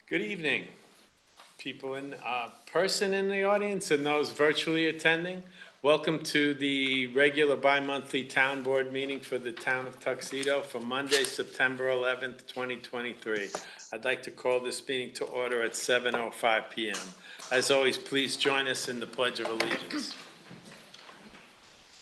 Good evening, people in person in the audience and those virtually attending. Welcome to the regular bi-monthly town board meeting for the town of Tuxedo for Monday, September 11th, 2023. I'd like to call this meeting to order at 7:05 PM. As always, please join us in the Pledge of Allegiance.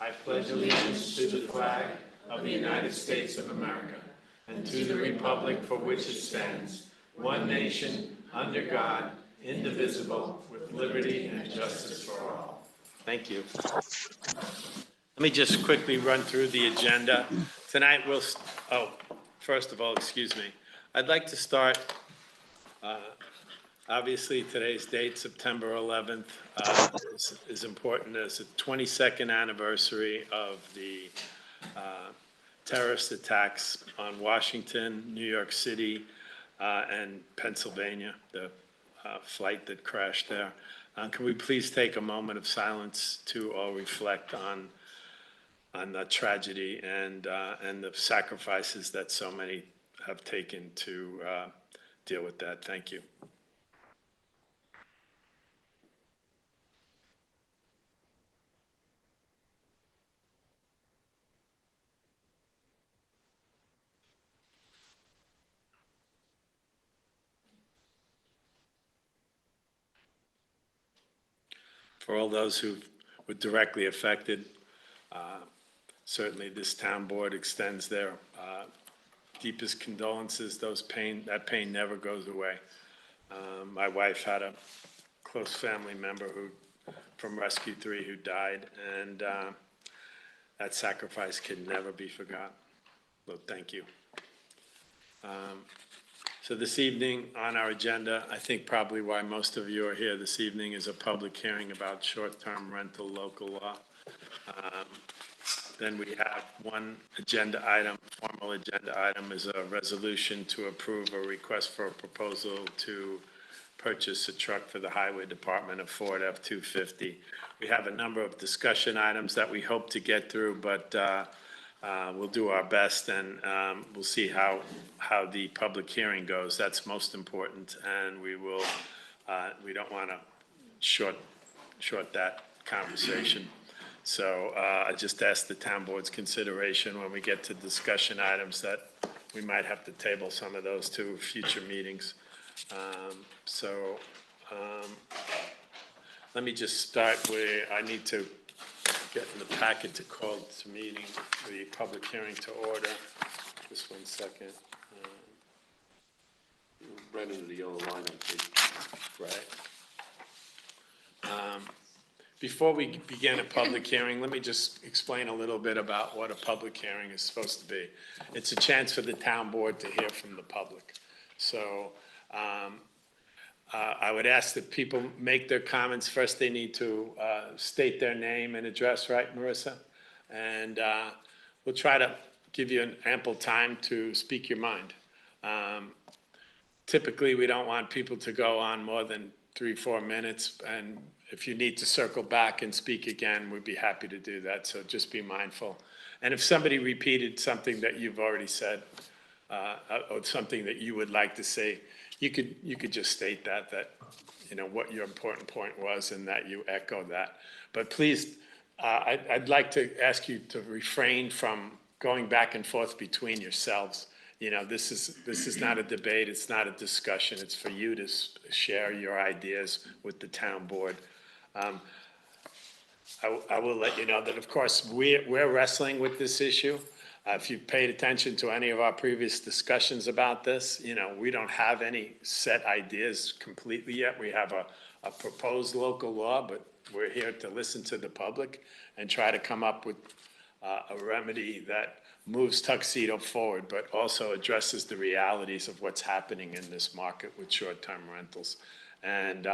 I pledge allegiance to the flag of the United States of America and to the republic for which it stands, one nation, under God, indivisible, with liberty and justice for all. Thank you. Let me just quickly run through the agenda. Tonight first of all, excuse me. I'd like to start, obviously today's date, September 11th, is important as the 22nd anniversary of the terrorist attacks on Washington, New York City, and Pennsylvania, the flight that crashed there. Can we please take a moment of silence to all reflect on the tragedy and the sacrifices that so many have taken to deal with that? Thank you. For all those who were directly affected, certainly this town board extends their deepest condolences. That pain never goes away. My wife had a close family member from Rescue 3 who died, and that sacrifice can never be forgotten. So thank you. So this evening on our agenda, I think probably why most of you are here this evening is a public hearing about short-term rental local law. Then we have one agenda item, formal agenda item is a resolution to approve a request for a proposal to purchase a truck for the Highway Department, a Ford F-250. We have a number of discussion items that we hope to get through, but we'll do our best, and we'll see how the public hearing goes. That's most important, and we don't want to short that conversation. So I just ask the town board's consideration when we get to discussion items that we might have to table some of those to future meetings. Let me just start where I need to get in the packet to call this meeting, the public hearing to order. Just 1 second. Right into the yellow line on page. Right. Before we begin a public hearing, let me just explain a little bit about what a public hearing is supposed to be. It's a chance for the town board to hear from the public. So I would ask that people make their comments. First, they need to state their name and address, right, Marissa? And we'll try to give you an ample time to speak your mind. Typically, we don't want people to go on more than 3-4 minutes, and if you need to circle back and speak again, we'd be happy to do that, so just be mindful. And if somebody repeated something that you've already said, or something that you would like to say, you could just state that what your important point was and that you echo that. But please, I'd like to ask you to refrain from going back and forth between yourselves. This is not a debate, it's not a discussion, it's for you to share your ideas with the town board. I will let you know that, of course, we're wrestling with this issue. If you've paid attention to any of our previous discussions about this, we don't have any set ideas completely yet. We have a proposed local law, but we're here to listen to the public and try to come up with a remedy that moves Tuxedo forward, but also addresses the realities of what's happening in this market with short-term rentals. And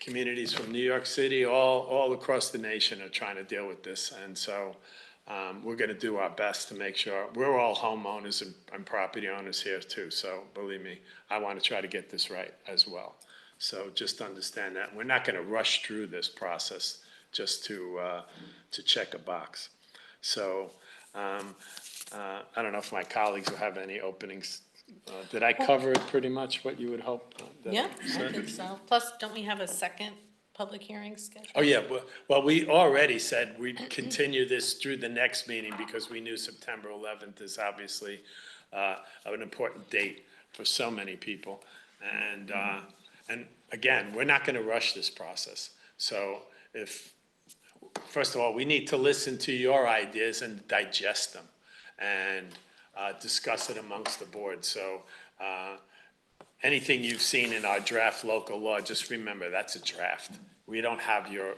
communities from New York City, all across the nation are trying to deal with this. And so we're going to do our best to make sure we're all homeowners and property owners here too. So believe me, I want to try to get this right as well. So just understand that. We're not going to rush through this process just to check a box. So I don't know if my colleagues will have any opening Did I cover it pretty much what you would hope? that Yeah, I said? think so. Plus, don't we have a second public hearing scheduled? Oh, yeah, well, we already said we'd continue this through the next meeting because we knew September 11th is obviously an important date for so many people. And again, we're not going to rush this process. So first of all, we need to listen to your ideas and digest them and discuss it amongst the board. So anything you've seen in our draft local law, just remember, that's a draft. We don't have your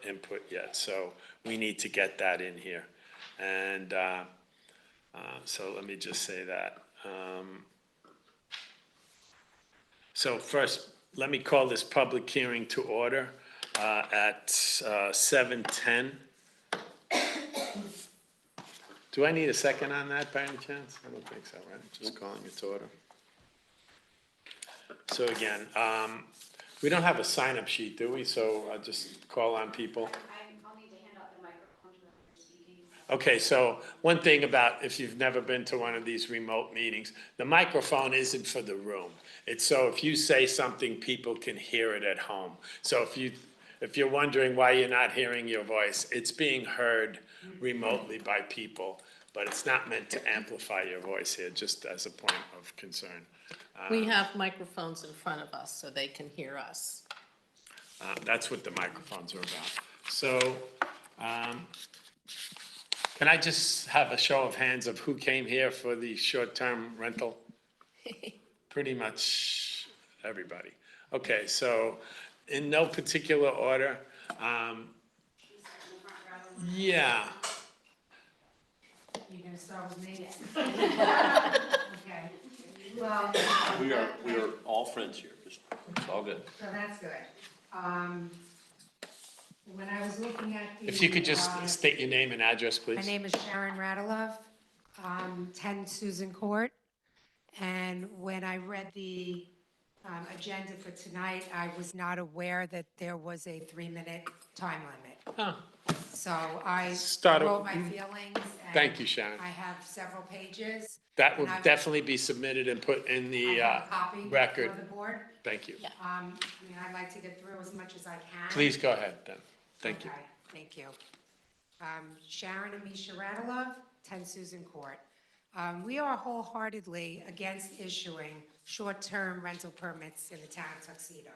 input yet, so we need to get that in here. And so let me just say that. So first, let me call this public hearing to order at 7:10. Do I need a second on that by any chance? I don't think so, right? Just calling it to order. So again, we don't have a sign-up sheet, do we? So I'll just call on people. I'll need to hand out the microphone to whoever speaking. Okay, so one thing about, if you've never been to one of these remote meetings, the microphone isn't for the room. It's so if you say something, people can hear it at home. So if you're wondering why you're not hearing your voice, it's being heard remotely by people, but it's not meant to amplify your voice here, just as a point of concern. We have microphones in front of us so they can hear us. That's what the microphones are about. So, can I just have a show of hands of who came here for the short-term rental? Pretty much everybody. Okay, so in no particular order, yeah, You're gonna start with me? Okay, well, We are all friends here, just, it's all good. so that's good. When I was looking at the. if you could just state your name and address, My please. name is Sharon Radulov, 10 Susan Court. And when I read the agenda for tonight, I was not aware that there was a 3-minute time limit. Oh, So I Start- wrote my feelings. and Thank you, Sharon. I have several pages. That will and I- definitely be submitted and put in the I have a copy record. for the board. Thank you. I mean, I'd like to get through as much as I can. Please go ahead then. Thank you. Okay, thank you. Sharon Amisha Radulov, 10 Susan Court. We are wholeheartedly against issuing short-term rental permits in the town of Tuxedo.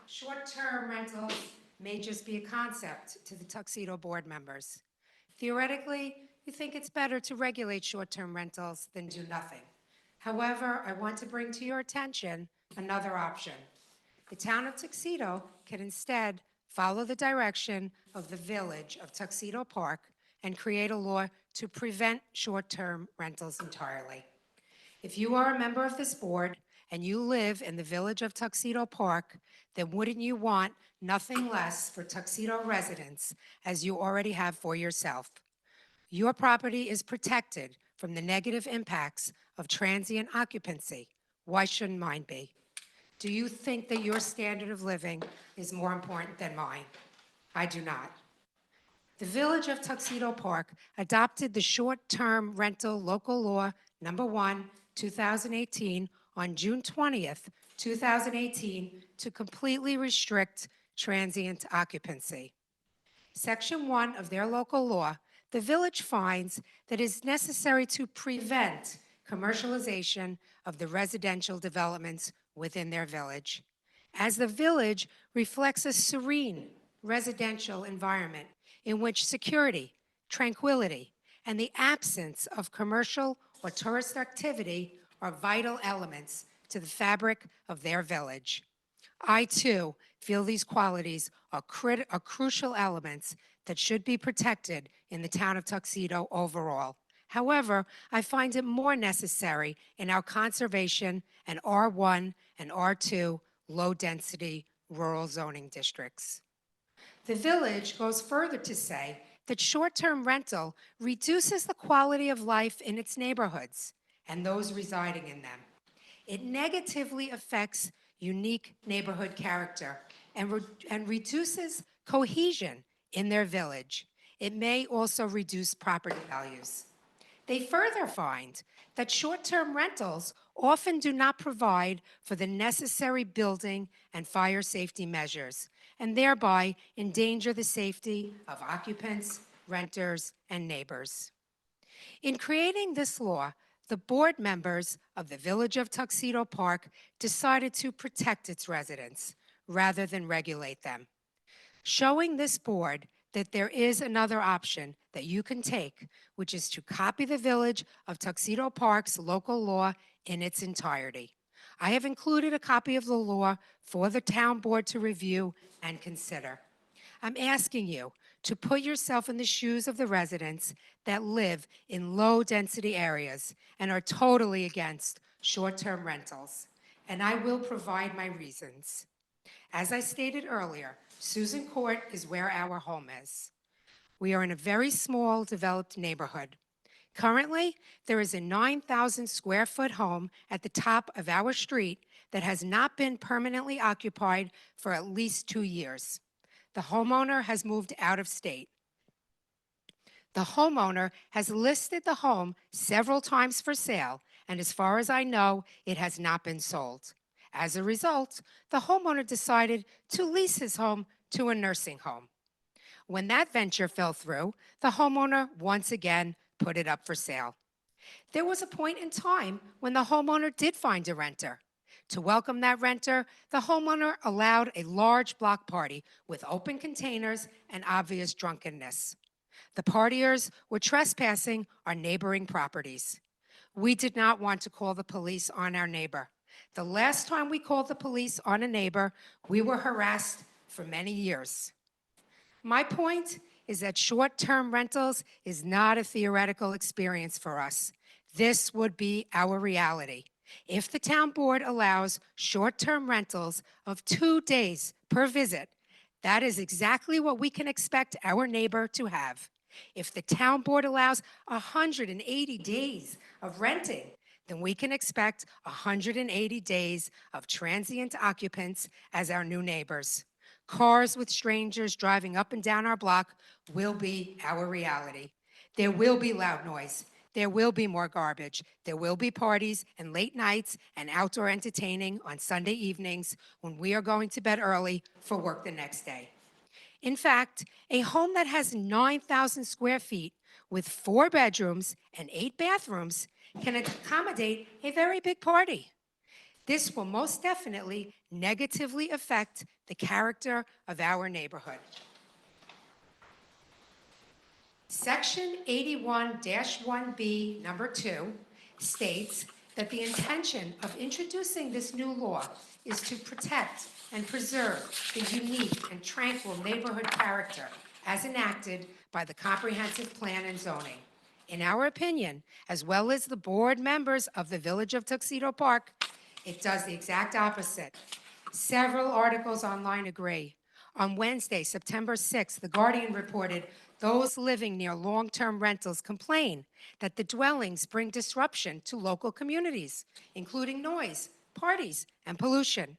Short-term rentals may just be a concept to the Tuxedo board members. Theoretically, you think it's better to regulate short-term rentals than do nothing. However, I want to bring to your attention another option. The town of Tuxedo can instead follow the direction of the Village of Tuxedo Park and create a law to prevent short-term rentals entirely. If you are a member of this board and you live in the Village of Tuxedo Park, then wouldn't you want nothing less for Tuxedo residents as you already have for yourself? Your property is protected from the negative impacts of transient occupancy. Why shouldn't mine be? Do you think that your standard of living is more important than mine? I do not. The Village of Tuxedo Park adopted the short-term rental local law number 1, 2018 on June 20th, 2018 to completely restrict transient occupancy. Section 1 of their local law, the village finds that it is necessary to prevent commercialization of the residential developments within their village, as the village reflects a serene residential environment in which security, tranquility, and the absence of commercial or tourist activity are vital elements to the fabric of their village. I, too, feel these qualities are crucial elements that should be protected in the town of Tuxedo overall. However, I find it more necessary in our conservation and R1 and R2 low-density rural zoning districts. The village goes further to say that short-term rental reduces the quality of life in its neighborhoods and those residing in them. It negatively affects unique neighborhood character and reduces cohesion in their village. It may also reduce property values. They further find that short-term rentals often do not provide for the necessary building and fire safety measures, and thereby endanger the safety of occupants, renters, and neighbors. In creating this law, the board members of the Village of Tuxedo Park decided to protect its residents rather than regulate them, showing this board that there is another option that you can take, which is to copy the Village of Tuxedo Park's local law in its entirety. I have included a copy of the law for the town board to review and consider. I'm asking you to put yourself in the shoes of the residents that live in low-density areas and are totally against short-term rentals, and I will provide my reasons. As I stated earlier, Susan Court is where our home is. We are in a very small, developed neighborhood. Currently, there is a 9,000 square foot home at the top of our street that has not been permanently occupied for at least 2 years. The homeowner has moved out of state. The homeowner has listed the home several times for sale, and as far as I know, it has not been sold. As a result, the homeowner decided to lease his home to a nursing home. When that venture fell through, the homeowner once again put it up for sale. There was a point in time when the homeowner did find a renter. To welcome that renter, the homeowner allowed a large block party with open containers and obvious drunkenness. The partiers were trespassing on neighboring properties. We did not want to call the police on our neighbor. The last time we called the police on a neighbor, we were harassed for many years. My point is that short-term rentals is not a theoretical experience for us. This would be our reality. If the town board allows short-term rentals of 2 days per visit, that is exactly what we can expect our neighbor to have. If the town board allows 180 days of renting, then we can expect 180 days of transient occupants as our new neighbors. Cars with strangers driving up and down our block will be our reality. There will be loud noise. There will be more garbage. There will be parties and late nights and outdoor entertaining on Sunday evenings when we are going to bed early for work the next day. In fact, a home that has 9,000 square feet with 4 bedrooms and 8 bathrooms can accommodate a very big party. This will most definitely negatively affect the character of our neighborhood. Section 81-1B, number 2, states that the intention of introducing this new law is to protect and preserve the unique and tranquil neighborhood character as enacted by the Comprehensive Plan and Zoning. In our opinion, as well as the board members of the Village of Tuxedo Park, it does the exact opposite. Several articles online agree. On Wednesday, September 6th, The Guardian reported those living near long-term rentals complain that the dwellings bring disruption to local communities, including noise, parties, and pollution.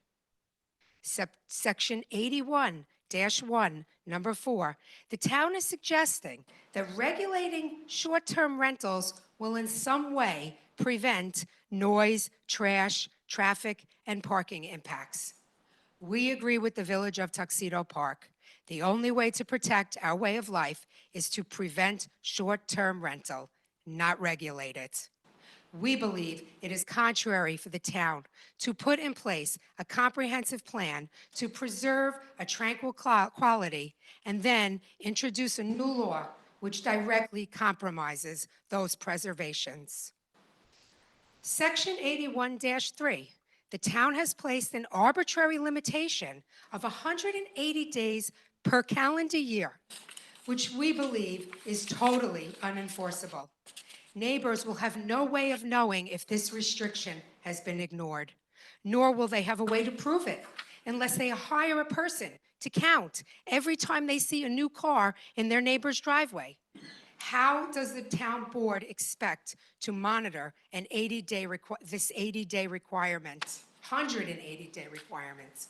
Section 81-1, number 4, the town is suggesting that regulating short-term rentals will in some way prevent noise, trash, traffic, and parking impacts. We agree with the Village of Tuxedo Park. The only way to protect our way of life is to prevent short-term rental, not regulate it. We believe it is contrary for the town to put in place a comprehensive plan to preserve a tranquil quality and then introduce a new law which directly compromises those preservations. Section 81-3, the town has placed an arbitrary limitation of 180 days per calendar year, which we believe is totally unenforceable. Neighbors will have no way of knowing if this restriction has been ignored, nor will they have a way to prove it unless they hire a person to count every time they see a new car in their neighbor's driveway. How does the town board expect to monitor an 80-day this 80-day requirement, 180-day requirement?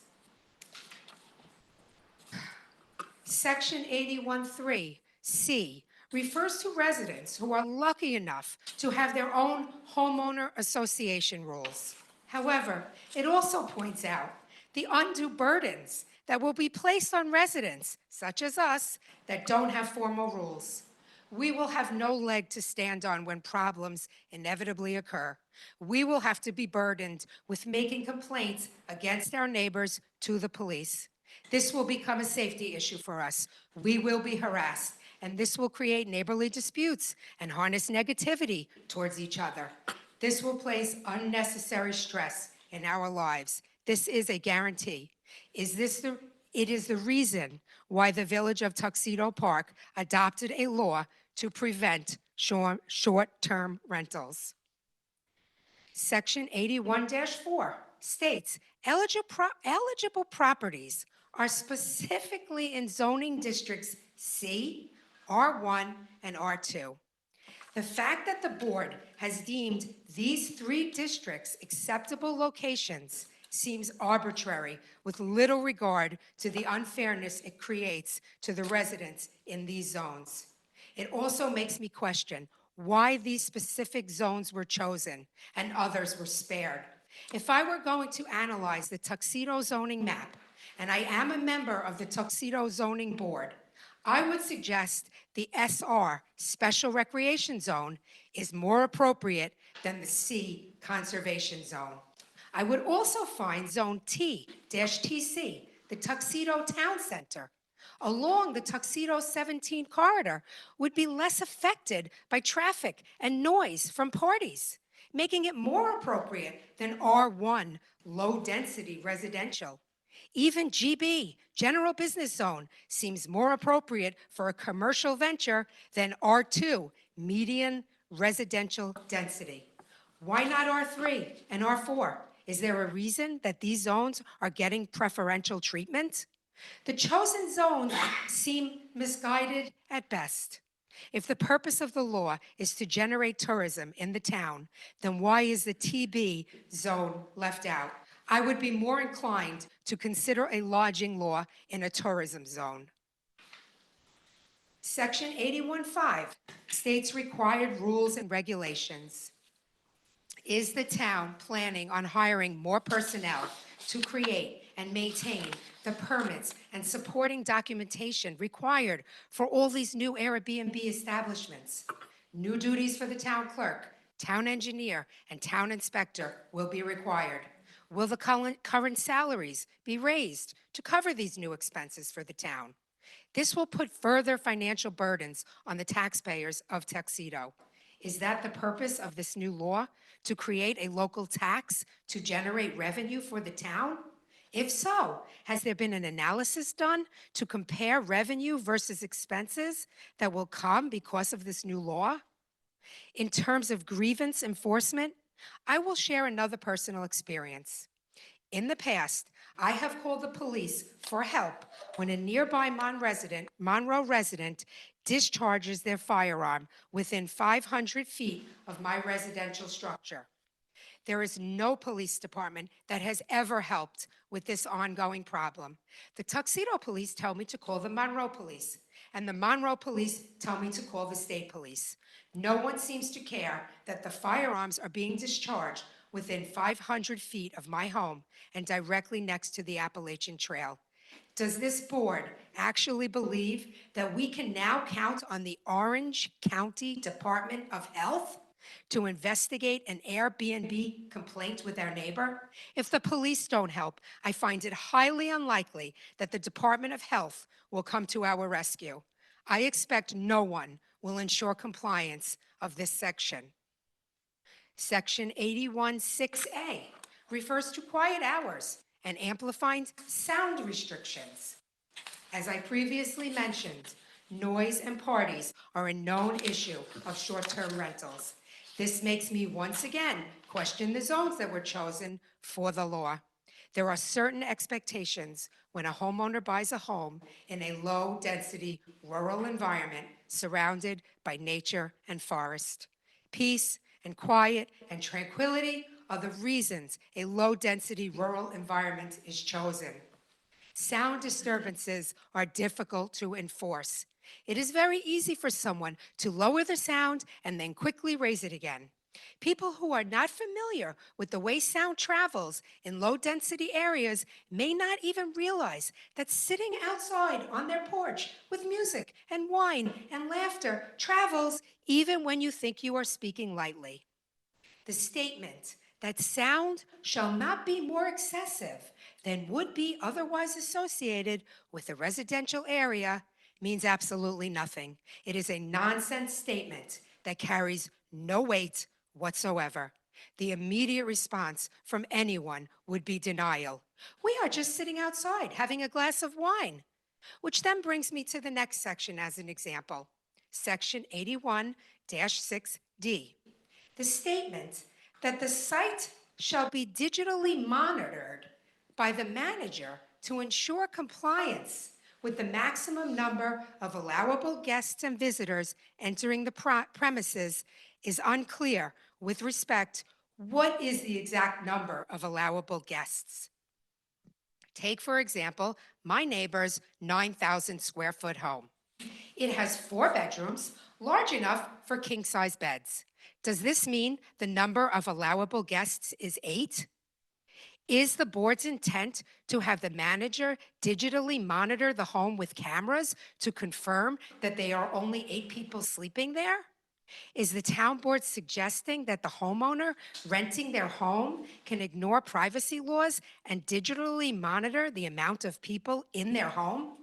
Section 81-3C refers to residents who are lucky enough to have their own homeowner association rules. However, it also points out the undue burdens that will be placed on residents, such as us, that don't have formal rules. We will have no leg to stand on when problems inevitably occur. We will have to be burdened with making complaints against our neighbors to the police. This will become a safety issue for us. We will be harassed, and this will create neighborly disputes and harness negativity towards each other. This will place unnecessary stress in our lives. This is a guarantee. It is the reason why the Village of Tuxedo Park adopted a law to prevent short-term rentals. Section 81-4 states eligible properties are specifically in zoning districts C, R1, and R2. The fact that the board has deemed these 3 districts acceptable locations seems arbitrary, with little regard to the unfairness it creates to the residents in these zones. It also makes me question why these specific zones were chosen and others were spared. If I were going to analyze the Tuxedo zoning map, and I am a member of the Tuxedo Zoning Board, I would suggest the SR, Special Recreation Zone, is more appropriate than the C, Conservation Zone. I would also find Zone T-TC, the Tuxedo Town Center, along the Tuxedo 17 corridor, would be less affected by traffic and noise from parties, making it more appropriate than R1, low-density residential. Even GB, General Business Zone, seems more appropriate for a commercial venture than R2, median residential density. Why not R3 and R4? Is there a reason that these zones are getting preferential treatment? The chosen zones seem misguided at best. If the purpose of the law is to generate tourism in the town, then why is the TB zone left out? I would be more inclined to consider a lodging law in a tourism zone. Section 81.5 states required rules and regulations. Is the town planning on hiring more personnel to create and maintain the permits and supporting documentation required for all these new Airbnb establishments? New duties for the town clerk, town engineer, and town inspector will be required. Will the current salaries be raised to cover these new expenses for the town? This will put further financial burdens on the taxpayers of Tuxedo. Is that the purpose of this new law? To create a local tax to generate revenue for the town? If so, has there been an analysis done to compare revenue versus expenses that will come because of this new law? In terms of grievance enforcement, I will share another personal experience. In the past, I have called the police for help when a nearby Monroe resident discharges their firearm within 500 feet of my residential structure. There is no police department that has ever helped with this ongoing problem. The Tuxedo police tell me to call the Monroe police, and the Monroe police tell me to call the state police. No one seems to care that the firearms are being discharged within 500 feet of my home and directly next to the Appalachian Trail. Does this board actually believe that we can now count on the Orange County Department of Health to investigate an Airbnb complaint with our neighbor? If the police don't help, I find it highly unlikely that the Department of Health will come to our rescue. I expect no one will ensure compliance of this section. Section 81.6a refers to quiet hours and amplifying sound restrictions. As I previously mentioned, noise and parties are a known issue of short-term rentals. This makes me once again question the zones that were chosen for the law. There are certain expectations when a homeowner buys a home in a low-density rural environment surrounded by nature and forest. Peace and quiet and tranquility are the reasons a low-density rural environment is chosen. Sound disturbances are difficult to enforce. It is very easy for someone to lower the sound and then quickly raise it again. People who are not familiar with the way sound travels in low density areas may not even realize that sitting outside on their porch with music and wine and laughter travels even when you think you are speaking lightly. The statement that sound shall not be more excessive than would be otherwise associated with a residential area means absolutely nothing. It is a nonsense statement that carries no weight whatsoever. The immediate response from anyone would be denial. We are just sitting outside having a glass of wine. Which then brings me to the next section as an example. Section 81-6D. The statement that the site shall be digitally monitored by the manager to ensure compliance with the maximum number of allowable guests and visitors entering the premises is unclear with respect what is the exact number of allowable guests. Take, for example, my neighbor's 9,000 square foot home. It has 4 bedrooms, large enough for king-size beds. Does this mean the number of allowable guests is 8? Is the board's intent to have the manager digitally monitor the home with cameras to confirm that there are only 8 people sleeping there? Is the town board suggesting that the homeowner renting their home can ignore privacy laws and digitally monitor the amount of people in their home?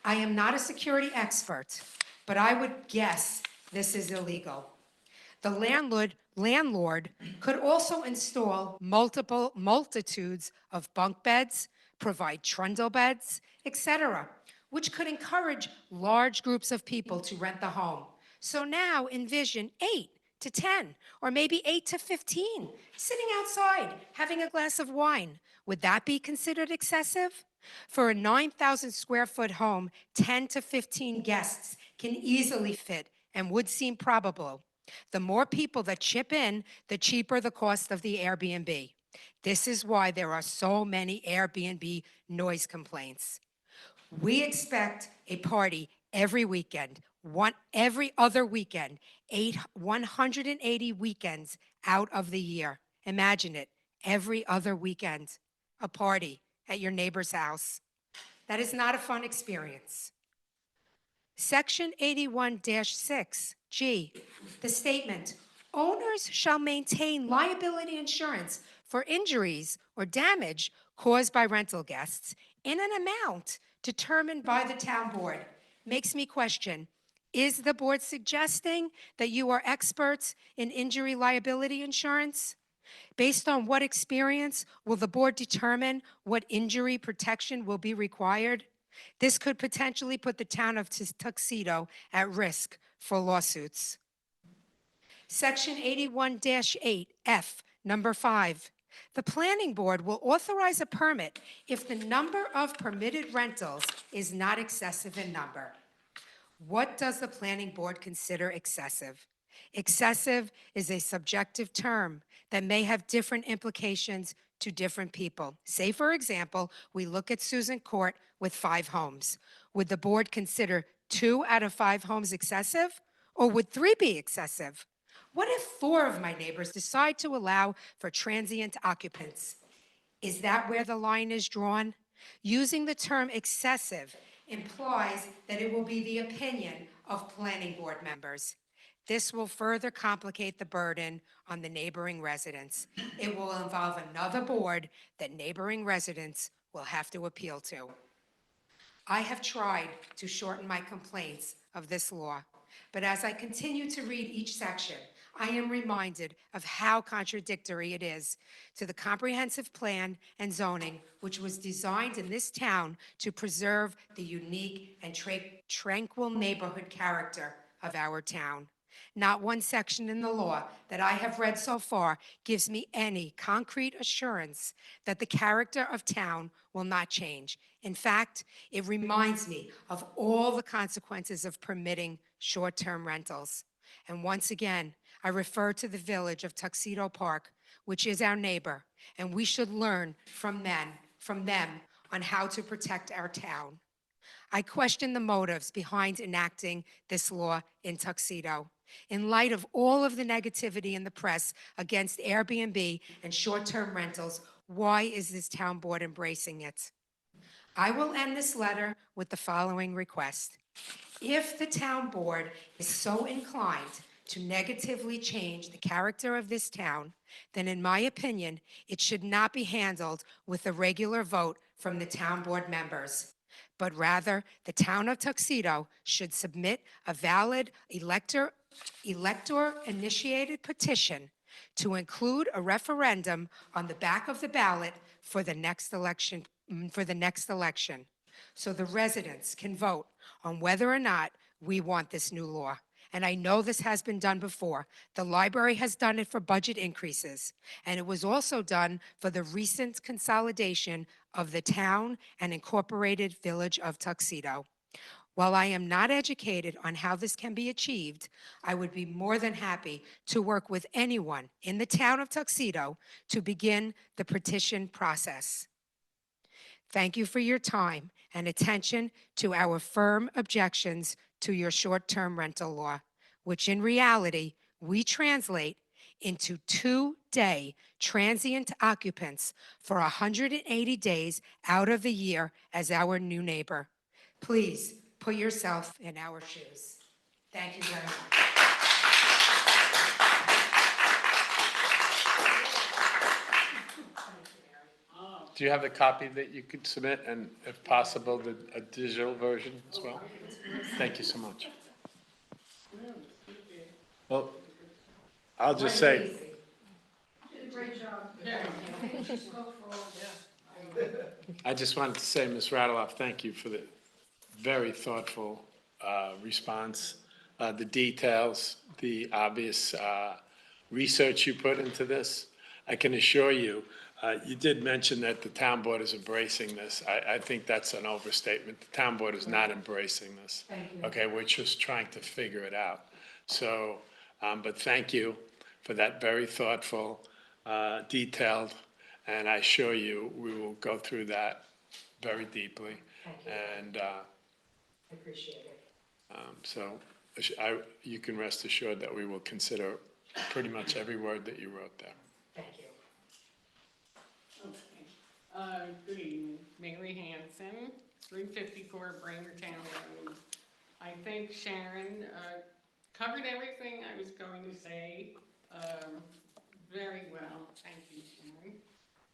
I am not a security expert, but I would guess this is illegal. The landlord could also install multitudes of bunk beds, provide trundle beds, etc., which could encourage large groups of people to rent the home. So now envision 8 to 10, or maybe 8 to 15, sitting outside having a glass of wine. Would that be considered excessive? For a 9,000 square foot home, 10 to 15 guests can easily fit and would seem probable. The more people that chip in, the cheaper the cost of the Airbnb. This is why there are so many Airbnb noise complaints. We expect a party every weekend, every other weekend, 180 weekends out of the year. Imagine it, every other weekend, a party at your neighbor's house. That is not a fun experience. Section 81-6G, the statement, owners shall maintain liability insurance for injuries or damage caused by rental guests in an amount determined by the town board. Makes me question, is the board suggesting that you are experts in injury liability insurance? Based on what experience will the board determine what injury protection will be required? This could potentially put the town of Tuxedo at risk for lawsuits. Section 81-8F, number 5. The planning board will authorize a permit if the number of permitted rentals is not excessive in number. What does the planning board consider excessive? Excessive is a subjective term that may have different implications to different people. Say, for example, we look at Susan Court with 5 homes. Would the board consider 2 out of 5 homes excessive? Or would 3 be excessive? What if 4 of my neighbors decide to allow for transient occupants? Is that where the line is drawn? Using the term excessive implies that it will be the opinion of planning board members. This will further complicate the burden on the neighboring residents. It will involve another board that neighboring residents will have to appeal to. I have tried to shorten my complaints of this law, but as I continue to read each section, I am reminded of how contradictory it is to the comprehensive plan and zoning, which was designed in this town to preserve the unique and tranquil neighborhood character of our town. Not one section in the law that I have read so far gives me any concrete assurance that the character of town will not change. In fact, it reminds me of all the consequences of permitting short-term rentals. And once again, I refer to the village of Tuxedo Park, which is our neighbor, and we should learn from them on how to protect our town. I question the motives behind enacting this law in Tuxedo. In light of all of the negativity in the press against Airbnb and short-term rentals, why is this town board embracing it? I will end this letter with the following request. If the town board is so inclined to negatively change the character of this town, then in my opinion, it should not be handled with a regular vote from the town board members, but rather the town of Tuxedo should submit a valid elector-initiated petition to include a referendum on the back of the ballot for the next election, so the residents can vote on whether or not we want this new law. And I know this has been done before. The library has done it for budget increases, and it was also done for the recent consolidation of the town and incorporated village of Tuxedo. While I am not educated on how this can be achieved, I would be more than happy to work with anyone in the town of Tuxedo to begin the petition process. Thank you for your time and attention to our firm objections to your short-term rental law, which in reality, we translate into 2-day transient occupants for 180 days out of the year as our new neighbor. Please put yourself in our shoes. Thank you very much. Do you have a copy that you could submit, and if possible, a digital version as well? Thank you so much. Well, I'll just say, I just wanted to say, Ms. Radeloff, thank you for the very thoughtful response, the details, the obvious research you put into this. I can assure you, you did mention that the town board is embracing this. I think that's an overstatement. The town board is not embracing this. Thank you. Okay, we're just trying to figure it out. So, but thank you for that very thoughtful, detailed, and I assure you, we will go through that very deeply. Thank you. And I appreciate it. so you can rest assured that we will consider pretty much every word that you wrote there. Thank you. Good evening, Mary Hanson, 354 Brainerdtown Road. I think Sharon covered everything I was going to say very well. Thank you, Sharon.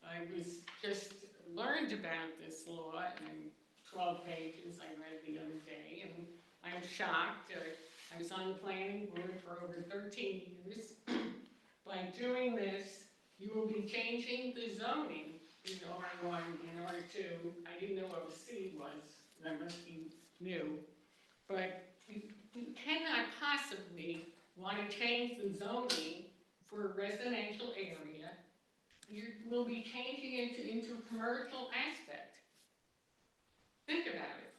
I was just learned about this law in 12 pages I read the other day, and I'm shocked. I was on the planning board for over 13 years. By doing this, you will be changing the zoning in R1 and R2. I didn't know what a C was. That must be new. But you cannot possibly want to change the zoning for a residential area. You will be changing it into a commercial aspect. Think about it.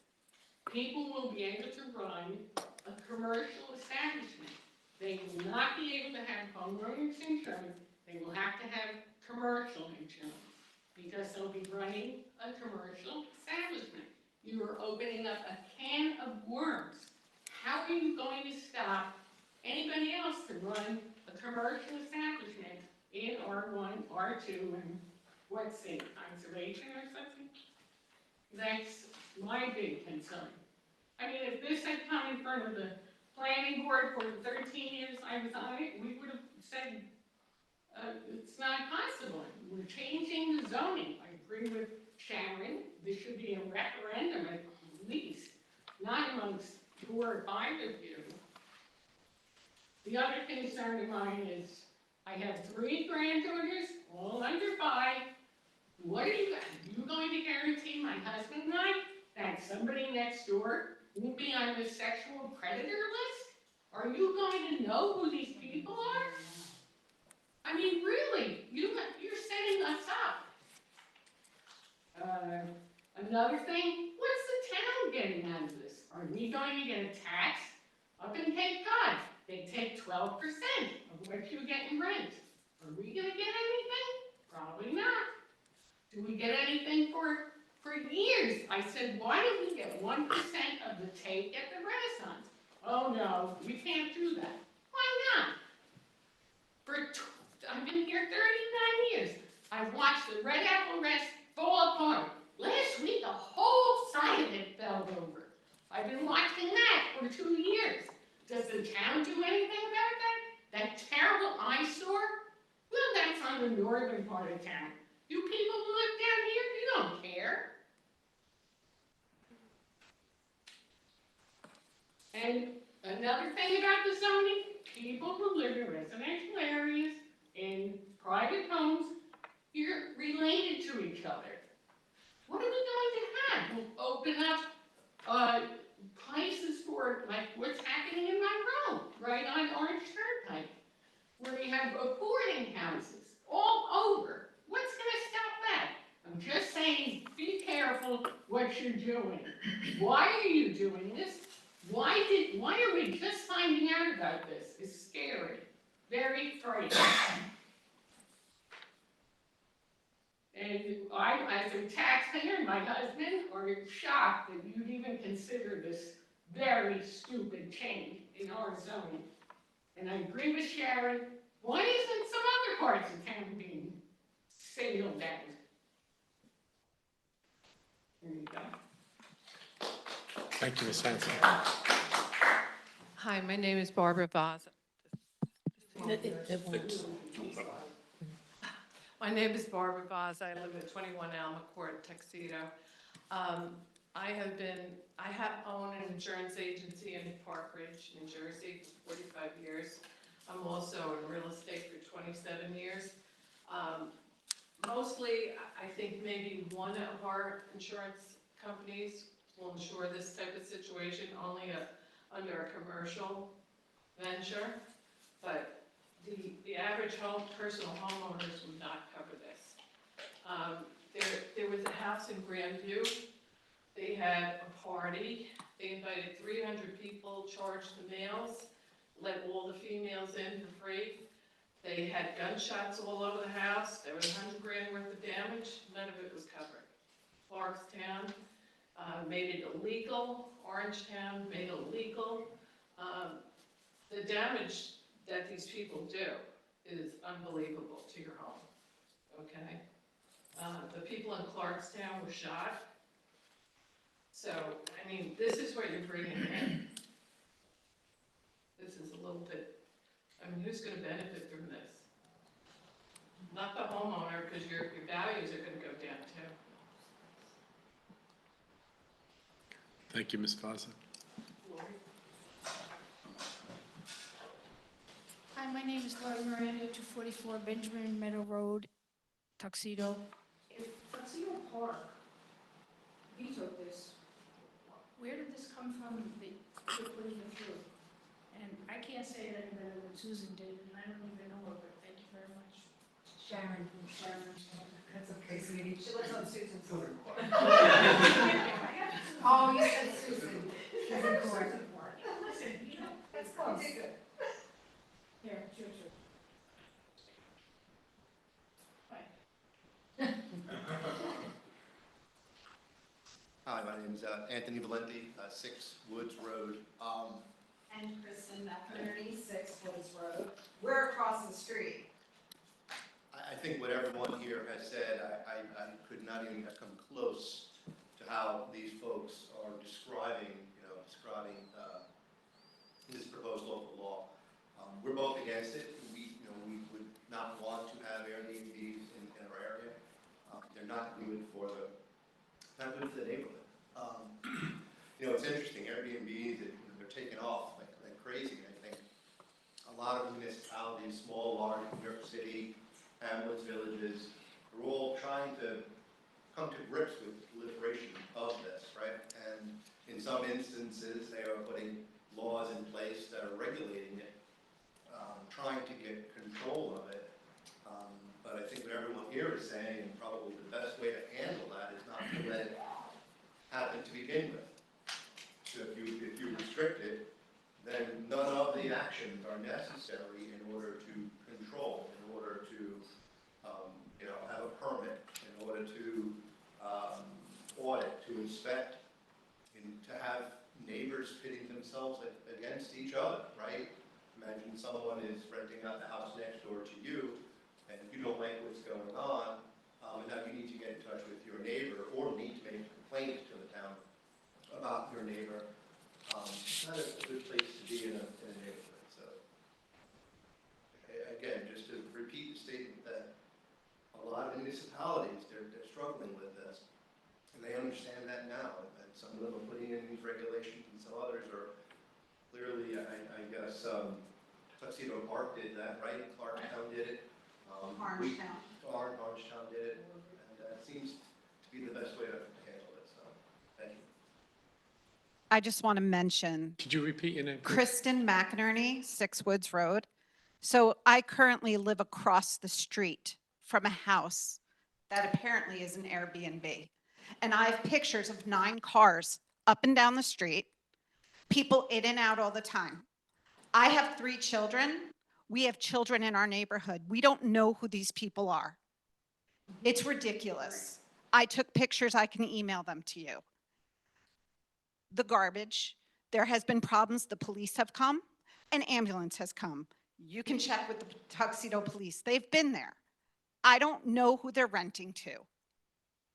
People will be able to run a commercial establishment. They will not be able to have homeowners insurance. They will have to have commercial insurance because they'll be running a commercial establishment. You are opening up a can of worms. How are you going to stop anybody else to run a commercial establishment in R1, R2, and what's it, conservation or something? That's my big concern. I mean, if this had come in front of the planning board for the 13 years I was on it, we would have said, it's not possible. We're changing the zoning. I agree with Sharon. There should be a referendum at least, not amongst 4 or 5 of you. The other concern of mine is I have 3 granddaughters, all under 5. What are you going to guarantee my husband and I that somebody next door won't be on the sexual predator list? Are you going to know who these people are? I mean, really, you're setting us up. Another thing, what's the town getting out of this? Are we going to get a tax? Up in Cape Cod, they take 12% of what you get in rent. Are we going to get anything? Probably not. Do we get anything for For years, I said, why don't we get 1% of the take at the Renaissance? Oh, no, we can't do that. Why not? I've been here 39 years. I've watched the Red Apple Rest fall apart. Last week, the whole side of it fell over. I've been watching that for 2 years. Does the town do anything about that? That terrible eyesore? Well, that's on the northern part of town. You people who live down here, you don't care. And another thing about the zoning, people who live in residential areas, in private homes, you're related to each other. What are we going to have? We'll open up places for, like what's happening in Monroe, right on Orange Turnpike, where we have boarding houses all over. What's gonna stop that? I'm just saying, be careful what you're doing. Why are you doing this? Why are we just finding out about this? It's scary, very frightening. And I, as a taxpayer, and my husband are shocked that you'd even consider this very stupid change in our zoning. And I agree with Sharon, why isn't some other parts of town being singled out? There you go. Thank you, Ms. Hanson. Hi, my name is Barbara Vaz. It won't. My name is Barbara Vaz. I live at 21 Alma Court, Tuxedo. I have owned an insurance agency in Park Ridge, New Jersey for 45 years. I'm also in real estate for 27 years. Mostly, I think maybe one of our insurance companies will insure this type of situation, only under a commercial venture, but the average personal homeowners would not cover this. There was a house in Grandview. They had a party. They invited 300 people, charged the males, let all the females in for free. They had gunshots all over the house. There was $100,000 worth of damage. None of it was covered. Clarkstown made it illegal. Orangetown made it illegal. The damage that these people do is unbelievable to your home, okay? The people in Clarkstown were shot. So, I mean, this is what you're bringing in. This is a little bit, I mean, who's gonna benefit from this? Not the homeowner, because your values are gonna go down too. Thank you, Ms. Faza. Hi, my name is Laura Miranda, 244 Benjamin Meadow Road, Tuxedo. If Tuxedo Park vetoed this, where did this come from that you're putting it through? And I can't say it any better than Susan did, and I don't even know her, but thank you very much. Sharon. That's okay, sweetie. She lives on Susan's Court. Oh, you said Susan. She's in court. Listen, you know, That's close. here, sure. Hi, my name's Anthony Valenti, 6 Woods Road. And Kristen McInerney, 6 Woods Road. We're across the street. I think what everyone here has said, I could not even have come close to how these folks are describing this proposed local law. We're both against it. We would not want to have Airbnbs in our area. They're not good for the neighborhood. It's interesting, Airbnbs, they're taking off like crazy. I think a lot of municipalities, small, large, New York City, hamlets, villages, are all trying to come to grips with the proliferation of this, right? And in some instances, they are putting laws in place that are regulating it, trying to get control of it. But I think what everyone here is saying, and probably the best way to handle that is not to let it happen to begin with. So if you restrict it, then none of the actions are necessary in order to control, in order to have a permit, in order to against each other, right? Imagine someone is renting out the house next door to you, and you don't like what's going on, and now you need to get in touch with your neighbor, or need to make a complaint to the town about your neighbor. It's not a good place to be in a neighborhood, so. Again, just to repeat the statement that a lot of municipalities, they're struggling with this, and they understand that now, and some of them are putting in these regulations, and some others are clearly, I guess, Tuxedo Park did that, right? Clarktown did it. Orangetown. Orangetown did it, and that seems to be the best way to handle it, so, thank you. I just want to mention Could you repeat your name? please? Kristen McInerney, 6 Woods Road. So I currently live across the street from a house that apparently is an Airbnb. And I have pictures of 9 cars up and down the street, people in and out all the time. I have 3 children. We have children in our neighborhood. We don't know who these people are. It's ridiculous. I took pictures. I can email them to you. The garbage, there has been problems. The police have come, an ambulance has come. You can check with the Tuxedo Police. They've been there. I don't know who they're renting to.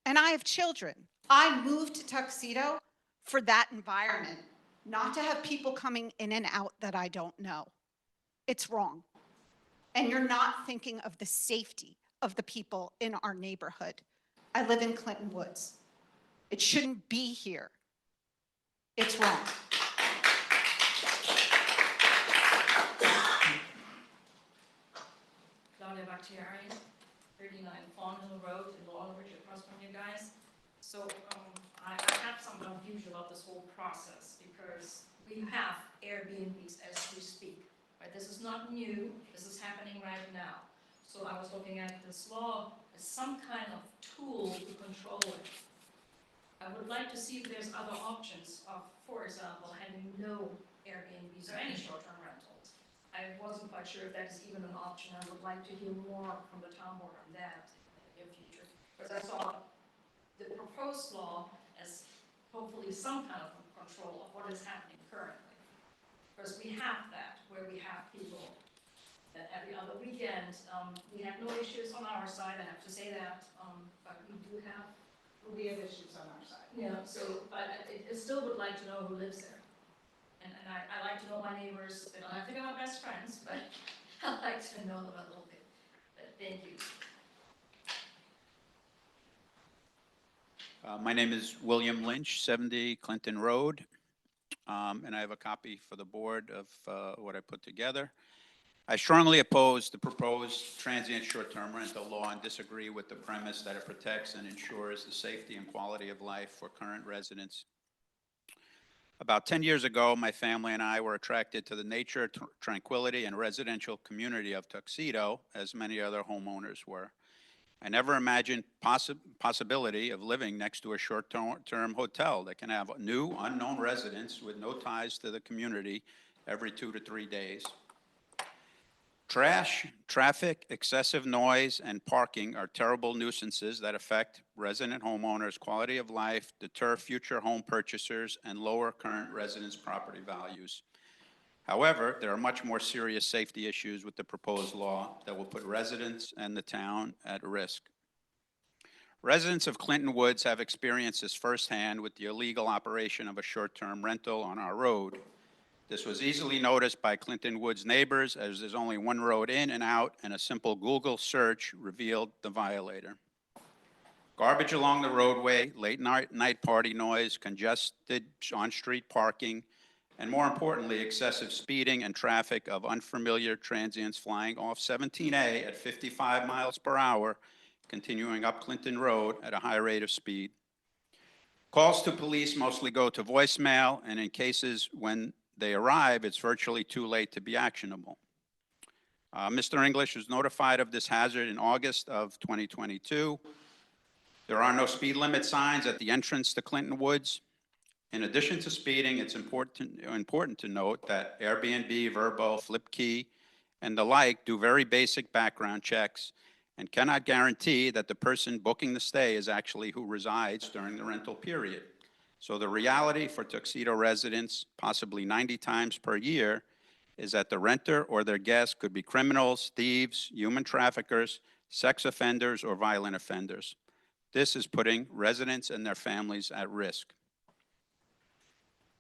And I have children. I moved to Tuxedo for that environment, not to have people coming in and out that I don't know. It's wrong. And you're not thinking of the safety of the people in our neighborhood. I live in Clinton Woods. It shouldn't be here. It's wrong. Claudia Bakhtiari, 39 Fawn Hill Road in Longridge, across from you guys. So I have some confusion about this whole process because we have Airbnbs as we speak. Right? This is not new. This is happening right now. So I was looking at this law as some kind of tool to control it. I would like to see if there's other options of, for example, having no Airbnbs or any short-term rentals. I wasn't quite sure if that is even an option. I would like to hear more from the town board on that in the future. Because I saw the proposed law as hopefully some kind of control of what is happening currently. Because we have that, where we have people that every other weekend, we have no issues on our side, I have to say that, but we do have issues on our side. Yeah, so, but I still would like to know who lives there. And I like to know my neighbors. They don't have to be my best friends, but I like to know them a little bit. But thank you. My name is William Lynch, 70 Clinton Road, and I have a copy for the board of what I put together. I strongly oppose the proposed transient short-term rental law and disagree with the premise that it protects and ensures the safety and quality of life for current residents. About 10 years ago, my family and I were attracted to the nature, tranquility, and residential community of Tuxedo, as many other homeowners were. I never imagined possibility of living next to a short-term hotel that can have new, unknown residents with no ties to the community every 2 to 3 days. Trash, traffic, excessive noise, and parking are terrible nuisances that affect resident homeowners' quality of life, deter future home purchasers, and lower current residents' property values. However, there are much more serious safety issues with the proposed law that will put residents and the town at risk. Residents of Clinton Woods have experienced this firsthand with the illegal operation of a short-term rental on our road. This was easily noticed by Clinton Woods neighbors, as there's only one road in and out, and a simple Google search revealed the violator. Garbage along the roadway, late night party noise, congested on-street parking, and more importantly, excessive speeding and traffic of unfamiliar transients flying off 17A at 55 miles per hour, continuing up Clinton Road at a high rate of speed. Calls to police mostly go to voicemail, and in cases when they arrive, it's virtually too late to be actionable. Mr. English was notified of this hazard in August of 2022. There are no speed limit signs at the entrance to Clinton Woods. In addition to speeding, it's important to note that Airbnb, Vrbo, Flipkey, and the like do very basic background checks and cannot guarantee that the person booking the stay is actually who resides during the rental period. So the reality for Tuxedo residents, possibly 90 times per year, is that the renter or their guests could be criminals, thieves, human traffickers, sex offenders, or violent offenders. This is putting residents and their families at risk.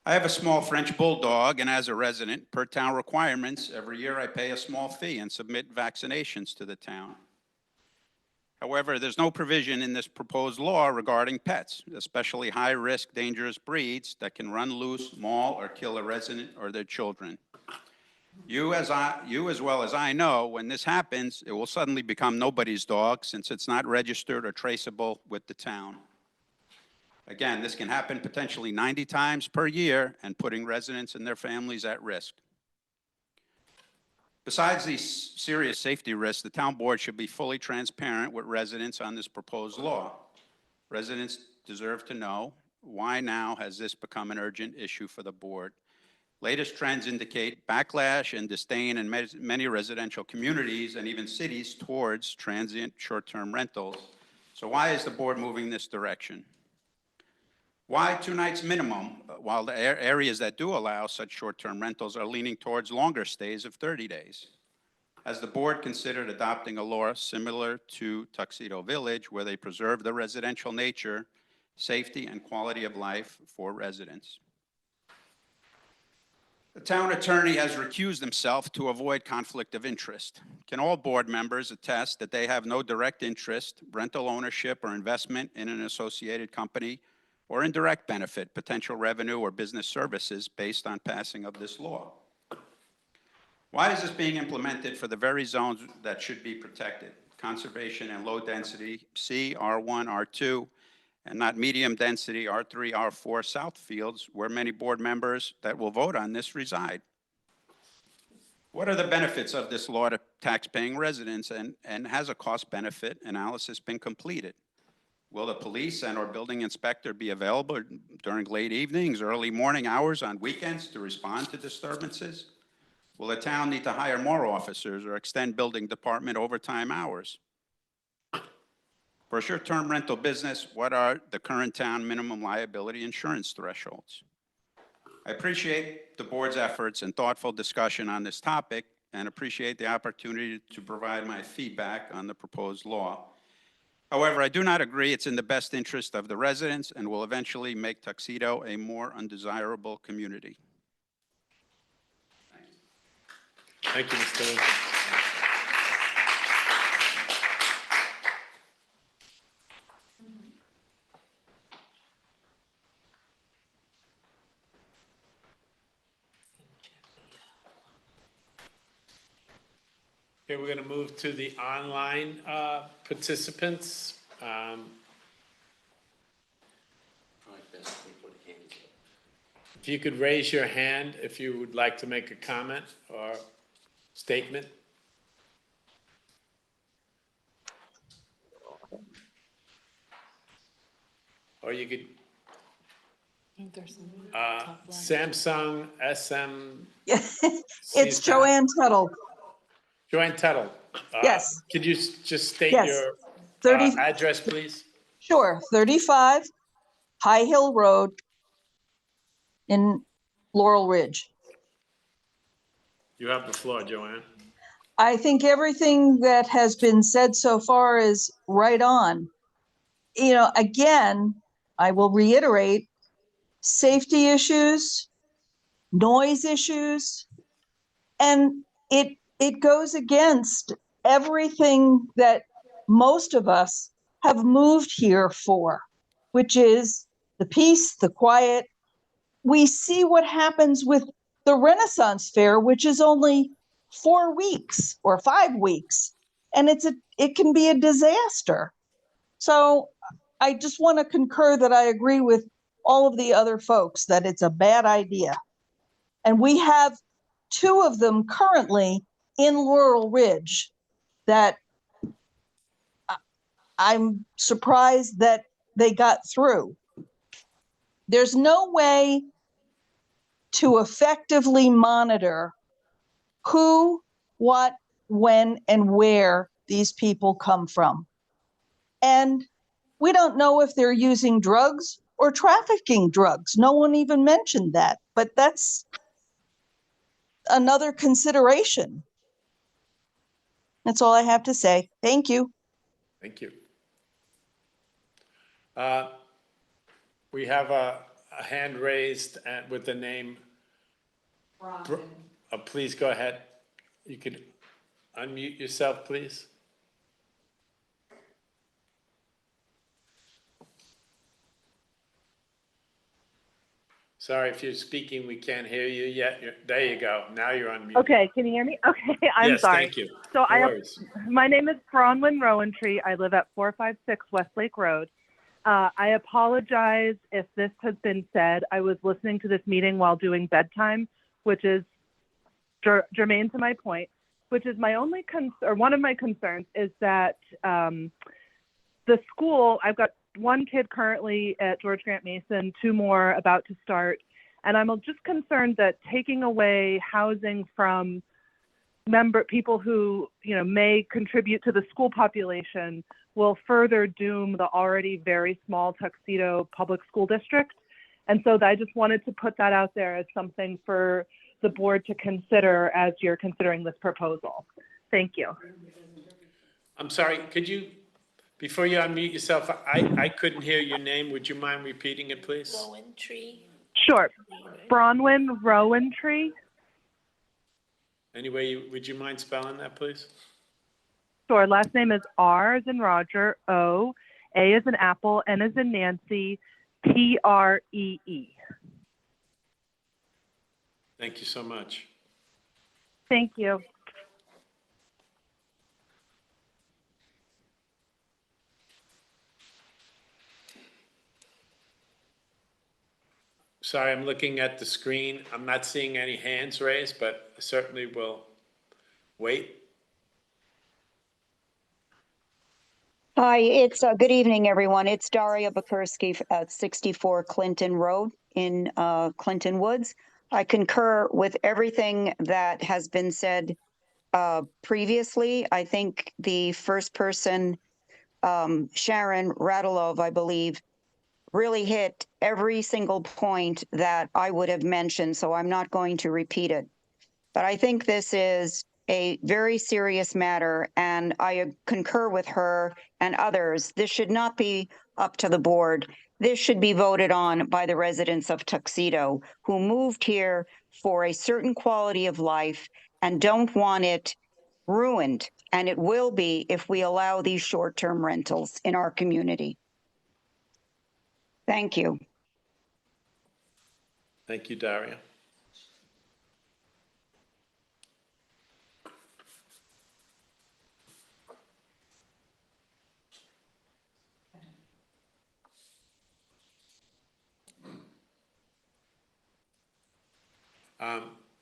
I have a small French bulldog, and as a resident, per town requirements, every year I pay a small fee and submit vaccinations to the town. However, there's no provision in this proposed law regarding pets, especially high-risk, dangerous breeds that can run loose, maul, or kill a resident or their children. You as well as I know, when this happens, it will suddenly become nobody's dog since it's not registered or traceable with the town. Again, this can happen potentially 90 times per year and putting residents and their families at risk. Besides these serious safety risks, the town board should be fully transparent with residents on this proposed law. Residents deserve to know why now has this become an urgent issue for the board. Latest trends indicate backlash and disdain in many residential communities and even cities towards transient short-term rentals. So why is the board moving this direction? Why 2 nights minimum, while the areas that do allow such short-term rentals are leaning towards longer stays of 30 days? Has the board considered adopting a law similar to Tuxedo Village, where they preserve the residential nature, safety, and quality of life for residents? The town attorney has recused himself to avoid conflict of interest. Can all board members attest that they have no direct interest, rental ownership, or investment in an associated company, or indirect benefit, potential revenue, or business services based on passing of this law? Why is this being implemented for the very zones that should be protected? Conservation and low density, C, R1, R2, and not medium density R3, R4 South Fields, where many board members that will vote on this reside. What are the benefits of this law to tax-paying residents, and has a cost-benefit analysis been completed? Will the police and or building inspector be available during late evenings, early morning hours on weekends to respond to disturbances? Will the town need to hire more officers or extend building department overtime hours? For a short-term rental business, what are the current town minimum liability insurance thresholds? I appreciate the board's efforts and thoughtful discussion on this topic and appreciate the opportunity to provide my feedback on the proposed law. However, I do not agree it's in the best interest of the residents and will eventually make Tuxedo a more undesirable community. Thank you, Mr. Lynch. Okay, we're going to move to the online participants. Probably best we put the hands up. If you could raise your hand if you would like to make a comment or statement. Or you could, Samsung SM. It's Joanne Tuttle. Joanne Tuttle. Yes. Could you just state Yes. your 30 address, please? Sure, 35 High Hill Road in Laurel Ridge. You have the floor, Joanne. I think everything that has been said so far is right on. You know, again, I will reiterate, safety issues, noise issues, and it goes against everything that most of us have moved here for, which is the peace, the quiet. We see what happens with the Renaissance Fair, which is only 4 weeks or 5 weeks, and it can be a disaster. So I just want to concur that I agree with all of the other folks that it's a bad idea. And we have 2 of them currently in Laurel Ridge that I'm surprised that they got through. There's no way to effectively monitor who, what, when, and where these people come from. And we don't know if they're using drugs or trafficking drugs. No one even mentioned that, but that's another consideration. That's all I have to say. Thank you. Thank you. We have a hand raised with the name. Please go ahead. You could unmute yourself, please. Sorry, if you're speaking, we can't hear you yet. There you go. Now you're unmuted. Okay, can you hear me? Okay, I'm Yes, sorry. thank you. So No worries. my name is Bronwyn Rowantree. I live at 456 Westlake Road. I apologize if this has been said. I was listening to this meeting while doing bedtime, which is germane to my point, which is my only one of my concerns is that the school, I've got one kid currently at George Grant Mason, two more about to start. And I'm just concerned that taking away housing from people who, may contribute to the school population will further doom the already very small Tuxedo Public School District. And so I just wanted to put that out there as something for the board to consider as you're considering this proposal. Thank you. I'm sorry, could you, before you unmute yourself, I couldn't hear your name. Would you mind repeating it, please? Rowantree. Sure. Bronwyn Rowantree. Anyway, would you mind spelling that, please? Sure. Last name is R as in Roger, O, A as in Apple, N as in Nancy, Tree. Thank you so much. Thank you. Sorry, I'm looking at the screen. I'm not seeing any hands raised, but I certainly will wait. Hi, it's good evening, everyone. It's Daria Bukursky at 64 Clinton Road in Clinton Woods. I concur with everything that has been said previously. I think the first person, Sharon Radulov, I believe, really hit every single point that I would have mentioned, so I'm not going to repeat it. But I think this is a very serious matter, and I concur with her and others. This should not be up to the board. This should be voted on by the residents of Tuxedo who moved here for a certain quality of life and don't want it ruined. And it will be if we allow these short-term rentals in our community. Thank you. Thank you, Daria.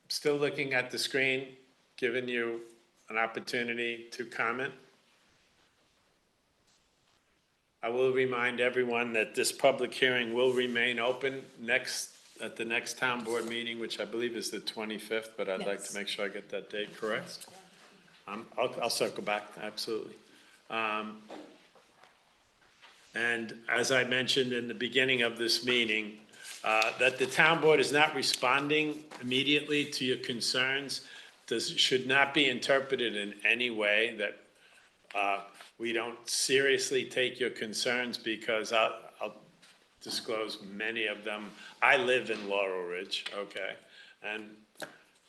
Still looking at the screen, giving you an opportunity to comment. I will remind everyone that this public hearing will remain open at the next town board meeting, which I believe is the 25th, but I'd like to make sure I get that date correct. I'll circle back, absolutely. And as I mentioned in the beginning of this meeting, that the town board is not responding immediately to your concerns should not be interpreted in any way that we don't seriously take your concerns, because I'll disclose many of them. I live in Laurel Ridge, okay? And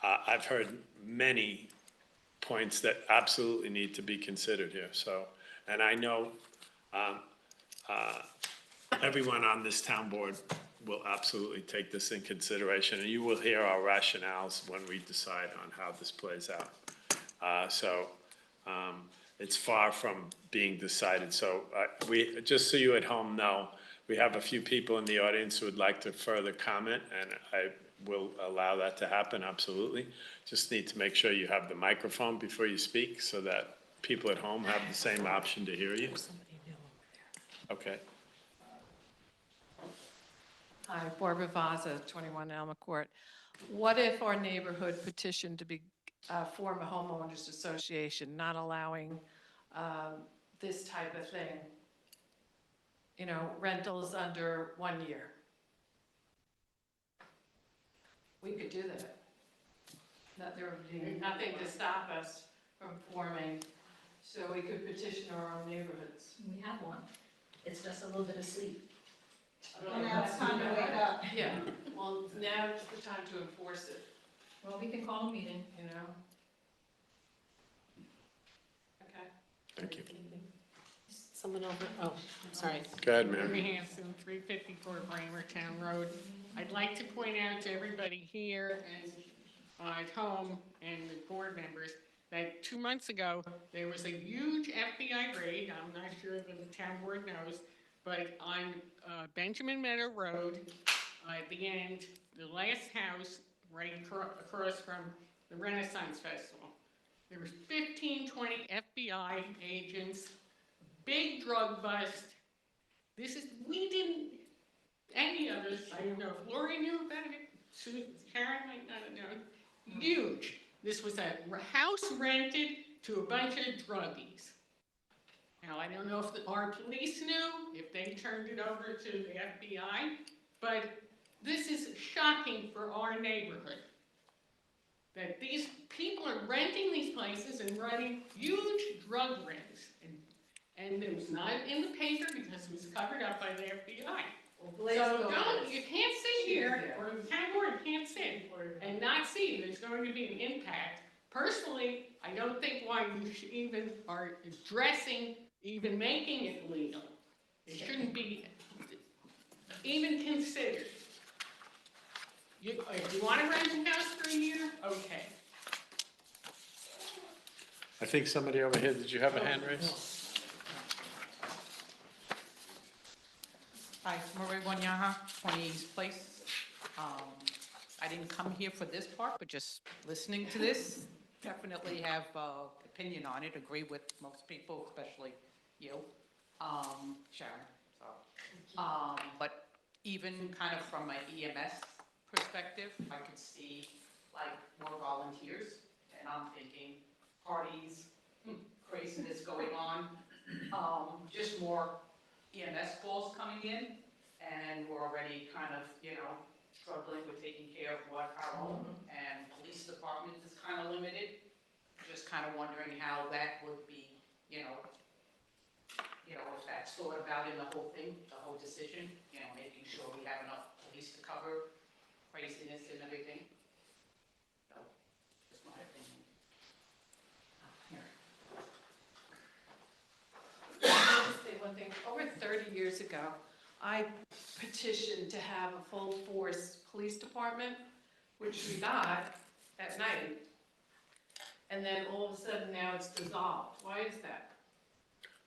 I've heard many points that absolutely need to be considered here. So, and I know everyone on this town board will absolutely take this in consideration, and you will hear our rationales when we decide on how this plays out. It's far from being decided. So just so you at home know, we have a few people in the audience who would like to further comment, and I will allow that to happen, absolutely. Just need to make sure you have the microphone before you speak so that people at home have the same option to hear you. Okay. Hi, Barbara Vaza, 21 Alma Court. What if our neighborhood petitioned to form a homeowners association, not allowing this type of thing? rentals under 1 year. We could do that. There would be nothing to stop us from forming, so we could petition our own neighborhoods. We have one. It's just a little bit of sleep. Well, now it's time to wake up. Yeah, well, now is the time to enforce it, Well, we can call a meeting. Okay. Thank you. Someone over, oh, I'm sorry. Go ahead, ma'am. Mary Hanson, 354 Bramertown Road. I'd like to point out to everybody here and at home and the board members that 2 months ago, there was a huge FBI raid, I'm not sure if the town board knows, but on Benjamin Meadow Road, at the end, the last house right across from the Renaissance Festival. There was 15, 20 FBI agents, big drug bust. We didn't, any of us, I don't know if Lori knew about it, Karen might not have known, huge. This was a house rented to a bunch of druggies. Now, I don't know if our police knew, if they turned it over to the FBI, but this is shocking for our neighborhood. That these people are renting these places and running huge drug rings. And it was not in the paper because it was covered up by the FBI. So you can't sit here, or the town board can't sit and not see there's going to be an impact. Personally, I don't think why you should even are addressing, even making it legal. It shouldn't be even considered. If you want to rent a house for a year, okay. I think somebody over here, did you have a hand raised? Hi, Marie Wanyaha, 20 East Place. I didn't come here for this part, but just listening to this, definitely have opinion on it, agree with most people, especially you, Sharon. So, but even kind of from an EMS perspective, I could see like more volunteers, and I'm thinking parties, craziness going on, just more EMS calls coming in, and we're already kind of, struggling with taking care of what our own, and police department is kind of limited. Just kind of wondering how that would be, if that's thought about in the whole thing, the whole decision, making sure we have enough police to cover craziness and everything. So, just my opinion. Here. I'll just say one thing. Over 30 years ago, I petitioned to have a full force police department, which we got at night. And then all of a sudden now it's dissolved. Why is that?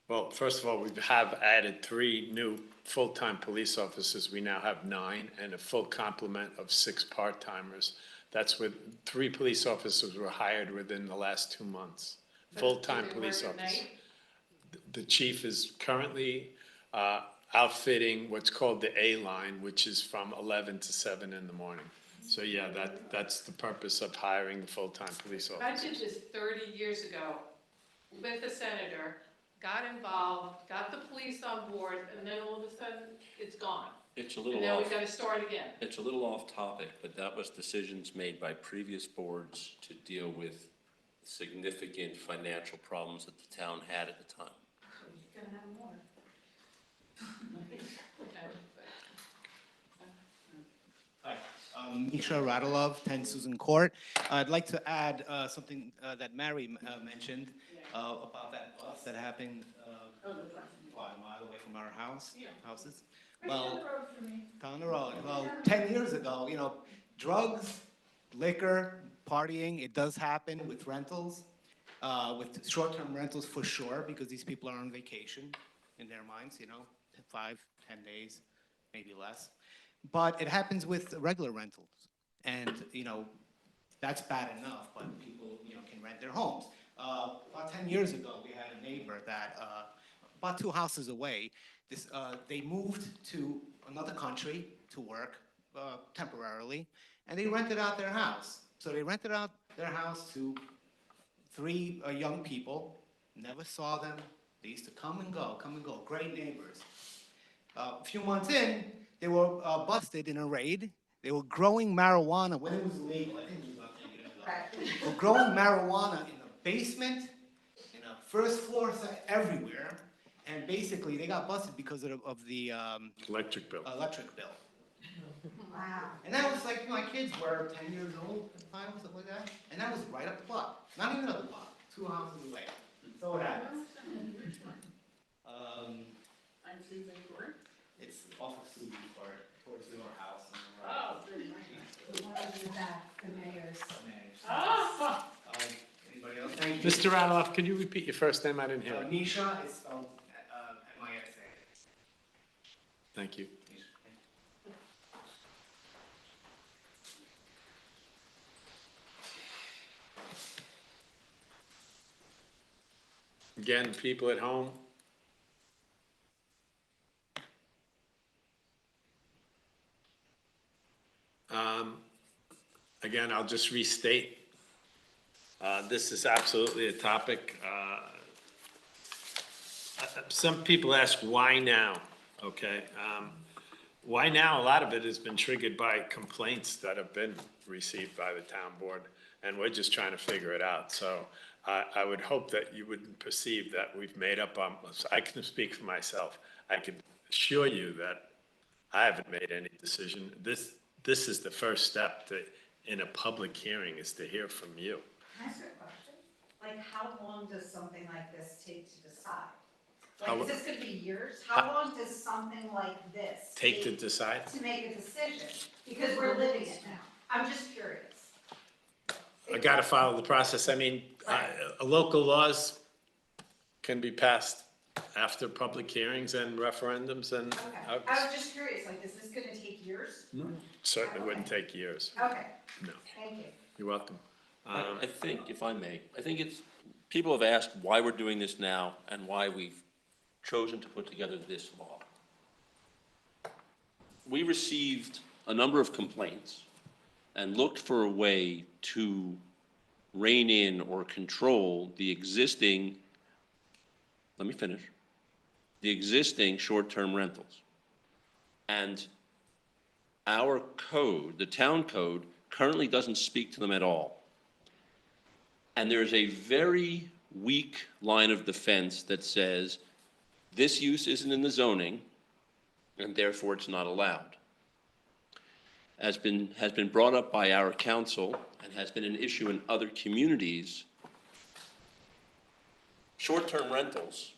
Well, first of all, we have added 3 new full-time police officers. We now have 9 and a full complement of 6 part-timers. That's with 3 police officers were hired within the last 2 months. Full-time Do they police work at officers. night? The chief is currently outfitting what's called the A line, which is from 11 to 7 in the morning. So yeah, that's the purpose of hiring the full-time police I officers. did this 30 years ago with a senator, got involved, got the police on board, and then all of a sudden, it's gone. It's a And little now off, we've got to start again. it's a little off topic, but that was decisions made by previous boards to deal with significant financial problems that the town had at the time. You're gonna have more. Hi, Misha Radilov, 10 Susan Court. I'd like to add something that Mary mentioned about that bus that happened about a mile away from our houses. Well, down the road. Well, 10 years ago, drugs, liquor, partying, it does happen with rentals, with short-term rentals for sure, because these people are on vacation in their minds, 5, 10 days, maybe less. But it happens with regular rentals. And, that's bad enough, but people, can rent their homes. About 10 years ago, we had a neighbor that, about 2 houses away, they moved to another country to work temporarily, and they rented out their house. So they rented out their house to 3 young people, never saw them. They used to come and go, great neighbors. A few months in, they were busted in a raid. They were growing marijuana when it was legal. I think it was about 10 years ago. They were growing marijuana in the basement, in a first floor, everywhere. And basically, they got busted because of the Electric bill. electric bill. Wow. And that was like, my kids were 10 years old at the time, something like that. And that was right up the block, not even up the block, 2 houses away. So what happens? I'm Susan Court. It's off of Suzy Court, towards your house. Oh, The one in the back, the mayor's. Anybody else? Thank you. Mr. Radeloff, could you repeat your first name? I didn't hear it. Nisha is spelled M-I-S-A. Thank you. Again, people at home. Again, I'll just restate. This is absolutely a topic. Some people ask, why now? Okay. Why now? A lot of it has been triggered by complaints that have been received by the town board, and we're just trying to figure it out. So I would hope that you wouldn't perceive that we've made up on, I can speak for myself. I can assure you that I haven't made any decision. This is the first step in a public hearing, is to hear from you. Can I ask you a question? Like, how long does something like this take to decide? How- Like, is this gonna be years? How long does something like this Take to decide? to make a decision? Because we're living it now. I'm just curious. I gotta follow the process. I mean, local laws can be passed after public hearings and referendums, and Okay. I was just curious, like, is this gonna take years? certainly wouldn't take years. Okay, No, thank you. you're welcome. I think, if I may, I think it's, people have asked why we're doing this now and why we've chosen to put together this law. We received a number of complaints and looked for a way to rein in or control the existing, let me finish, the existing short-term rentals. And our code, the town code, currently doesn't speak to them at all. And there's a very weak line of defense that says this use isn't in the zoning, and therefore it's not allowed. Has been brought up by our council and has been an issue in other communities. Short-term rentals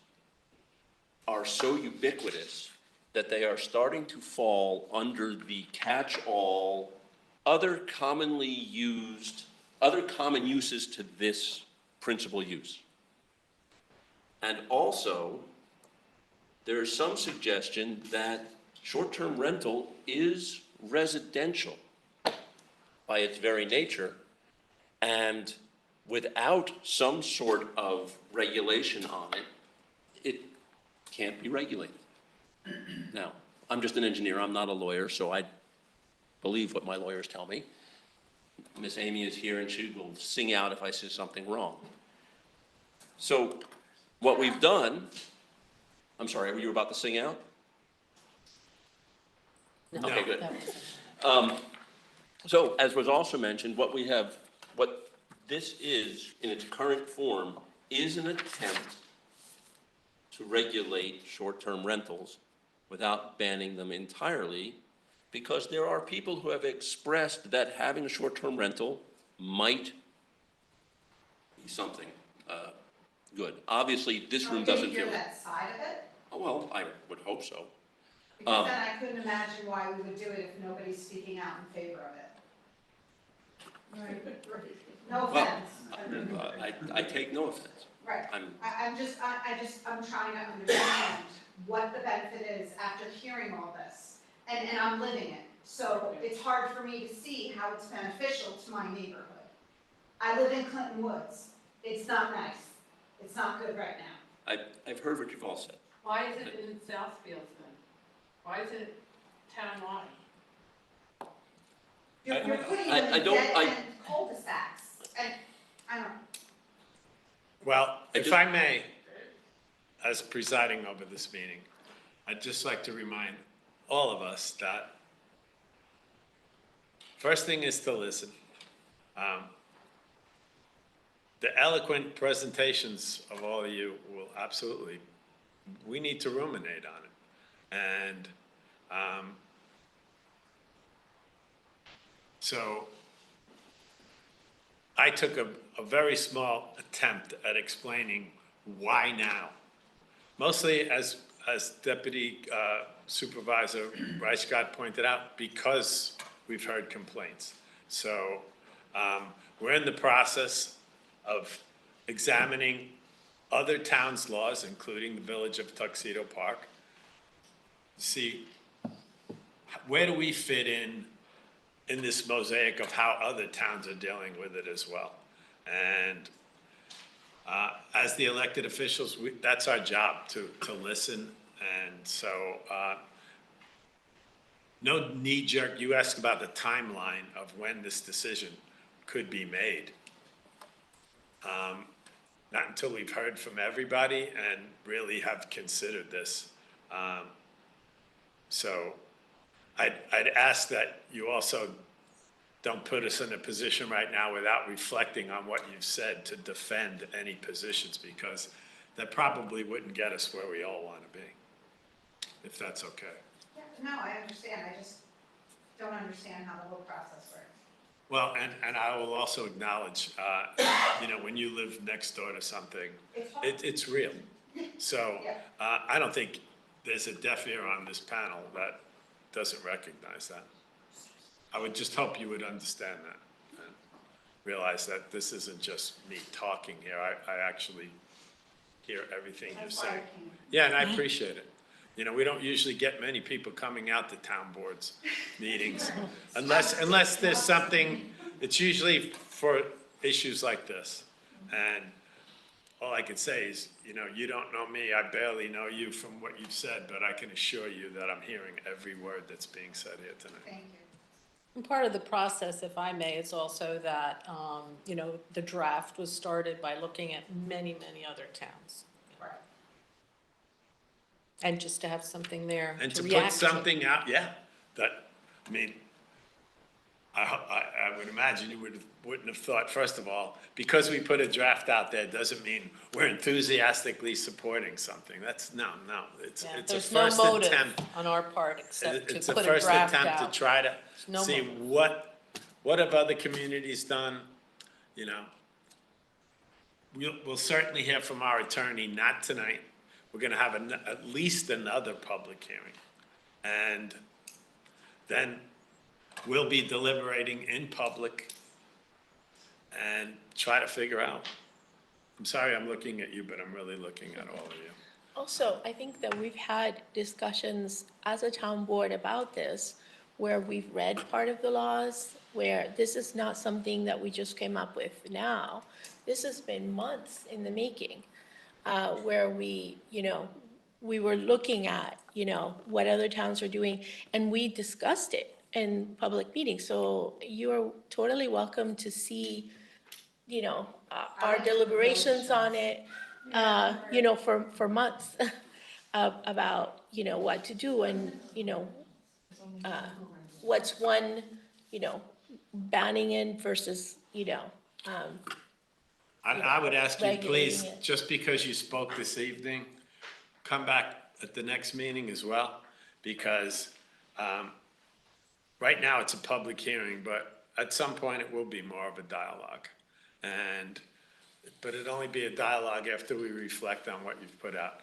are so ubiquitous that they are starting to fall under the catch-all, other common uses to this principal use. And also, there is some suggestion that short-term rental is residential by its very nature, and without some sort of regulation on it, it can't be regulated. Now, I'm just an engineer, I'm not a lawyer, so I believe what my lawyers tell me. Miss Amy is here and she will sing out if I say something wrong. So what we've done, I'm sorry, were you about to sing out? Okay, good. So as was also mentioned, what this is in its current form is an attempt to regulate short-term rentals without banning them entirely, because there are people who have expressed that having a short-term rental might be something good. Obviously, this room doesn't Did you feel hear it. that side of it? Oh, well, I would hope so. Because then I couldn't imagine why we would do it if nobody's speaking out in favor of it. No Well, offense. I take no offense. Right. I'm- I'm trying to understand what the benefit is after hearing all this. And I'm living it. So it's hard for me to see how it's beneficial to my neighborhood. I live in Clinton Woods. It's not nice. It's not good right now. I've heard what you've all said. Why is it in Southfield then? Why is it townwide? You're putting I them in don't- dead-end cul-de-sacs. And I don't, Well, if I may, as presiding over this meeting, I'd just like to remind all of us that first thing is to listen. The eloquent presentations of all of you will absolutely, we need to ruminate on it. And so I took a very small attempt at explaining why now. Mostly, as Deputy Supervisor Reichgott pointed out, because we've heard complaints. So we're in the process of examining other towns' laws, including the Village of Tuxedo Park. See, where do we fit in this mosaic of how other towns are dealing with it as well? And as the elected officials, that's our job, to listen. And so no knee-jerk, you asked about the timeline of when this decision could be made. Not until we've heard from everybody and really have considered this. So I'd ask that you also don't put us in a position right now without reflecting on what you've said to defend any positions, because that probably wouldn't get us where we all want to be, if that's okay. Yeah, no, I understand, I just don't understand how the whole process works. Well, and I will also acknowledge, when you live next door to something, it's real. So I don't think there's a deaf ear on this panel that doesn't recognize that. I would just hope you would understand that and realize that this isn't just me talking here. I actually hear everything you're saying. Yeah, and I appreciate it. We don't usually get many people coming out to town boards meetings unless there's something, it's usually for issues like this. And all I can say is, you don't know me, I barely know you from what you've said, but I can assure you that I'm hearing every word that's being said here tonight. Thank you. And part of the process, if I may, is also that, the draft was started by looking at many, many other towns. Right. And just to have something there And to to react put something out, I would imagine you wouldn't have thought, first of all, because we put a draft out there doesn't mean we're enthusiastically supporting something. That's, no, it's a There's no first motive attempt. on our part except It's to a put a first draft attempt out. to try to No see motive. what have other communities done, We'll certainly hear from our attorney, not tonight. We're gonna have at least another public hearing. And then we'll be deliberating in public and try to figure out. I'm sorry I'm looking at you, but I'm really looking at all of you. Also, I think that we've had discussions as a town board about this, where we've read part of the laws, where this is not something that we just came up with now. This has been months in the making, where we were looking at, what other towns are doing, and we discussed it in public meetings. So you're totally welcome to see, our deliberations on it, for months about, what to do and, what's one, banning it versus, I would ask you, please, regulating it. just because you spoke this evening, come back at the next meeting as well, because right now it's a public hearing, but at some point it will be more of a dialogue. But it'll only be a dialogue after we reflect on what you've put out.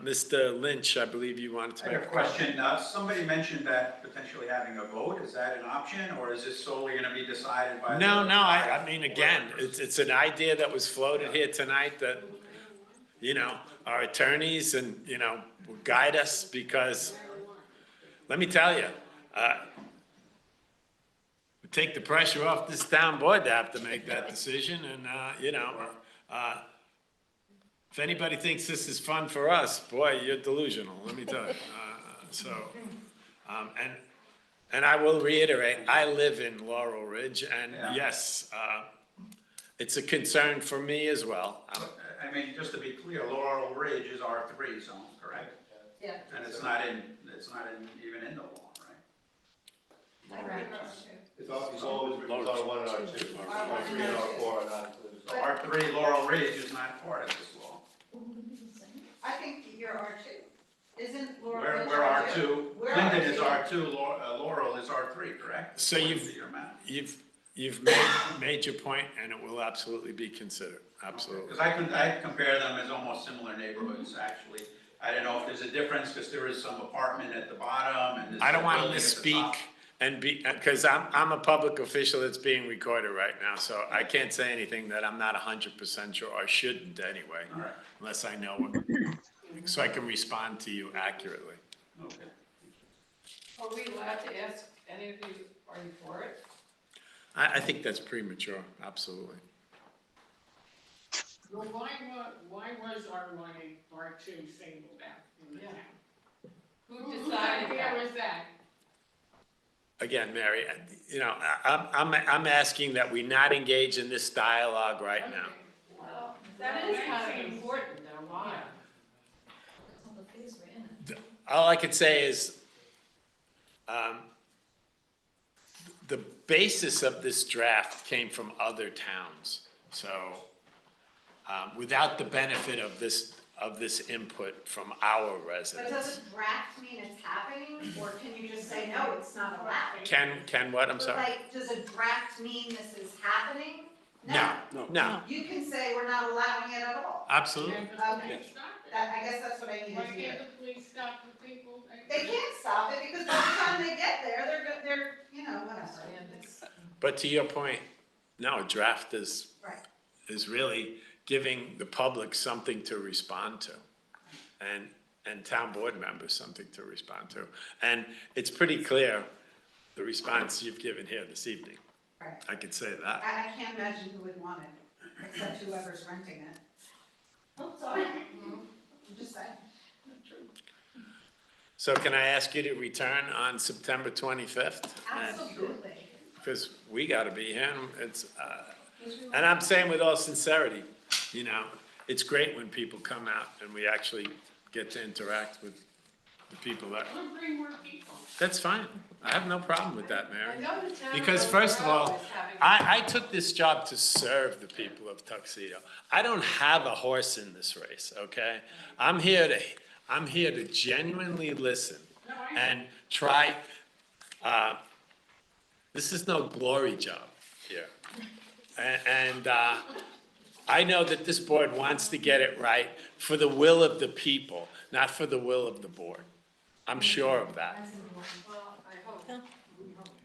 Mr. Lynch, I believe you wanted to I make have a a question. Somebody mentioned that potentially having a vote, is that an option, or is this solely going to be decided by? No, I mean, again, it's an idea that was floated here tonight that, our attorneys and, will guide us, because, let me tell you, take the pressure off this town board to have to make that decision, and, if anybody thinks this is fun for us, boy, you're delusional, let me tell you. And I will reiterate, I live in Laurel Ridge, and yes, it's a concern for me as well. I mean, just to be clear, Laurel Ridge is R3 zone, correct? Yeah. And it's not even in the law, right? It's always R1 and R2. R3 and R4 are not included. So R3 Laurel Ridge is not part of this law. I think you're R2. Isn't Laurel We're Ridge R2, We're Clinton is R2. R2, Laurel is R3, correct? So According to your map. you've made your point, and it will absolutely be considered, absolutely. Because I compare them as almost similar neighborhoods, actually. I don't know if there's a difference, because there is some apartment at the bottom, and there's I don't a want to building at the top. misspeak and be, because I'm a public official that's being recorded right now, so I can't say anything that I'm not 100% sure, or shouldn't anyway, All right. unless I know what, so I can respond to you accurately. Okay. Are we allowed to ask any of you, are you for it? I think that's premature, absolutely. Well, why was R1 and R2 singled out in the town? Who Whose decided idea that? was that? Again, Mary, you know, I'm asking that we not engage in this dialogue right now. Well, that is kind of important, though, why? All I could say is, the basis of this draft came from other towns. So, without the benefit of this input from our But residents. does a draft mean it's happening, or can you just say, no, it's not allowed? Can what, I'm sorry? Like, does a draft mean this is happening? No, You can say we're not allowing it at all. absolutely. Can't the Okay. police stop it? I guess that's what I needed Why to hear. can't the police stop the people? They can't stop it, because by the time they get there, they're, you know, whatever. It's- But to your point, no, a draft is Right. really giving the public something to respond to, and town board members something to respond to. And it's pretty clear, the response you've given here this evening. Right. I could say that. I can't imagine who would want it, except whoever's renting it. Oh, sorry. I'm just saying. So can I ask you to return on September 25th? Absolutely. Because we gotta be here, and it's, and I'm saying with all sincerity, you know, it's great when people come out and we actually get to interact with the people that, We'll bring more people. that's fine. I have no problem with that, I Mary. know the town Because of first of all, Monroe is having. I took this job to serve the people of Tuxedo. I don't have a horse in this race, okay? I'm here to genuinely listen and try, this is no glory job here. And I know that this board wants to get it right for the will of the people, not for the will of the board. I'm sure of that. Well, I hope.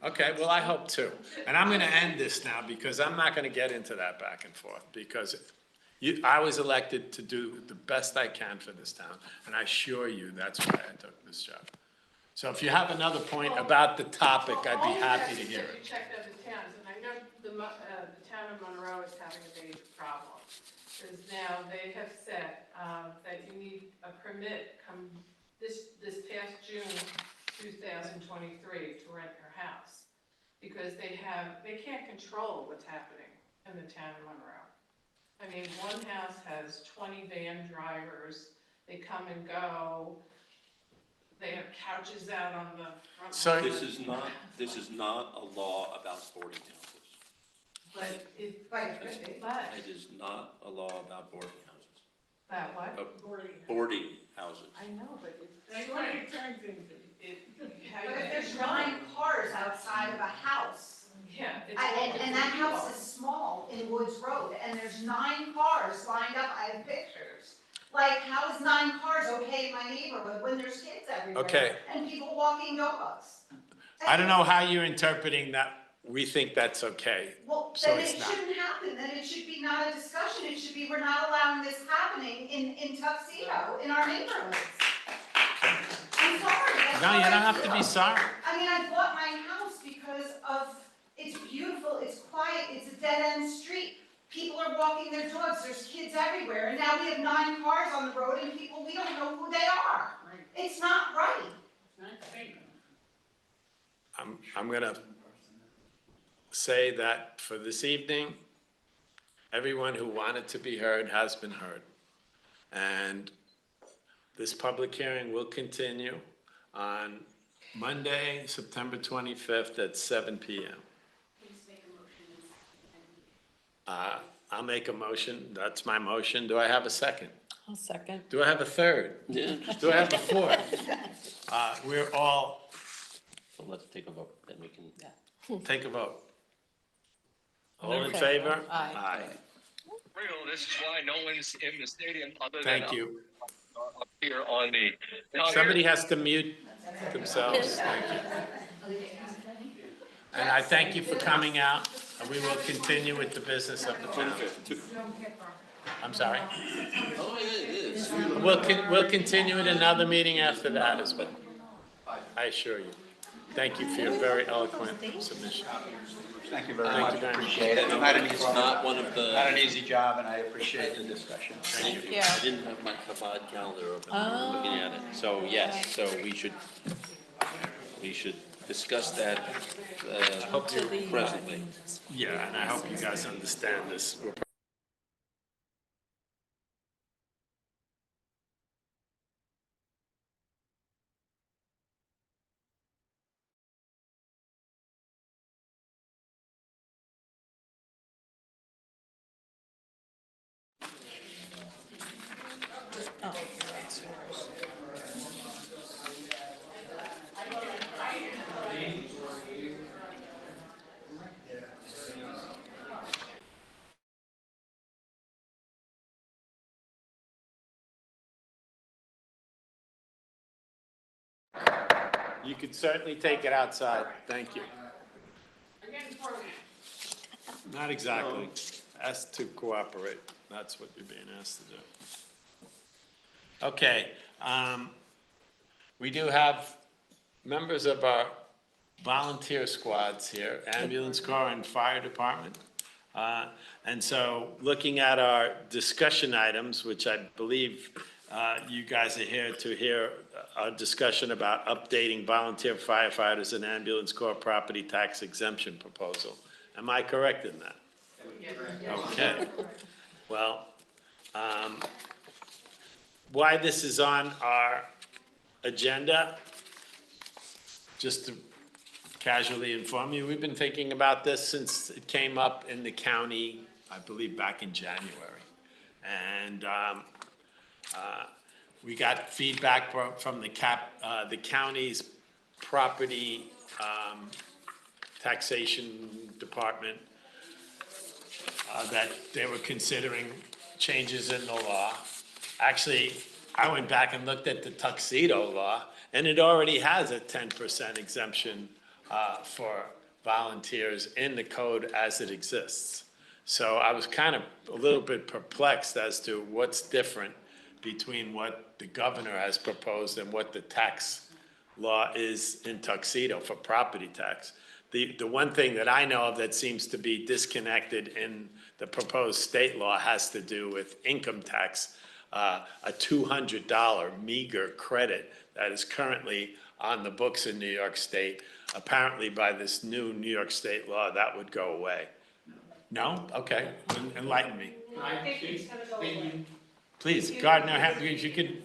Okay, well, I hope too. And I'm gonna end this now because I'm not gonna get into that back and forth because I was elected to do the best I can for this town, and I assure you that's why I took this job. So if you have another point about the topic, I'd be happy to hear You it. checked other towns, and I know the town of Monroe is having a major problem. Because now they have said, that you need a permit come this past June 2023 to rent your house. Because they can't control what's happening in the town of Monroe. I mean, one house has 20 van drivers, they come and go, they have couches out on the front. So- This is not a law about boarding houses. But it, It is not a law about boarding houses. that what? Boarding houses. I know, but it's. That's what it turns into. But if there's 9 cars outside of a house, Yeah. it's and that multiple house people. is small in Woods Road, and there's 9 cars lined up, I have pictures. Like, how is 9 cars okay in my neighborhood when there's kids everywhere? Okay. And people walking dogs? I don't know how you're interpreting that. We think that's okay. Well, So then it's it not. shouldn't happen, then it should be not a discussion, it should be, we're not allowing this happening in Tuxedo, in our neighborhoods. I'm sorry, that's No, how you don't I have to feel. be sorry. I mean, I bought my house because of, it's beautiful, it's quiet, it's a dead-end street. People are walking their dogs, there's kids everywhere, and now we have 9 cars on the road and people, we don't know who they are. It's not right. It's not safe. I'm gonna say that for this evening, everyone who wanted to be heard has been heard. And this public hearing will continue on Monday, September 25th at 7 PM. I'll make a motion. That's my motion. Do I have a second? I'll second. Do I have a third? Yeah. Do I have a fourth? We're all, So let's take a vote, then we can. take a vote. All in Okay. favor? Aye. Real, this is why no one's in the stadium other than Thank you. up here on the. Somebody has to mute themselves. Thank you. And I thank you for coming out, and we will continue with the business of the town. I'm sorry. Oh, yeah, it is. We'll continue in another meeting after that as well. I assure you. Thank you for your very eloquent submission. Thank you very Thank much. you very much. Appreciate it. Not an It's easy, not one of the. not an easy job, and I appreciate the discussion. Thank you. you. I didn't have my Chabad calendar open, I'm looking at it. So, yes, so we should discuss that presently. Yeah, and I hope you guys understand this. You could certainly take it outside. Thank you. Not exactly. Asked to cooperate. That's what you're being asked to do. Okay, we do have members of our volunteer squads here, ambulance corps and fire department. And so looking at our discussion items, which I believe you guys are here to hear a discussion about updating volunteer firefighters and ambulance corps property tax exemption proposal. Am I correct in that? Okay. Well, why this is on our agenda, just to casually inform you, we've been thinking about this since it came up in the county, I believe back in January. And we got feedback from the county's property taxation department that they were considering changes in the law. Actually, I went back and looked at the Tuxedo law, and it already has a 10% exemption for volunteers in the code as it exists. So I was kind of a little bit perplexed as to what's different between what the governor has proposed and what the tax law is in Tuxedo for property tax. The one thing that I know of that seems to be disconnected in the proposed state law has to do with income tax, a $200 meager credit that is currently on the books in New York State. Apparently by this new New York State law, that would go away. No? Okay, enlighten me. I think it's gonna go away. Please, Gardner, if you could,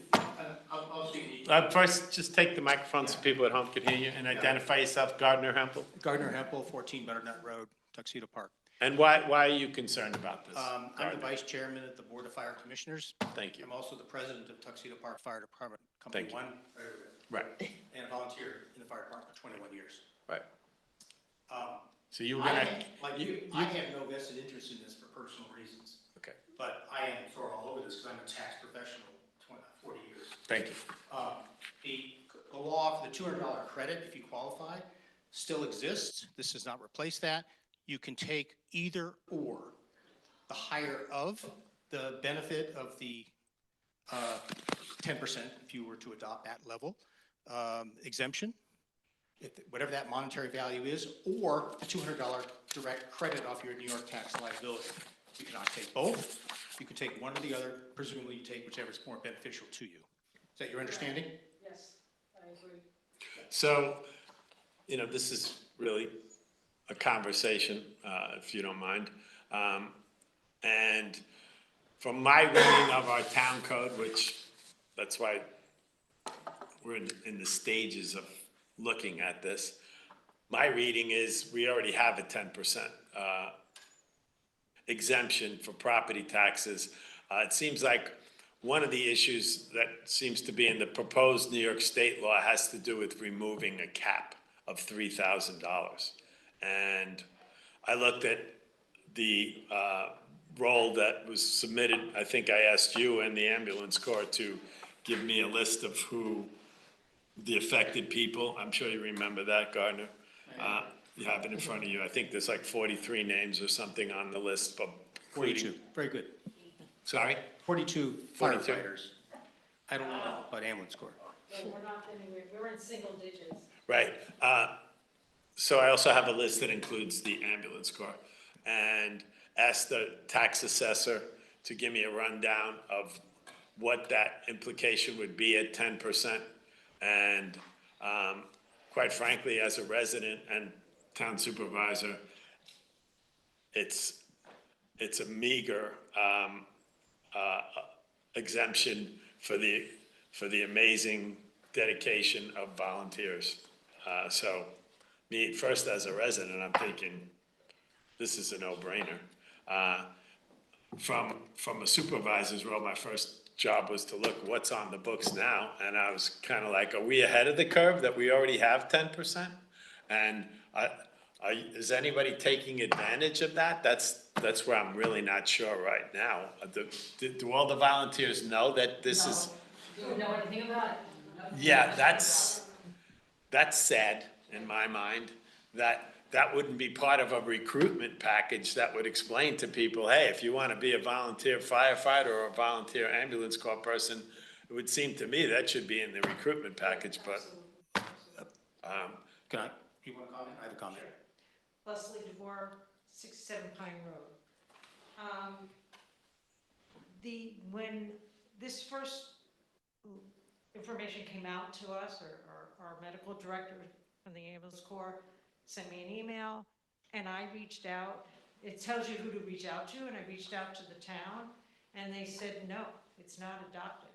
I'll speak. first, just take the microphone so people at home can hear you and identify yourself, Gardner Hempel. Gardner Hempel, 14 Butternut Road, Tuxedo Park. And why are you concerned about this? I'm the Gardner? Vice Chairman of the Board of Fire Commissioners. Thank you. I'm also the President of Tuxedo Park Fire Department, Company Thank you. 1. Right, And volunteered in the fire department for 21 years. right. Um, So you were I gonna, have- Like you, I have no vested interest in this for personal reasons. Okay. But I am sort of all over this because I'm a tax professional, 40 years. thank you. The law for the $200 credit, if you qualify, still exists. This does not replace that. You can take either or, the higher of the benefit of the 10%, if you were to adopt that level, exemption, whatever that monetary value is, or the $200 direct credit off your New York tax liability. You cannot take both. You can take one or the other. Presumably you take whichever is more beneficial to you. Is that your understanding? Yes, I agree. So, this is really a conversation, if you don't mind. And from my reading of our town code, which, that's why we're in the stages of looking at this. My reading is we already have a 10% exemption for property taxes. It seems like one of the issues that seems to be in the proposed New York State law has to do with removing a cap of $3,000. And I looked at the roll that was submitted. I think I asked you and the ambulance corps to give me a list of who the affected people. I'm sure you remember that, Gardner. You have it in front of you. I think there's like 43 names or something on the list, but 42, very good. Sorry? 42 42. firefighters. I don't know about ambulance corps. We're not anywhere, we're in single digits. Right. So I also have a list that includes the ambulance corps, and asked the tax assessor to give me a rundown of what that implication would be at 10%. And quite frankly, as a resident and town supervisor, it's a meager exemption for the amazing dedication of volunteers. So me, first as a resident, I'm thinking, this is a no-brainer. From a supervisor's role, my first job was to look what's on the books now, and I was kind of like, are we ahead of the curve that we already have 10%? And is anybody taking advantage of that? That's where I'm really not sure right now. Do all the volunteers know that this is? Do you know anything about it? Yeah, that's sad in my mind, that wouldn't be part of a recruitment package that would explain to people, hey, if you want to be a volunteer firefighter or a volunteer ambulance corps person, it would seem to me that should be in the recruitment package, but, Can I, you want to comment? I have a comment. Leslie DeBoer, 67 Pine Road. When this first information came out to us, or our medical director from the ambulance corps sent me an email, and I reached out. It tells you who to reach out to, and I reached out to the town, and they said, no, it's not adopted.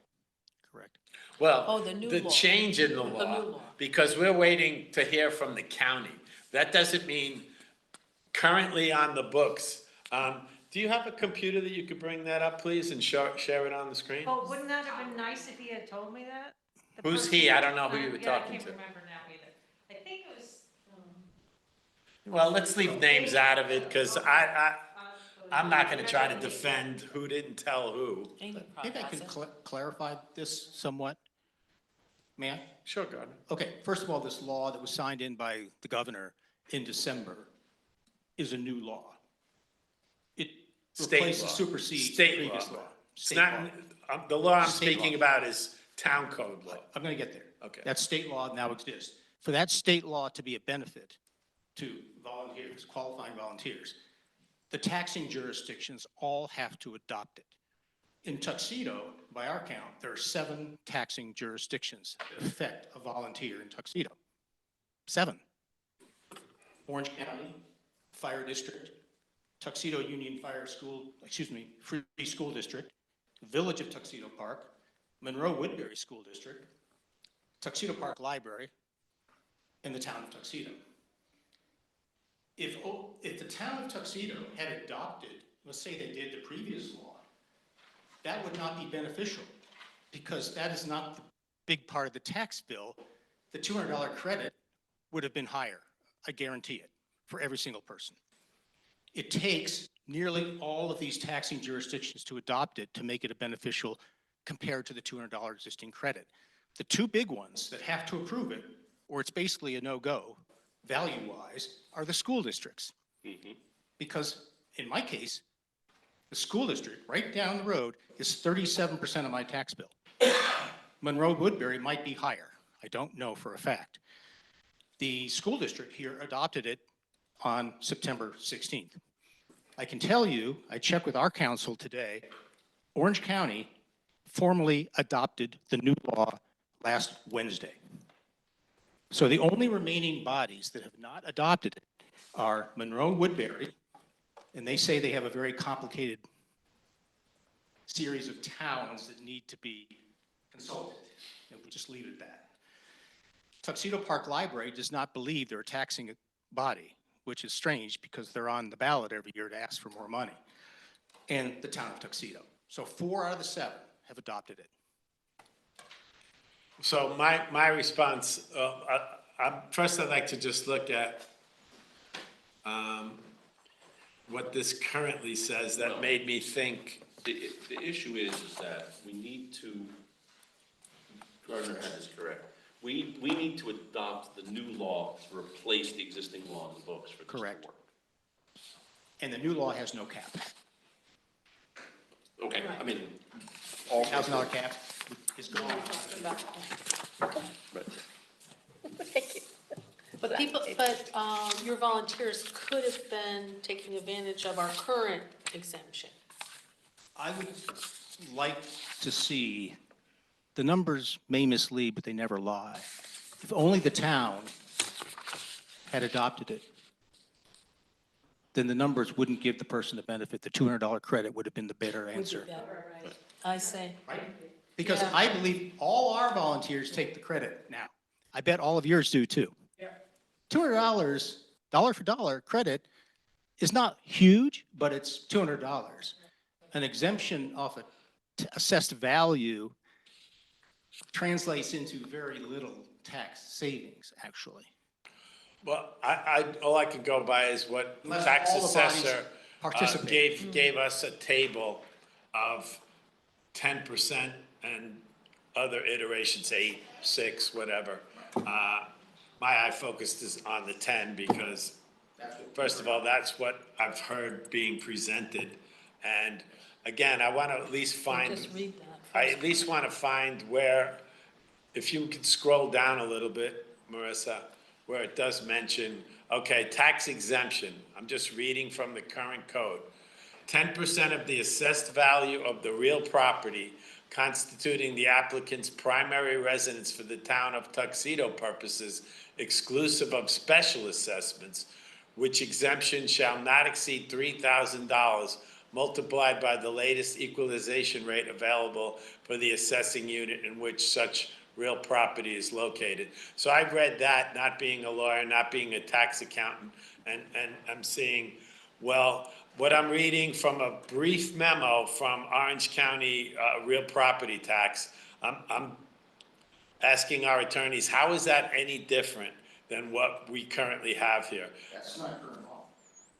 Correct. well, the new the law. change in the The new law, law. because we're waiting to hear from the county. That doesn't mean currently on the books. Do you have a computer that you could bring that up, please, and share it on the screen? Oh, wouldn't that have been nice if he had told me that? The Who's person- he? I don't know who you were Yeah, I talking can't to. remember now either. I think it was, Well, let's leave names out of it, because I'm not gonna try to defend who didn't tell who. Maybe I can clarify this somewhat. May I? Sure, Gardner. Okay, first of all, this law that was signed in by the governor in December is a new law. It State replaces, law. supersedes the State previous law. law. It's State not, law. the law I'm State speaking law. about is town code law. I'm going to get there. Okay. That state law now exists. For that state law to be a benefit to volunteers, qualifying volunteers, the taxing jurisdictions all have to adopt it. In Tuxedo, by our count, there are 7 taxing jurisdictions that affect a volunteer in Tuxedo. 7. Orange County Fire District, Tuxedo Union Free School District, Village of Tuxedo Park, Monroe Woodbury School District, Tuxedo Park Library, and the town of Tuxedo. If the town of Tuxedo had adopted, let's say they did the previous law, that would not be beneficial, because that is not the big part of the tax bill. The $200 credit would have been higher, I guarantee it, for every single person. It takes nearly all of these taxing jurisdictions to adopt it to make it a beneficial compared to the $200 existing credit. The 2 big ones that have to approve it, or it's basically a no-go, value-wise, are the school districts. Because in my case, the school district right down the road is 37% of my tax bill. Monroe Woodbury might be higher. I don't know for a fact. The school district here adopted it on September 16th. I can tell you, I checked with our council today, Orange County formally adopted the new law last Wednesday. So the only remaining bodies that have not adopted it are Monroe Woodbury, and they say they have a very complicated series of towns that need to be consulted, and we'll just leave it at that. Tuxedo Park Library does not believe they're a taxing body, which is strange because they're on the ballot every year to ask for more money, and the town of Tuxedo. So 4 out of the 7 have adopted it. So my response, first I'd like to just look at what this currently says that made me think. The issue is that we need to, Gardner had this correct, we need to adopt the new law to replace the existing law in the books for this to Correct. work. And the new law has no cap. Okay, I mean, $1,000 cap is gone. Thank you. But people, but your volunteers could have been taking advantage of our current exemption. I would like to see, the numbers may mislead, but they never lie. If only the town had adopted it, then the numbers wouldn't give the person the benefit. The $200 credit would have been the better answer. I say. Because Yeah. I believe all our volunteers take the credit now. I bet all of yours do too. $200, dollar for dollar credit is not huge, but it's $200. An exemption off a assessed value translates into very little tax savings, actually. Well, all I could go by is what Unless tax all the bodies assessor participate. gave us a table of 10% and other iterations, 8, 6, whatever. My eye focused is on the 10 because, first of all, that's what I've heard being presented. And again, I want to at least find, Just read that. I at least want to find where, if you could scroll down a little bit, Marissa, where it does mention, okay, tax exemption. I'm just reading from the current code. 10% of the assessed value of the real property constituting the applicant's primary residence for the town of Tuxedo purposes, exclusive of special assessments, which exemption shall not exceed $3,000 multiplied by the latest equalization rate available for the assessing unit in which such real property is located. So I've read that, not being a lawyer, not being a tax accountant, and I'm seeing, well, what I'm reading from a brief memo from Orange County Real Property Tax, I'm asking our attorneys, how is that any different than what we currently have here? That's not current law.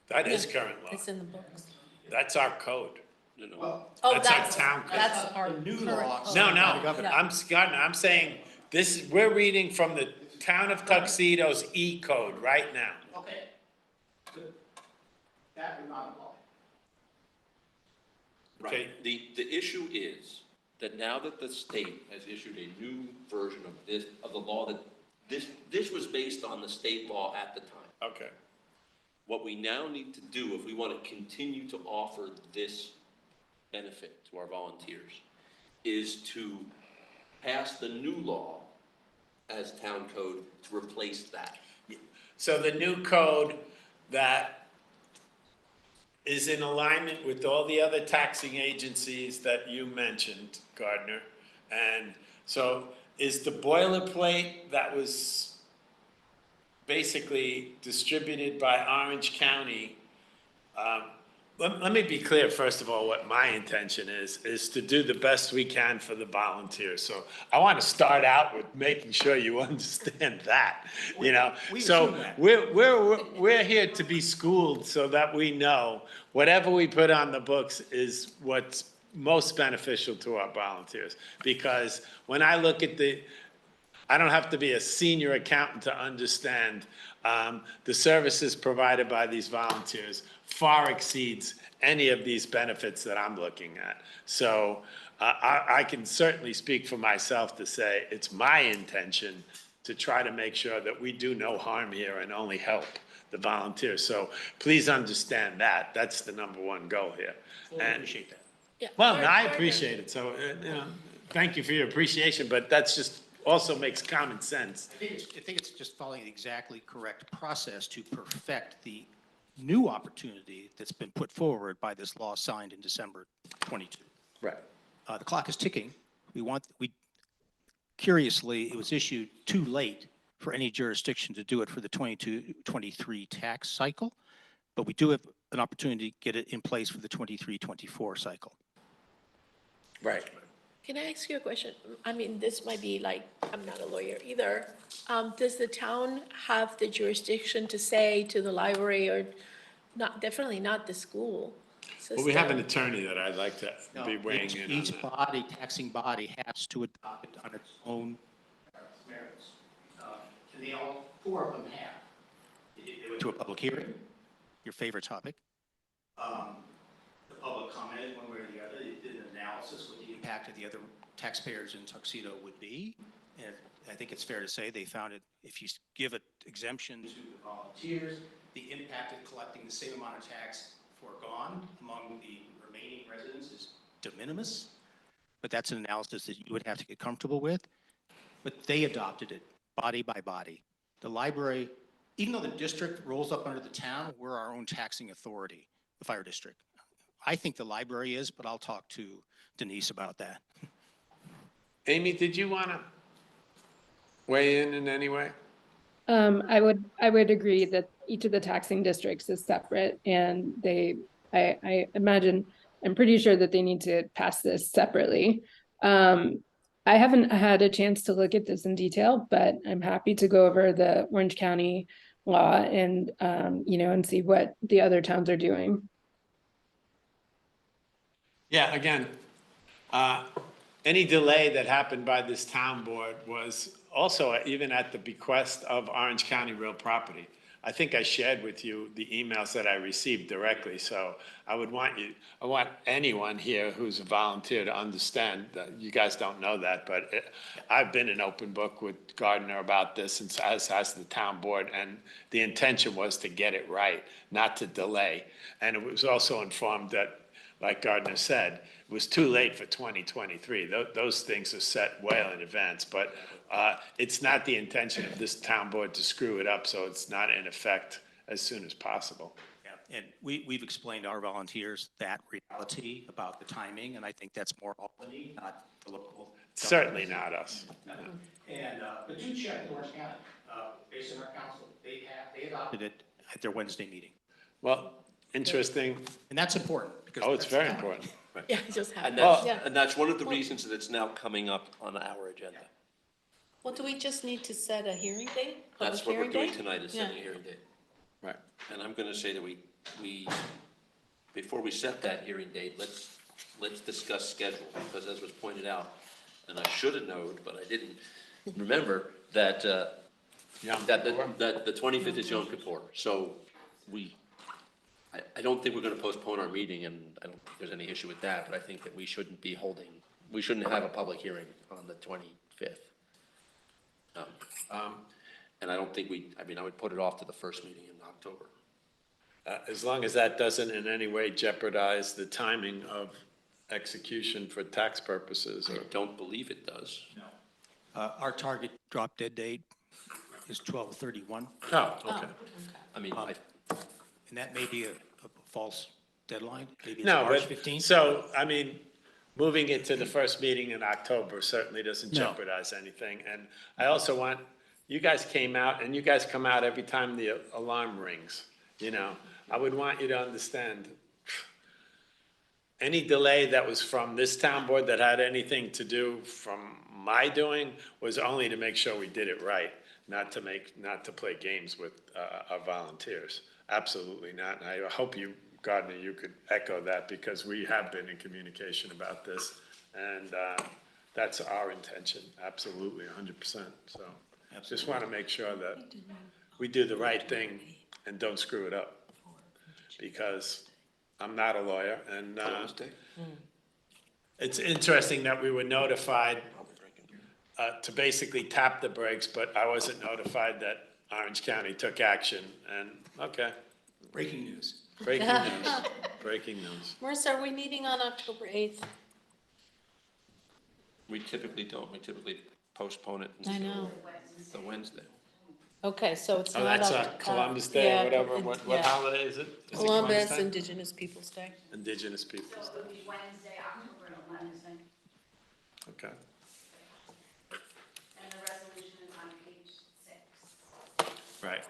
That is current law. It's in the books. That's our code. Oh, That's our town code. That's our new current law. code. No, Yeah. I'm saying, we're reading from the town of Tuxedo's E code right now. Okay. That would not apply. Okay. Right, the issue is that now that the state has issued a new version of this, of the law that, this was based on the state law at the time. Okay. What we now need to do, if we want to continue to offer this benefit to our volunteers, is to pass the new law as town code to replace that. So the new code that is in alignment with all the other taxing agencies that you mentioned, Gardner. And so is the boilerplate that was basically distributed by Orange County, let me be clear, first of all, what my intention is to do the best we can for the volunteers. So I want to start out with making sure you understand that, you know? We So assume that. we're here to be schooled so that we know whatever we put on the books is what's most beneficial to our volunteers. Because when I look at I don't have to be a senior accountant to understand the services provided by these volunteers far exceeds any of these benefits that I'm looking at. So I can certainly speak for myself to say it's my intention to try to make sure that we do no harm here and only help the volunteers. So please understand that. That's the number one goal here. Fully appreciate that. Yeah. Well, I appreciate it. So, you know, thank you for your appreciation, but that's just also makes common sense. I think it's just following the exactly correct process to perfect the new opportunity that's been put forward by this law signed in December 22. Right. The clock is ticking. Curiously, it was issued too late for any jurisdiction to do it for the 22-23 tax cycle, but we do have an opportunity to get it in place for the 23-24 cycle. Right. Can I ask you a question? I mean, this might be like, I'm not a lawyer either. Does the town have the jurisdiction to say to the library or not, definitely not the school system? Well, we have an attorney that I'd like to be weighing in on Each that. body, taxing body has to adopt it on its own merits. And they all, 4 of them have. It went to a public hearing, your favorite topic. The public commented one way or the other. It did an analysis what the impact of the other taxpayers in Tuxedo would be. And I think it's fair to say they found it, if you give an exemption to the volunteers, the impact of collecting the same amount of tax foregone among the remaining residents is de minimis. But that's an analysis that you would have to get comfortable with. But they adopted it body by body. The library, even though the district rolls up under the town, we're our own taxing authority, the fire district. I think the library is, but I'll talk to Denise about that. Amy, did you want to weigh in any way? I would agree that each of the taxing districts is separate and I imagine, I'm pretty sure that they need to pass this separately. I haven't had a chance to look at this in detail, but I'm happy to go over the Orange County law and, and see what the other towns are doing. Yeah, again, any delay that happened by this town board was also even at the bequest of Orange County Real Property. I think I shared with you the emails that I received directly, so I want anyone here who's a volunteer to understand that you guys don't know that, but I've been an open book with Gardner about this, and as has the town board, and the intention was to get it right, not to delay. And it was also informed that, like Gardner said, it was too late for 2023. Those things are set well in advance, but it's not the intention of this town board to screw it up, so it's not in effect as soon as possible. Yeah, and we've explained to our volunteers that reality about the timing, and I think that's more Albany, not the local. Certainly not us. And, but do check Orange County, based on our council, they adopted it at their Wednesday meeting. Well, interesting. And that's important. Because Oh, it's very important. Yeah, it just And happened. that's, and that's one of the reasons that it's now coming up on our agenda. Well, do we just need to set a hearing date? That's Public what we're hearing doing date? tonight, is setting a Yeah. hearing date. Right. And I'm gonna say that we, before we set that hearing date, let's discuss schedule, because as was pointed out, and I should have known, but I didn't, remember that, that the 25th is Yom Kippur. So I don't think we're gonna postpone our meeting, and I don't think there's any issue with that, but I think that we shouldn't have a public hearing on the 25th. And I don't think I would put it off to the first meeting in October. As long as that doesn't in any way jeopardize the timing of execution for tax purposes. I don't believe it does. No. Our target drop dead date is 12/31. Oh, okay. I mean, and that may be a false deadline. Maybe it's No, March but, 15th. so, I mean, moving it to the first meeting in October certainly doesn't No. jeopardize anything. And I also want, you guys came out, and you guys come out every time the alarm rings, I would want you to understand, any delay that was from this town board that had anything to do from my doing was only to make sure we did it right, not to play games with our volunteers. Absolutely not. And I hope you, Gardner, you could echo that, because we have been in communication about this. And that's our intention, absolutely, 100%. So just want to make sure that we do the right thing and don't screw it up. Because I'm not a lawyer, and it's interesting that we were notified to basically tap the brakes, but I wasn't notified that Orange County took action, and, okay. Breaking news. Breaking news, breaking news. Marissa, are we meeting on October 8th? We typically don't. We typically postpone it I know. until the Wednesday. Okay, so it's Oh, not. that's Columbus Day or whatever, what holiday is it? Is it Columbus, Day? Indigenous Peoples' Day. Indigenous Peoples' So Day, it'll be Wednesday, October 11th, okay. and the resolution is on page 6. Right.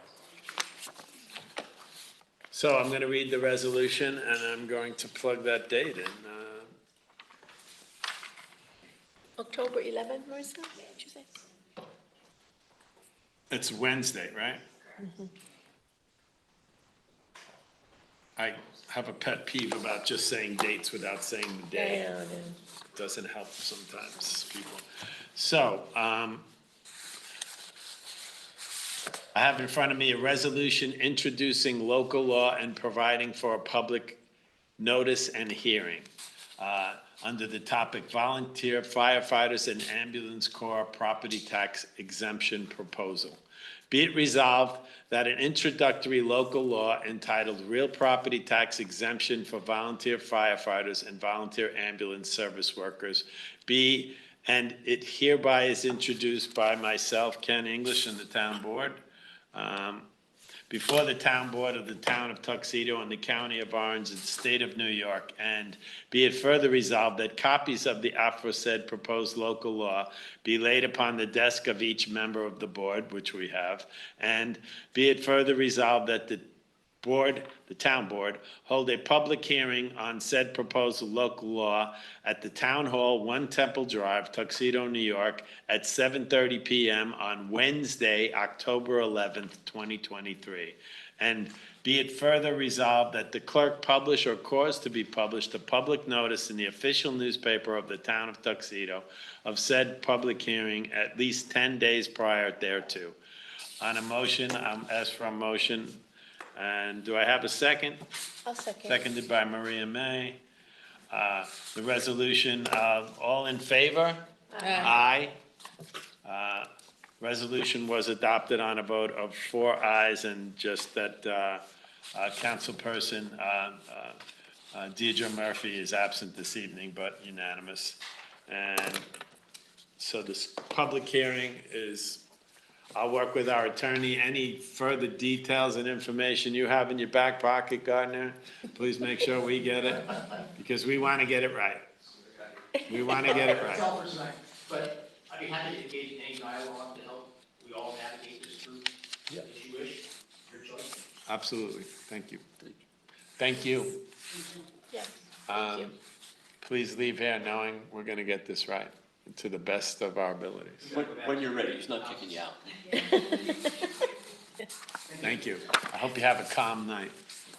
So I'm going to read the resolution, and I'm going to plug that date in. October 11th, Marissa, did you say? It's Wednesday, right? I have a pet peeve about just saying dates without saying the day. Yeah, Doesn't help sometimes people. So, I have in front of me a resolution introducing local law and providing for a public notice and hearing under the topic volunteer firefighters and ambulance corps property tax exemption proposal. Be it resolved that an introductory local law entitled Real Property Tax Exemption for Volunteer Firefighters and Volunteer Ambulance Service Workers be, and it hereby is introduced by myself, Ken English, and the town board, before the town board of the town of Tuxedo and the county of Orange and state of New York, and be it further resolved that copies of the aforesaid proposed local law be laid upon the desk of each member of the board, which we have, and be it further resolved that the town board, hold a public hearing on said proposed local law at the Town Hall, 1 Temple Drive, Tuxedo, New York, at 7:30 p.m. on Wednesday, October 11th, 2023. And be it further resolved that the clerk publish or cause to be published a public notice in the official newspaper of the town of Tuxedo of said public hearing at least 10 days prior thereto. On a motion, ask for a motion. And do I have a second? I'll second. Seconded by Maria May. The resolution, all in favor? Aye. Resolution was adopted on a vote of 4 ayes, and just that councilperson Deirdre Murphy is absent this evening, but unanimous. And so this public hearing is, I'll work with our attorney. Any further details and information you have in your back pocket, Gardner, please make sure we get it, because we want to get it right. We want to get it right. But I'd be happy to engage in any dialogue to help we all navigate this through. If you wish, your choice. Absolutely. Thank you. Thank you. Yes, thank you. Please leave here knowing we're going to get this right to the best of our abilities. When you're ready, he's not kicking you out. Thank you. I hope you have a calm night.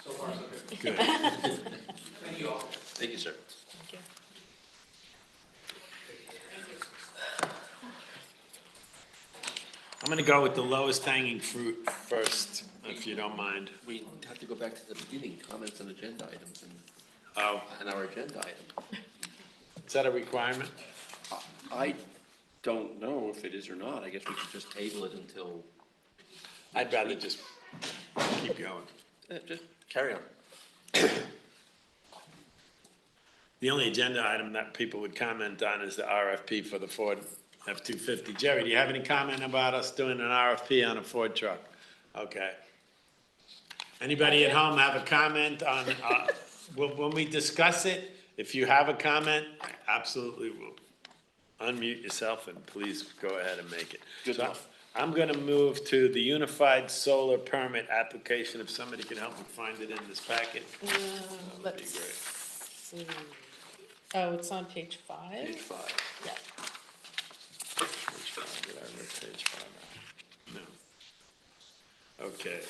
So far, so good. Good. Thank you all. Thank you, sir. Thank you. I'm going to go with the lowest hanging fruit first, if you don't mind. We have to go back to the beginning, comments on agenda items Oh, and our agenda item. is that a requirement? I don't know if it is or not. I guess we should just table it until. I'd rather just keep going. Just carry on. The only agenda item that people would comment on is the RFP for the Ford F-250. Jerry, do you have any comment about us doing an RFP on a Ford truck? Okay. Anybody at home have a comment on, when we discuss it, if you have a comment, absolutely will. Unmute yourself and please go ahead and make it. Good So enough. I'm going to move to the Unified Solar Permit application. If somebody can help me find it in this packet. That'd be Let's great. see. Oh, it's on page 5? Page 5. Yeah. Page 5, did I write page 5 out? No. Okay.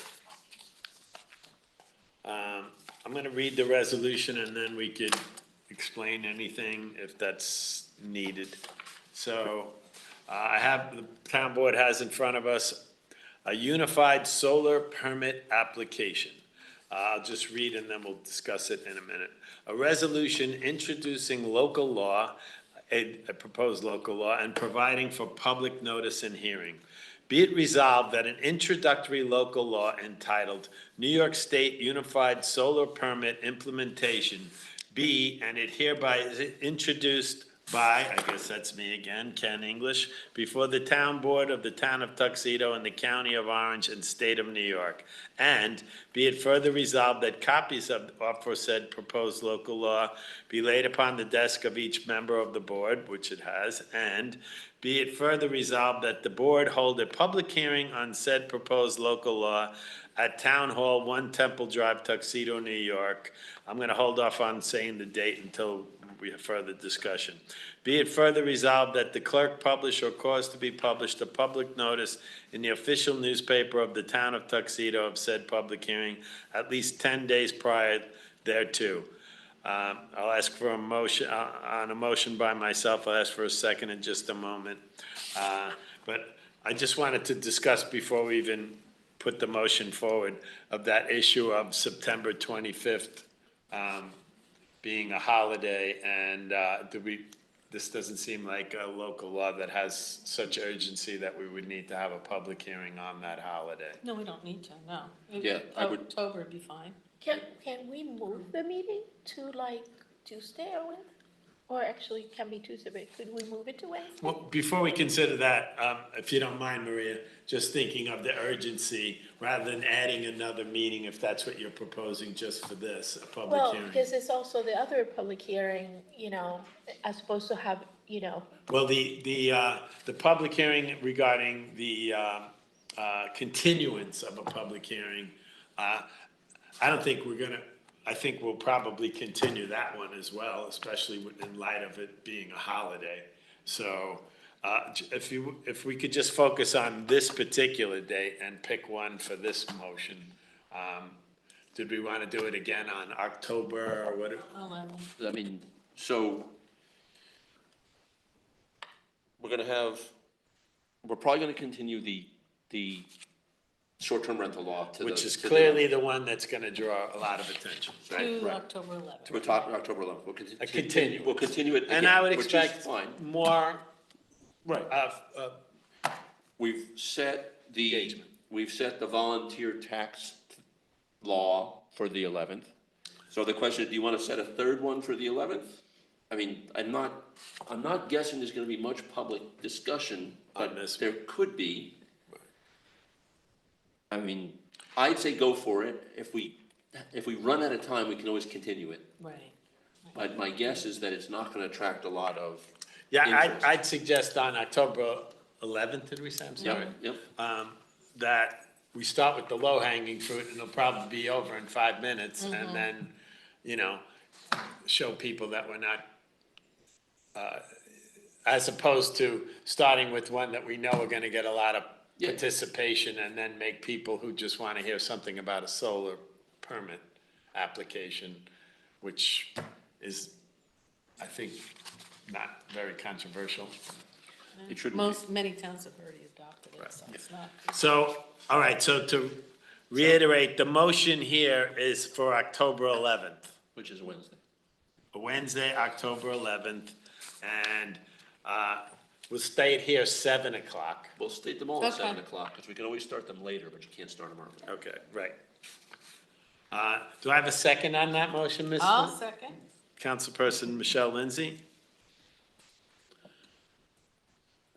I'm going to read the resolution and then we could explain anything if that's needed. So the town board has in front of us a unified solar permit application. I'll just read and then we'll discuss it in a minute. A resolution introducing local law, a proposed local law, and providing for public notice and hearing. Be it resolved that an introductory local law entitled New York State Unified Solar Permit Implementation be, and it hereby is introduced by, I guess that's me again, Ken English, before the town board of the town of Tuxedo and the county of Orange and state of New York. And be it further resolved that copies of aforesaid proposed local law be laid upon the desk of each member of the board, which it has, and Be it further resolved that the board hold a public hearing on said proposed local law at Town Hall, 1 Temple Drive, Tuxedo, New York. I'm going to hold off on saying the date until we have further discussion. Be it further resolved that the clerk publish or cause to be published a public notice in the official newspaper of the town of Tuxedo of said public hearing at least 10 days prior thereto. I'll ask for a motion, on a motion by myself, I'll ask for a second in just a moment. But I just wanted to discuss before we even put the motion forward of that issue of September 25th being a holiday, and this doesn't seem like a local law that has such urgency that we would need to have a public hearing on that holiday. No, we don't need to, no. Yeah, I would- October would be fine. Can we move the meeting to like Tuesday or Wednesday? Or actually, it can be Tuesday, but could we move it to Wednesday? Well, before we consider that, if you don't mind, Maria, just thinking of the urgency, rather than adding another meeting, if that's what you're proposing just for this, a public Well, hearing. because it's also the other public hearing, you know, as opposed to have, you know, Well, the public hearing regarding the continuance of a public hearing, I don't think we're gonna, I think we'll probably continue that one as well, especially in light of it being a holiday. So if we could just focus on this particular date and pick one for this motion. Did we want to do it again on October or what? I mean, so we're probably gonna continue the short-term rental law to the. Which is to the- clearly the one that's going to draw a lot of attention. Right, To right. October 11th. To October 11th. We'll Continue. We'll continue it again, And I would which is expect fine. more, Right. We've set the volunteer tax law for the 11th. So the question is, do you want to set a third one for the 11th? I mean, I'm not guessing there's going to be much public discussion, but there could be. I mean, I'd say go for it. If we run out of time, we can always continue it. Right. But my guess is that it's not going to attract a lot of yeah, interest. I'd suggest on October 11th, did we say? I'm sorry. Yep. That we start with the low hanging fruit and it'll probably be over in 5 minutes and then, show people that we're not, as opposed to starting with one that we know we're gonna get a lot of participation and then make people who just wanna hear something about a solar permit application, which is, I think, not very controversial. It shouldn't be. Many towns have already adopted it, so it's not. So, all right, so to reiterate, the motion here is for October 11th. Which is Wednesday. Wednesday, October 11th, and we'll state here 7 o'clock. We'll state them all at Okay. 7 o'clock, because we can always start them later, but you can't start them early. Okay, right. Do I have a second on that motion, Ms.? I'll second. Councilperson Michelle Lindsay?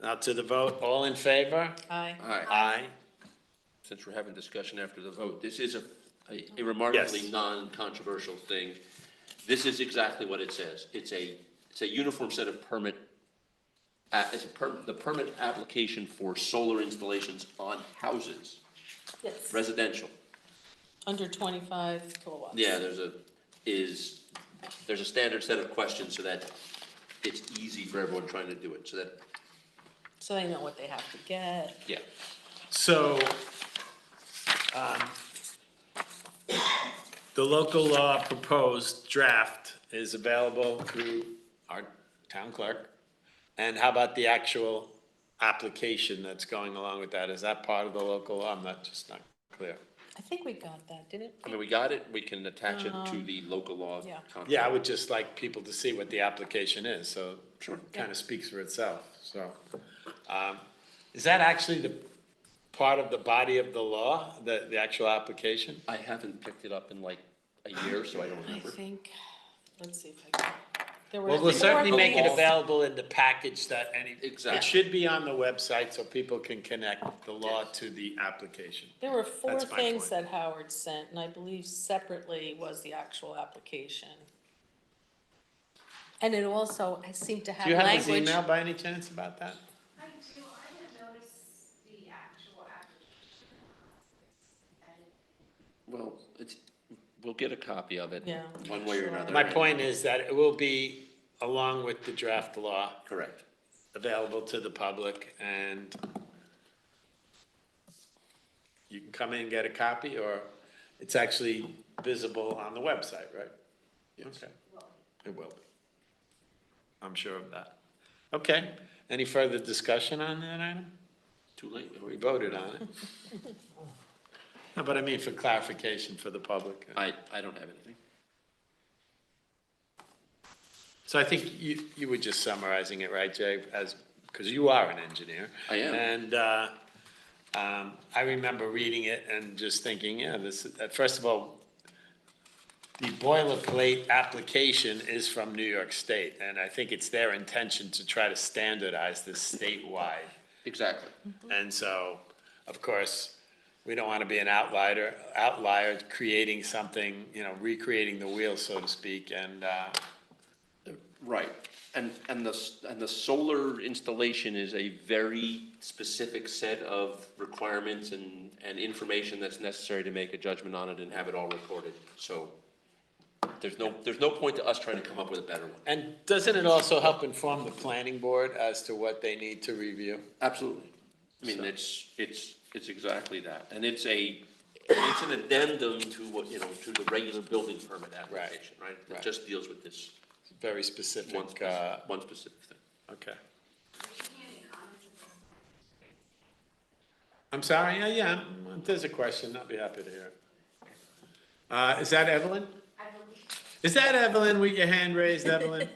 Now to the vote, all in favor? Aye. Aye. Since we're having discussion after the vote, this is a remarkably Yes. non-controversial thing. This is exactly what it says. It's a uniform set of the permit application for solar installations on houses, Yes. residential. Under 25 kilowatts. Yeah, there's a standard set of questions so that it's easy for everyone trying to do it, so that, So they know what they have to get. yeah. So, the local law proposed draft is available through our town clerk. And how about the actual application that's going along with that? Is that part of the local law? I'm not clear. I think we got that, didn't I mean, we got it, we can attach it to the local law. yeah. contract. Yeah, I would just like people to see what the application is, so Sure. it kind of speaks for itself, so. Is that actually the part of the body of the law, the actual application? I haven't picked it up in like a year, so I don't I remember. think, let's see if I can. There were- Well, we'll there were certainly make it things- available in the package that it Exactly. should be on the website so people can connect the law to the application. There were 4 That's my things point. that Howard sent, and I believe separately was the actual application. And it also, I seem to have Do you have his language. email by any chance about that? Well, we'll get a copy of it. Yeah. One way or another. My point is that it will be, along with the draft law, Correct. available to the public, and you can come in and get a copy, or it's actually visible on the website, right? Okay, it will be. I'm sure of that. Okay, any further discussion on that item? Too late. We voted on it. No, but I mean for clarification for the public. I don't have anything. So I think you were just summarizing it, right, Jay, because you are an engineer. I am. And I remember reading it and just thinking, yeah, first of all, the boilerplate application is from New York State, and I think it's their intention to try to standardize this statewide. Exactly. And so, of course, we don't want to be an outlier creating something, recreating the wheel, so to speak, and, Right. And the solar installation is a very specific set of requirements and information that's necessary to make a judgment on it and have it all recorded. So there's no point to us trying to come up with a better one. and doesn't it also help inform the planning board as to what they need to review? Absolutely. I mean, it's exactly that. And it's an addendum to what, to the regular building permit application, right? It Right. just deals with this Very specific. one specific thing. Okay. I'm sorry, yeah, if there's a question, I'll be happy to hear it. Is that Evelyn? Is that Evelyn with your hand raised, Evelyn?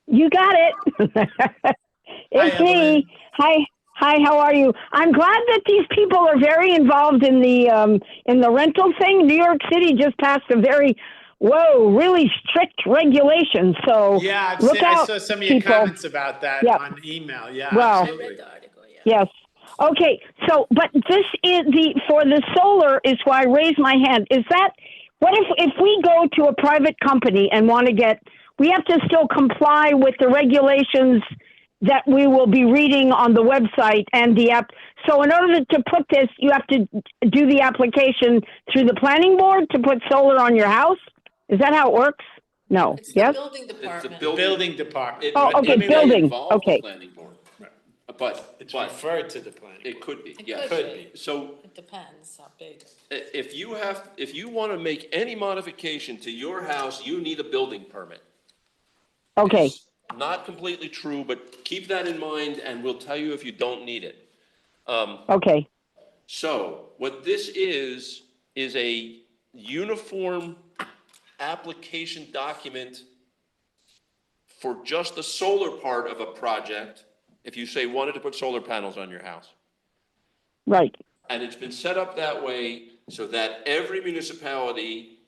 You got it. It's me. Hi, how are you? I'm glad that these people are very involved in the rental thing. New York City just passed a very, really strict regulation, so Yeah, look I out, saw some of your people. comments about that Yeah. on email, yeah, Well, absolutely. Yes. Okay, so, but this is for the solar is why I raised my hand. Is that, what if we go to a private company and want to we have to still comply with the regulations that we will be reading on the website and the app. So in order to put this, you have to do the application through the planning board to put solar on your house? Is that how it works? No. It's the Yes? building department. Building department. Oh, okay, It may building, involve the okay. planning board. But It's referred to the planning. it could be, It yeah. could be. So It depends how big. if you want to make any modification to your house, you need a building permit. Okay. It's not completely true, but keep that in mind and we'll tell you if you don't need it. Okay. So what this is a uniform application document for just the solar part of a project, if you say wanted to put solar panels on your house. Right. And it's been set up that way so that every municipality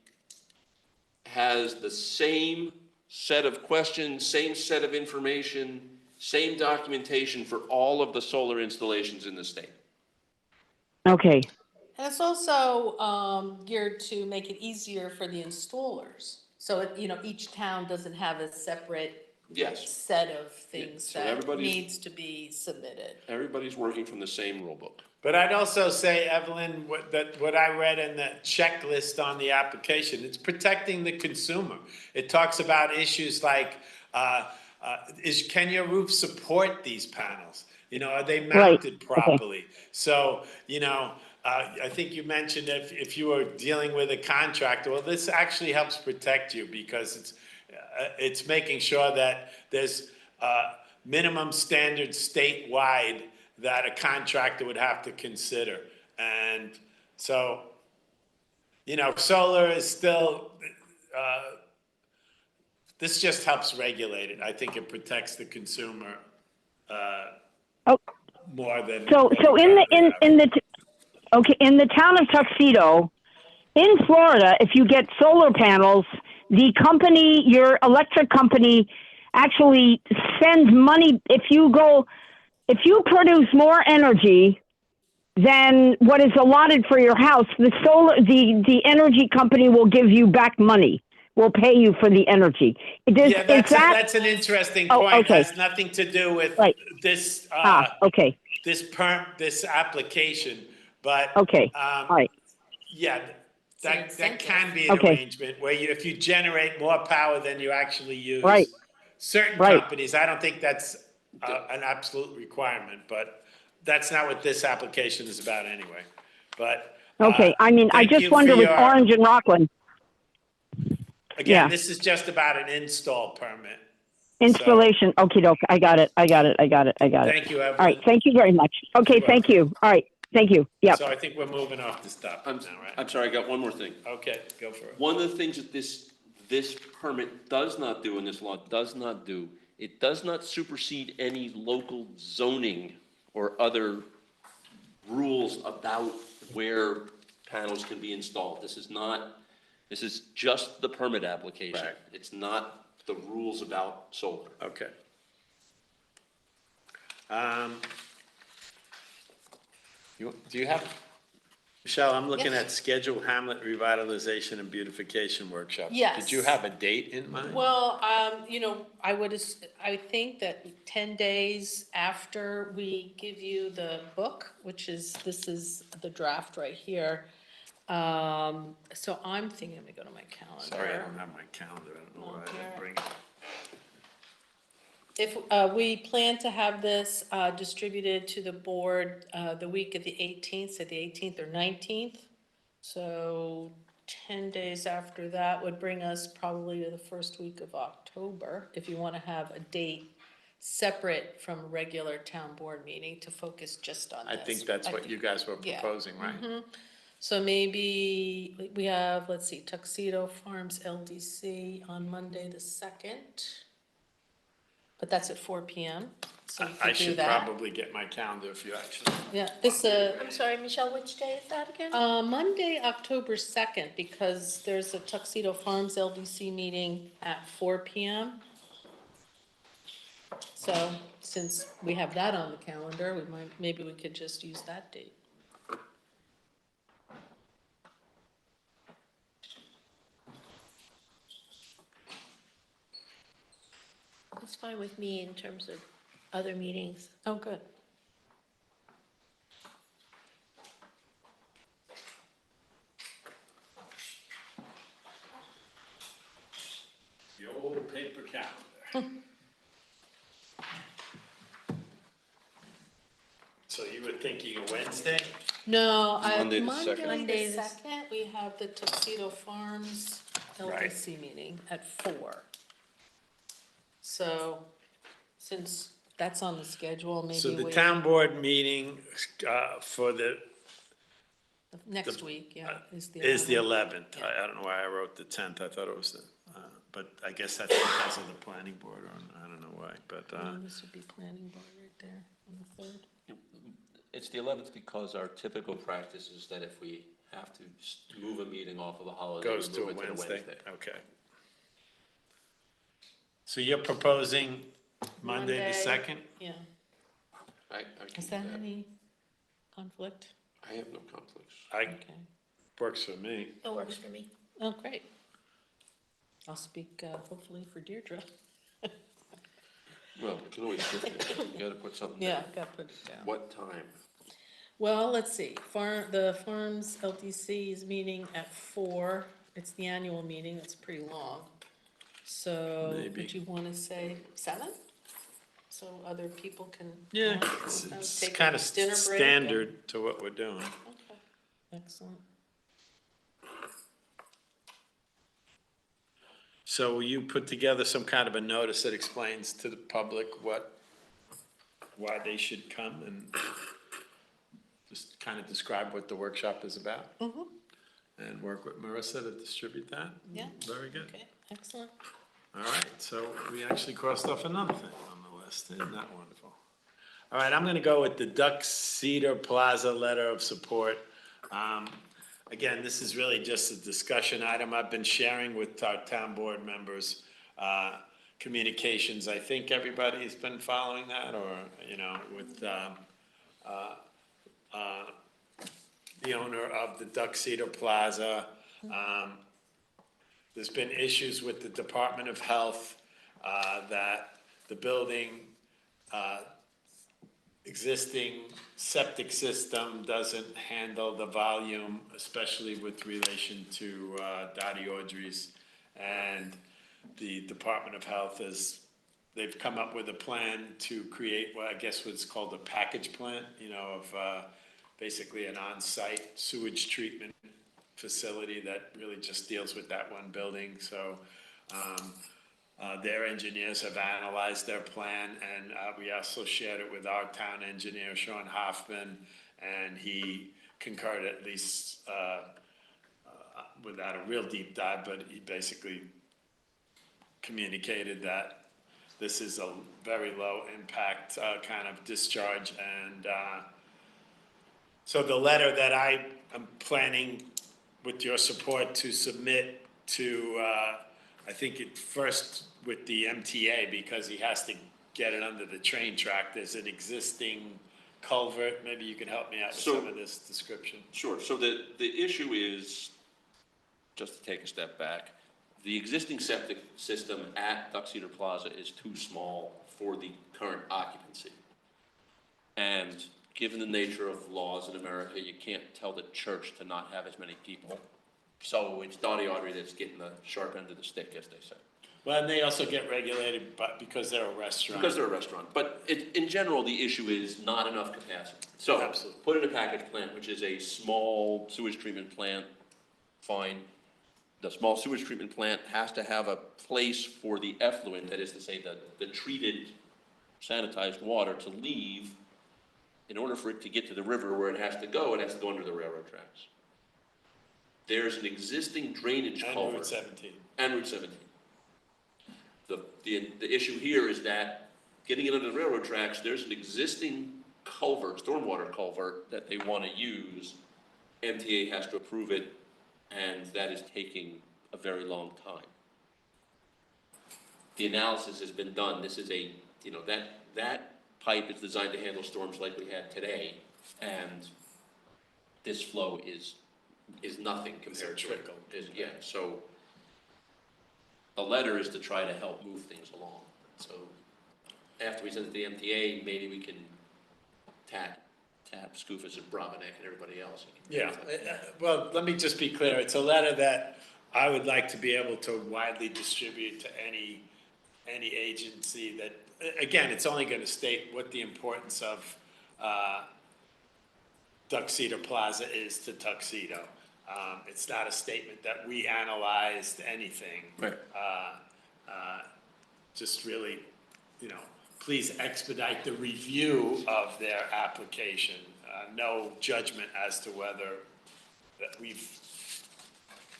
has the same set of questions, same set of information, same documentation for all of the solar installations in the state. Okay. And it's also geared to make it easier for the installers. So, each town doesn't have a separate Yes. set of things so that everybody's- needs to be submitted. Everybody's working from the same rule book. But I'd also say, Evelyn, what I read in the checklist on the application, it's protecting the consumer. It talks about issues like, can your roof support these panels? Are they mounted properly? So, I think you mentioned if you were dealing with a contractor, well, this actually helps protect you because it's making sure that there's minimum standards statewide that a contractor would have to consider. And so, solar is still, this just helps regulate it. I think it protects the consumer more than. So in the town of Tuxedo, in Florida, if you get solar panels, the company, your electric company, actually sends money. If you produce more energy than what is allotted for your house, the energy company will give you back money. Will pay you for the energy. That's an interesting point. Okay. It has nothing to do with this. Okay. This application, but. Okay. All right. Yeah, It's an that can be an Okay. arrangement where you, if you generate more power than you actually use. Right. Certain Right. companies, I don't think that's an absolute requirement, but that's not what this application is about anyway. But. Okay, I mean, I thank just you wonder for with your- Orange and Rockland, Again, yeah. this is just about an install permit. Installation, okay, doke, I got it. Thank you, All right, Evelyn. thank you very much. Okay, You're thank you. All right, thank you. Yep. So I think we're moving off this topic now, right? I'm sorry, I got one more thing. Okay, go for it. One of the things that this permit does not do, and this law does not do, it does not supersede any local zoning or other rules about where panels can be installed. This is just the permit application. Right. It's not the rules about solar. Okay. Do you have, Michelle, I'm looking Yes. at scheduled Hamlet revitalization and beautification workshop. Yes. Did you have a date in mind? Well, I think that 10 days after we give you the book, this is the draft right here. So I'm thinking, let me go to my calendar. Sorry, I don't have my calendar. I don't know why I didn't bring it. If, we plan to have this, distributed to the board, the week of the 18th, so the 18th or 19th. So 10 days after that would bring us probably to the first week of October, if you want to have a date separate from a regular town board meeting to focus just on I this. think that's what you guys were Yeah. proposing, right? Mhm. So maybe we have, let's see, Tuxedo Farms LDC on Monday the 2nd. But that's at 4 PM, so we I could do should that. probably get my calendar if you actually. Yeah, I'm sorry, Michelle, which day is that again? Monday, October 2nd, because there's a Tuxedo Farms LDC meeting at 4 PM. So since we have that on the calendar, maybe we could just use that date. It's fine with me in terms of other meetings. Oh, good. The old paper calendar. So you were thinking a Wednesday? No, Monday the Monday 2nd. Monday the the 2nd, we have the Tuxedo Farms Right. LDC meeting at 4. So since that's on the schedule, maybe So the we, town board meeting for next week, yeah, is the. is the 11th. 11th. I don't know why I wrote the 10th. I thought it was but I guess that's because of the planning board, or I don't know why, but. This would be planning board right there on the 3rd. It's the 11th because our typical practice is that if we have to move a meeting off of a holiday, Goes we to a move it to the Wednesday, okay. So you're proposing Monday the Monday. 2nd? Yeah. I Is can that do any conflict? I have no conflicts. Okay. Works for me. It works for me. Oh, great. I'll speak, hopefully for Deirdre. Well, we can always shift it. You gotta put something Yeah, down. gotta put it down. What time? Well, let's see, the Farms LDC is meeting at 4. It's the annual meeting, it's pretty long. So Maybe. would you wanna say 7? So other people can. Yeah, you know, it's take a kind of dinner break and- standard to what we're doing. Okay, excellent. So will you put together some kind of a notice that explains to the public why they should come and just kind of describe what the workshop is about? Mm-hmm. And work with Marissa to distribute that? Yeah. Very good. Okay, excellent. All right, so we actually crossed off another thing on the list. Isn't that wonderful? All right, I'm gonna go with the Duck Cedar Plaza letter of support. Again, this is really just a discussion item I've been sharing with our town board members. Communications, I think everybody's been following that, or, with the owner of the Duck Cedar Plaza. There's been issues with the Department of Health, that the building existing septic system doesn't handle the volume, especially with relation to Dottie Audrey's. And the Department of Health they've come up with a plan to create what I guess what's called a package plant, of basically an on-site sewage treatment facility that really just deals with that one building. So their engineers have analyzed their plan, and we also shared it with our town engineer, Sean Hoffman, and he concurred, at least without a real deep dive, but he basically communicated that this is a very low impact kind of discharge. And so the letter that I am planning, with your support, to submit to, I think it first with the MTA, because he has to get it under the train track. There's an existing culvert. Maybe you can help me out with some of this description. Sure. So the issue is, just to take a step back, the existing septic system at Tuxedo Plaza is too small for the current occupancy. And given the nature of laws in America, you can't tell the church to not have as many people. So it's Dottie Audrey that's getting the sharp end of the stick, as they say. Well, and they also get regulated because they're a restaurant. Because they're a restaurant. But in general, the issue is not enough capacity. So put in a package plant, which is a small sewage treatment plant, fine. The small sewage treatment plant has to have a place for the effluent, that is to say, the treated, sanitized water to leave. In order for it to get to the river where it has to go under the railroad tracks. There's an existing drainage culvert. And Route 17. And Route 17. The issue here is that getting it under the railroad tracks, there's an existing culvert, stormwater culvert, that they want to use. MTA has to approve it, and that is taking a very long time. The analysis has been done. This is that pipe is designed to handle storms like we had today, and this flow is nothing compared to it. Yeah, so the letter is to try to help move things along. So after we send it to the MTA, maybe we can tap Skoufis and Brabenek and everybody else. Yeah, well, let me just be clear. It's a letter that I would like to be able to widely distribute to any agency that, again, it's only going to state what the importance of Tuxedo Plaza is to Tuxedo. It's not a statement that we analyzed anything. Right. Just really, please expedite the review of their application. No judgment as to whether that we've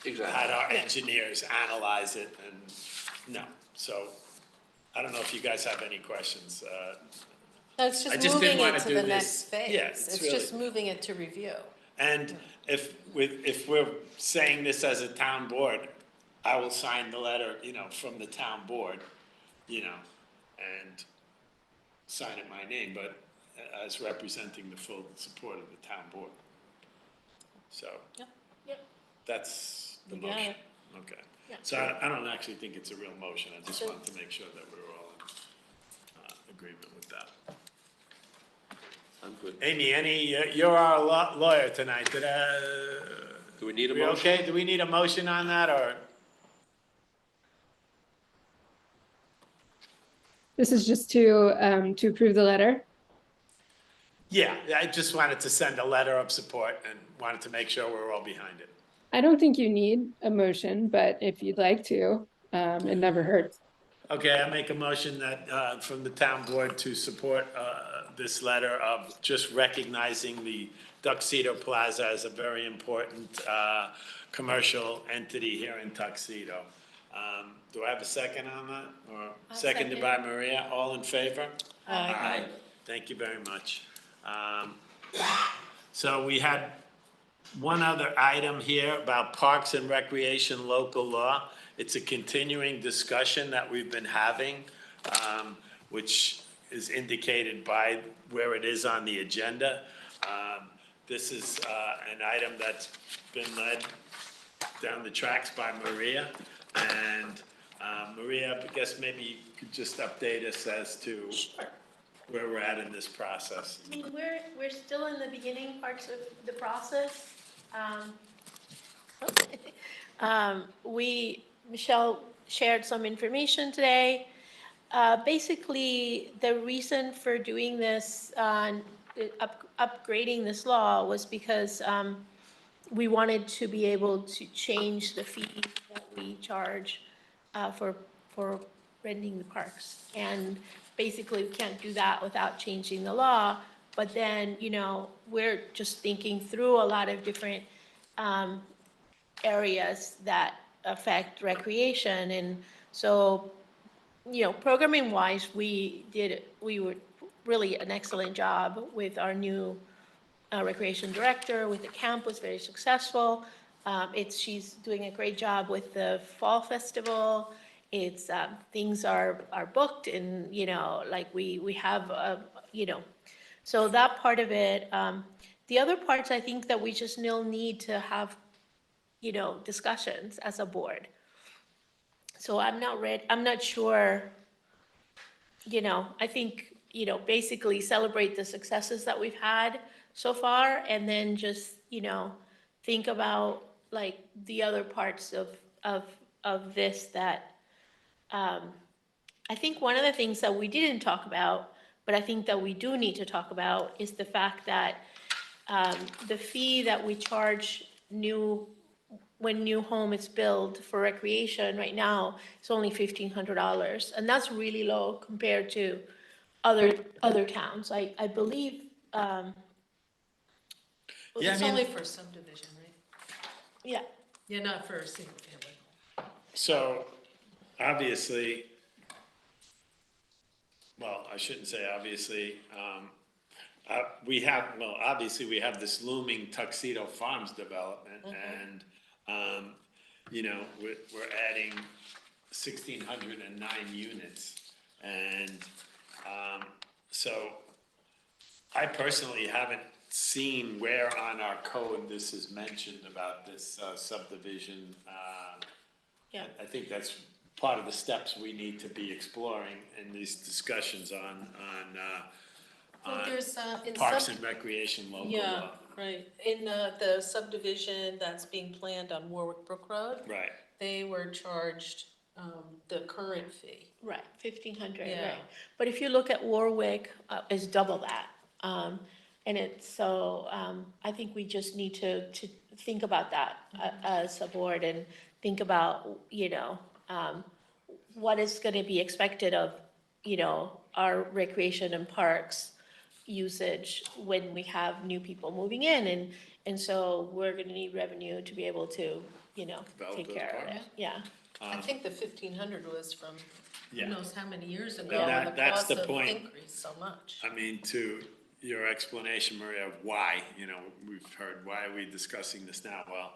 had our engineers analyze it, and no. So I don't know if you guys have any questions. No, it's I just just didn't moving it wanna to do the this- next phase. yeah, It's it's really- just moving it to review. And if we're saying this as a town board, I will sign the letter, from the town board, and sign it my name, but as representing the full support of the town board. So Yep. that's the You got motion. it. Okay. Yeah. So I don't actually think it's a real motion. I just wanted to make sure that we were all in agreement with that. I'm good. Amy, you're our lawyer tonight. Do we need a We motion? okay? Do we need a motion on that, or? This is just to approve the letter. Yeah, I just wanted to send a letter of support and wanted to make sure we're all behind it. I don't think you need a motion, but if you'd like to, it never hurts. Okay, I make a motion that, from the town board to support this letter of just recognizing the Tuxedo Plaza as a very important commercial entity here in Tuxedo. Do I have a second on that? Or I'll seconded by Maria? All in favor? Aye. Thank you very much. So we had one other item here about Parks and Recreation local law. It's a continuing discussion that we've been having, which is indicated by where it is on the agenda. This is an item that's been led down the tracks by Maria. And Maria, I guess maybe you could just update us as to where we're at in this process. I mean, we're still in the beginning parts of the process. Michelle shared some information today. Basically, the reason for doing this, upgrading this law was because we wanted to be able to change the fee that we charge for renting the parks. And basically, we can't do that without changing the law. But then, we're just thinking through a lot of different areas that affect recreation. And so, programming wise, we were really an excellent job with our new recreation director, with the camp was very successful. She's doing a great job with the fall festival. It's, things are booked and, like we have, so that part of it. The other parts, I think that we just still need to have, discussions as a board. So I'm not sure, I think, basically celebrate the successes that we've had so far, and then just, think about like the other parts of this that, I think one of the things that we didn't talk about, but I think that we do need to talk about is the fact that, the fee that we charge when new home is built for recreation right now, it's only $1,500. And that's really low compared to other towns. I believe, Yeah, I It's mean- only for subdivision, right? yeah, Yeah, not for a single family. So, obviously, well, I shouldn't say obviously, obviously we have this looming Tuxedo Farms development, and, we're adding 1,609 units. And, so I personally haven't seen where on our code this is mentioned about this subdivision. Yeah. I think that's part of the steps we need to be exploring in these discussions on Well, there's, in Parks sub- and Recreation local Yeah, law. right. In the subdivision that's being planned on Warwick Brook Road, Right. they were charged the current fee. right, 1,500, Yeah. right. But if you look at Warwick, it's double that. And I think we just need to think about that as a board, and think about, what is gonna be expected of, our recreation and parks usage when we have new people moving in, and so we're gonna need revenue to be able to, Develop take those care of it, parks. yeah. I think the 1,500 was from Yeah. who knows how many years ago. And and the that's the costs have point. increased so much. I mean, to your explanation, Maria, of why, we've heard, why are we discussing this now? Well,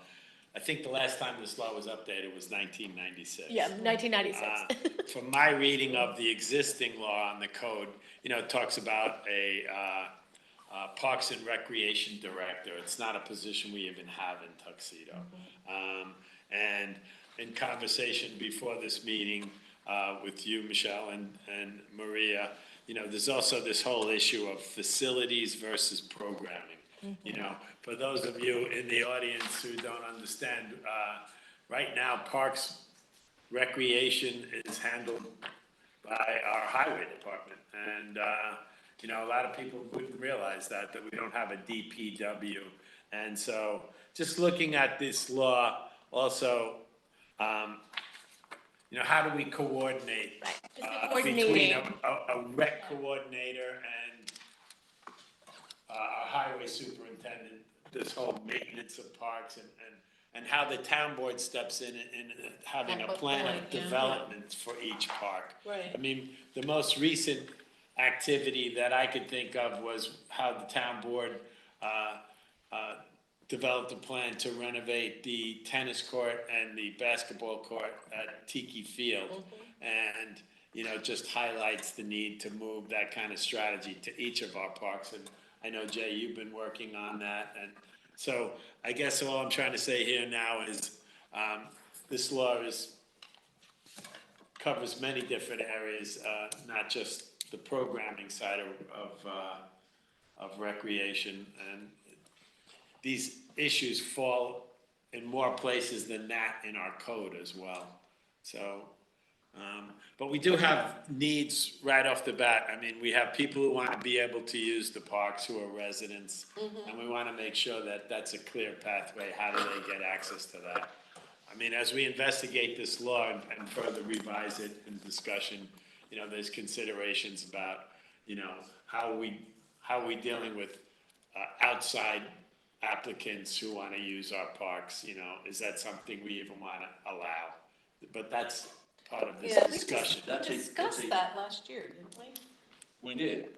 I think the last time this law was updated was 1996. Yeah, 1996. From my reading of the existing law on the code, it talks about a Parks and Recreation Director. It's not a position we even have in Tuxedo. And in conversation before this meeting with you, Michelle, and Maria, there's also this whole issue of facilities versus programming. For those of you in the audience who don't understand, right now, Parks Recreation is handled by our highway department. And, a lot of people wouldn't realize that we don't have a DPW. And so just looking at this law also, how do we coordinate between Coordinating. a rec coordinator and our highway superintendent, this whole maintenance of parks, and how the town board steps in having a plan of development for each park. Right. I mean, the most recent activity that I could think of was how the town board developed a plan to renovate the tennis court and the basketball court at Tiki Field. And, just highlights the need to move that kind of strategy to each of our parks. And I know, Jay, you've been working on that. And so I guess all I'm trying to say here now is this law covers many different areas, not just the programming side of recreation. And these issues fall in more places than that in our code as well. So, but we do have needs right off the bat. I mean, we have people who want to be able to use the parks who are residents, and we want to make sure that that's a clear pathway. How do they get access to that? I mean, as we investigate this law and further revise it in discussion, you know, there's considerations about, you know, how are we dealing with outside applicants who want to use our parks, you know, is that something we even want to allow? But that's part of this discussion. We discussed that last year, didn't we? We did,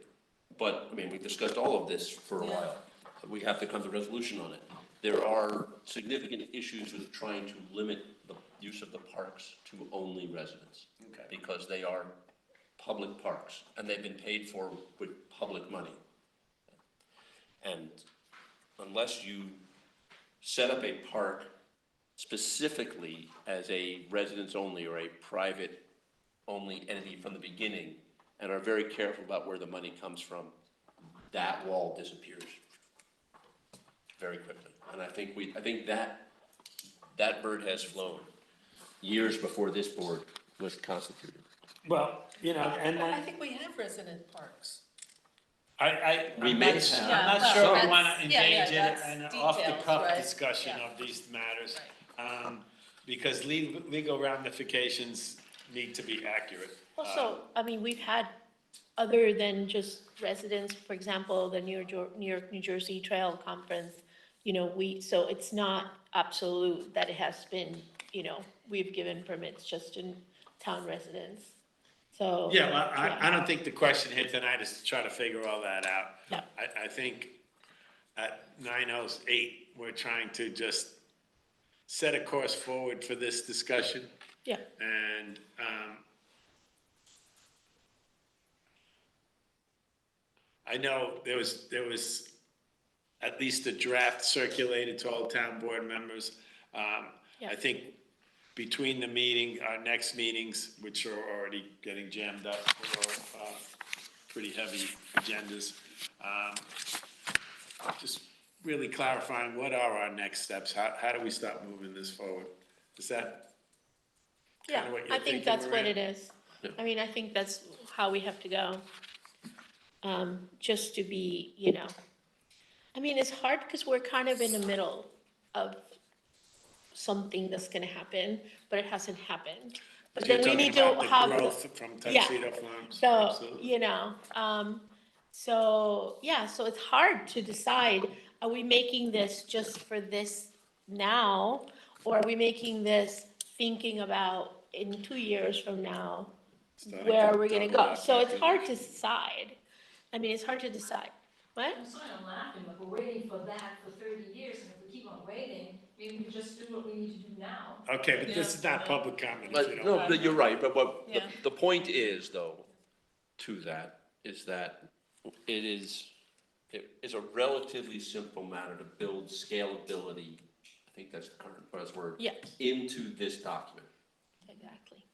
but, I mean, we discussed all of this for a while. We have to come to resolution on it. There are significant issues with trying to limit the use of the parks to only residents. Okay. Because they are public parks, and they've been paid for with public money. And unless you set up a park specifically as a residents-only or a private-only entity from the beginning, and are very careful about where the money comes from, that wall disappears very quickly. And I think that bird has flown years before this board was constituted. Well, you know, and I then, think we have resident parks. We I'm may not, have. I'm not sure we That's- want to yeah, engage in that's an details, off-the-cuff right? discussion Yeah. of these matters. Because legal ramifications need to be accurate. Also, I mean, we've had, other than just residents, for example, the New York, New Jersey Trail Conference, you know, so it's not absolute that it has been, you know, we've given permits just to town residents. So. Yeah, well, I don't think the question here tonight is to try to figure all that out. Yeah. I think at 9:08, we're trying to just set a course forward for this discussion. Yeah. And I know there was at least a draft circulated to all town board members. Yeah. I think between the meeting, our next meetings, which are already getting jammed up, or pretty heavy agendas, just really clarifying what are our next steps? How do we start moving this forward? Is that Yeah, kinda what you're I think thinking, that's what Maria? it is. I mean, I think that's how we have to go. Just to be, you know, I mean, it's hard because we're kind of in the middle of something that's gonna happen, but it hasn't happened. But You're then we talking need to about the have. growth from Yeah. Tuxedo Farms? So, Absolutely. you know, so, yeah, so it's hard to decide, are we making this just for this now? Or are we making this thinking about in 2 years from now, Starting where to are we gonna double go? up So after it's hard to decide. I mean, it's hard to decide. What? I'm sorry, I'm laughing, but we're waiting for that for 30 years, and if we keep on waiting, maybe we just do what we need to do now. Okay, but this is not public comment. if But, you don't no, mind. but you're right, but what, Yeah. the point is, though, to that, is that it is a relatively simple matter to build scalability, I think that's the current buzzword, Yes, into this document. exactly.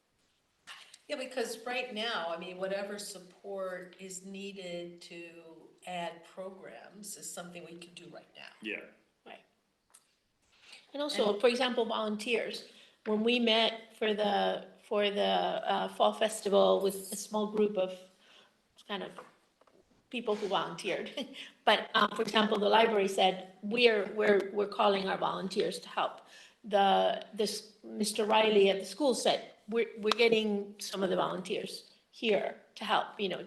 Yeah, because right now, I mean, whatever support is needed to add programs is something we can do right now. Yeah. And also, for example, volunteers. When we met for the fall festival with a small group of kind of people who volunteered. But, for example, the library said, we're calling our volunteers to help. Mr. Riley at the school said, we're getting some of the volunteers here to help, you know,